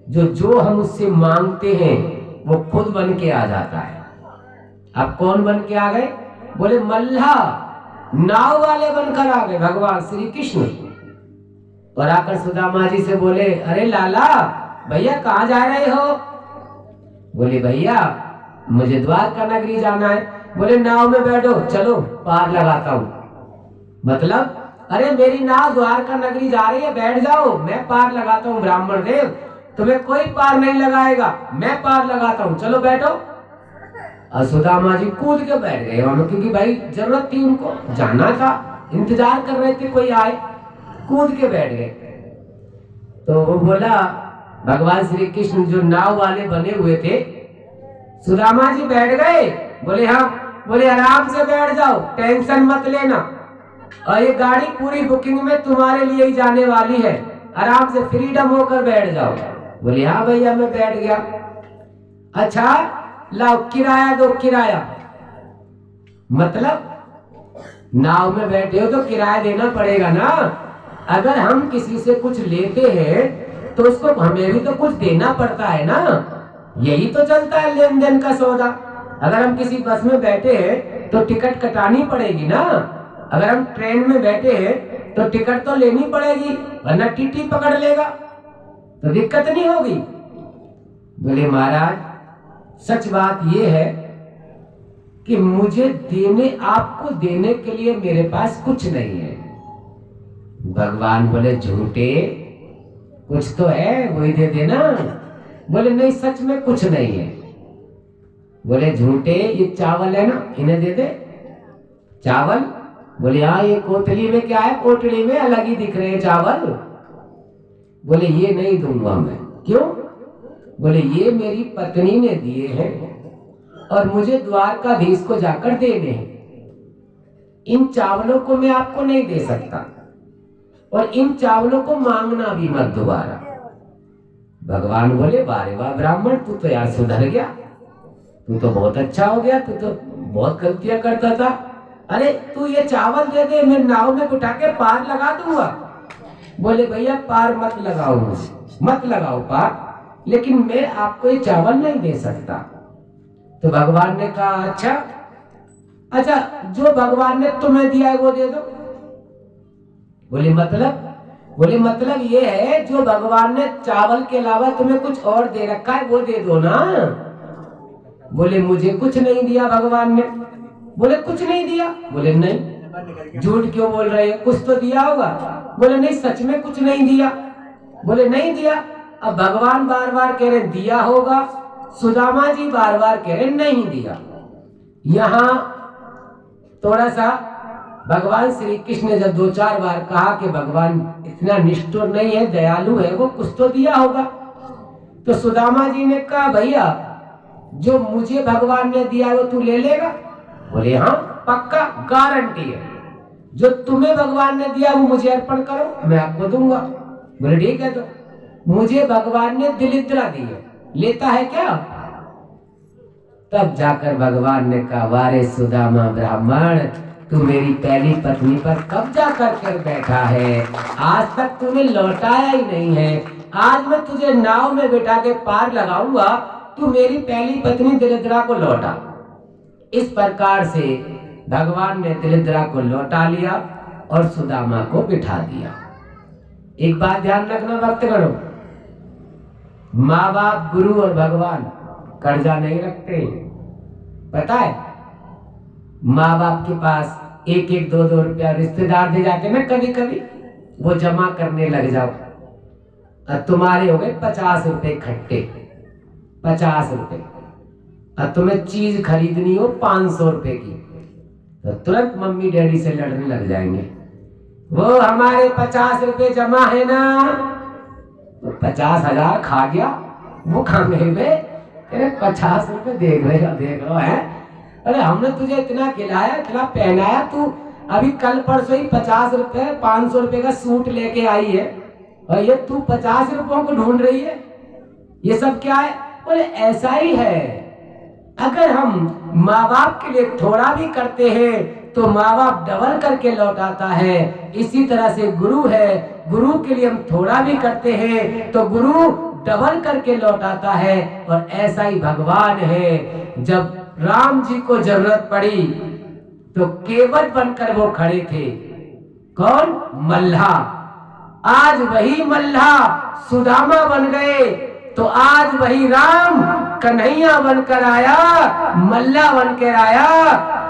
जो हम उससे मांगते हैं वो खुद बन के आ जाता है। अब कौन बन के आ गए? बोले मल्हा, नाव वाले बनकर आ गए भगवान श्री कृष्ण। और आकर सुदामा जी से बोले, अरे लाला भैया कहाँ जा रहे हो? बोले भैया मुझे द्वारका नगरी जाना है। बोले नाव में बैठो, चलो पार लगाता हूँ। मतलब, अरे मेरी नाव द्वारका नगरी जा रही है, बैठ जाओ, मैं पार लगाता हूँ। ब्राह्मण देव, तुम्हें कोई पार नहीं लगाएगा, मैं पार लगाता हूँ, चलो बैठो। और सुदामा जी कूद के बैठ गए वहां, क्योंकि भाई जरूरत थी, उनको जाना था, इंतजार कर रहे थे कोई आए, कूद के बैठ गए। तो वो बोला भगवान श्री कृष्ण जो नाव वाले बने हुए थे, सुदामा जी बैठ गए। बोले हाँ, बोले आराम से बैठ जाओ, टेंशन मत लेना, और ये गाड़ी पूरी बुकिंग में तुम्हारे लिए ही जाने वाली है, आराम से फ्रीडम होकर बैठ जाओ। बोले हाँ भैया मैं बैठ गया। अच्छा लाओ किराया दो, किराया मतलब नाव में बैठे हो तो किराया देना पड़ेगा ना। अगर हम किसी से कुछ लेते हैं तो उसको हमें भी तो कुछ देना पड़ता है ना, यही तो चलता है लेन देन का सौदा। अगर हम किसी बस में बैठे हैं तो टिकट कटानी पड़ेगी ना, अगर हम ट्रेन में बैठे हैं तो टिकट तो लेनी पड़ेगी, वरना टीटी पकड़ लेगा तो दिक्कत नहीं होगी। बोले महाराज सच बात यह है कि मुझे देने, आपको देने के लिए मेरे पास कुछ नहीं है। भगवान बोले झूठे, कुछ तो है वही दे देना। बोले नहीं सच में कुछ नहीं है। बोले झूठे, ये चावल है ना, इन्हें दे दे चावल। बोले हाँ ये कोतली में क्या है, कोटड़ी में अलग ही दिख रहे हैं चावल। बोले ये नहीं दूंगा मैं। क्यों? बोले ये मेरी पत्नी ने दिए हैं और मुझे द्वारकाधीश को जाकर देने हैं, इन चावलों को मैं आपको नहीं दे सकता और इन चावलों को मांगना भी मत दोबारा। भगवान बोले वारे वाह ब्राह्मण, तू तो यार सुधर गया, तू तो बहुत अच्छा हो गया, तू तो बहुत गलतियां करता था। अरे तू ये चावल दे दे, मैं नाव में बिठा के पार लगा दूंगा। बोले भैया पार मत लगाओ, मुझे मत लगाओ पार, लेकिन मैं आपको ये चावल नहीं दे सकता। तो भगवान ने कहा अच्छा जो भगवान ने तुम्हें दिया है वो दे दो। बोले मतलब? बोले मतलब ये है जो भगवान ने चावल के अलावा तुम्हें कुछ और दे रखा है वो दे दो ना। बोले मुझे कुछ नहीं दिया भगवान ने। बोले कुछ नहीं दिया? बोले नहीं। झूठ क्यों बोल रहे हैं, कुछ तो दिया होगा। बोले नहीं सच में कुछ नहीं दिया। बोले नहीं दिया। अब भगवान बार बार कह रहे दिया होगा, सुदामा जी बार बार कह रहे नहीं दिया। यहां थोड़ा सा भगवान श्री कृष्ण ने जब 2-4 बार कहा कि भगवान इतना निष्ठुर नहीं है, दयालु है, वो कुछ तो दिया होगा। तो सुदामा जी ने कहा भैया जो मुझे भगवान ने दिया वो तू ले लेगा? बोले हाँ पक्का, गारंटी है, जो तुम्हें भगवान ने दिया वो मुझे अर्पण करो, मैं आपको दूंगा। बोले ठीक है। तो मुझे भगवान ने दिलिद्रा दी है, लेता है क्या? तब जाकर भगवान ने कहा वारे सुदामा ब्राह्मण, तू मेरी पहली पत्नी पर कब्जा कर बैठा है, आज तक तूने लौटाया ही नहीं है। आज मैं तुझे नाव में बिठा के पार लगाऊंगा, तू मेरी पहली पत्नी दिलिद्रा को लौटा। इस प्रकार से भगवान ने दिलिद्रा को लौटा लिया और सुदामा को बिठा दिया। एक बात ध्यान रखना भक्तगणों, माँ बाप, गुरु और भगवान कर्जा नहीं रखते। पता है माँ बाप के पास 1-1, 2-2 रुपया रिश्तेदार दे जाते ना कभी कभी, वो जमा करने लग जाओ। अब तुम्हारे हो गए 50 रुपए इकट्ठे, 50 रुपए। अब तुम्हें चीज खरीदनी हो 500 रुपए की, तो तुरंत मम्मी डैडी से लड़ने लग जाएंगे। वो हमारे 50 रुपए जमा है ना, तो 50,000 खा गया वो खाने में, तेरे 50 रुपए देख रहे हो है। अरे हमने तुझे इतना खिलाया, इतना पहनाया, तू अभी कल परसों ही 50 रुपए 500 रुपए का सूट लेके आई है और ये तू 50 रुपयों को ढूंढ रही है, ये सब क्या है? बोले ऐसा ही है, अगर हम माँ बाप के लिए थोड़ा भी करते हैं तो माँ बाप डबल करके लौटाता है। इसी तरह से गुरु है, गुरु के लिए हम थोड़ा भी करते हैं तो गुरु डबल करके लौटाता है। और ऐसा ही भगवान है, जब राम जी को जरूरत पड़ी तो केवट बनकर वो खड़े थे। कौन? मल्हा। आज वही मल्हा सुदामा बन गए, तो आज वही राम कन्हैया बनकर आया, मल्ला बनकर आया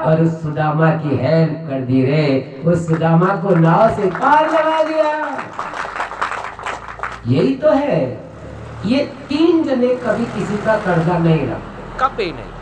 और उस सुदामा की हेल्प कर दी रे, उस सुदामा को नाव से पार लगा दिया। यही तो है, ये 3 जने कभी किसी का कर्जा नहीं रखा, कभी नहीं।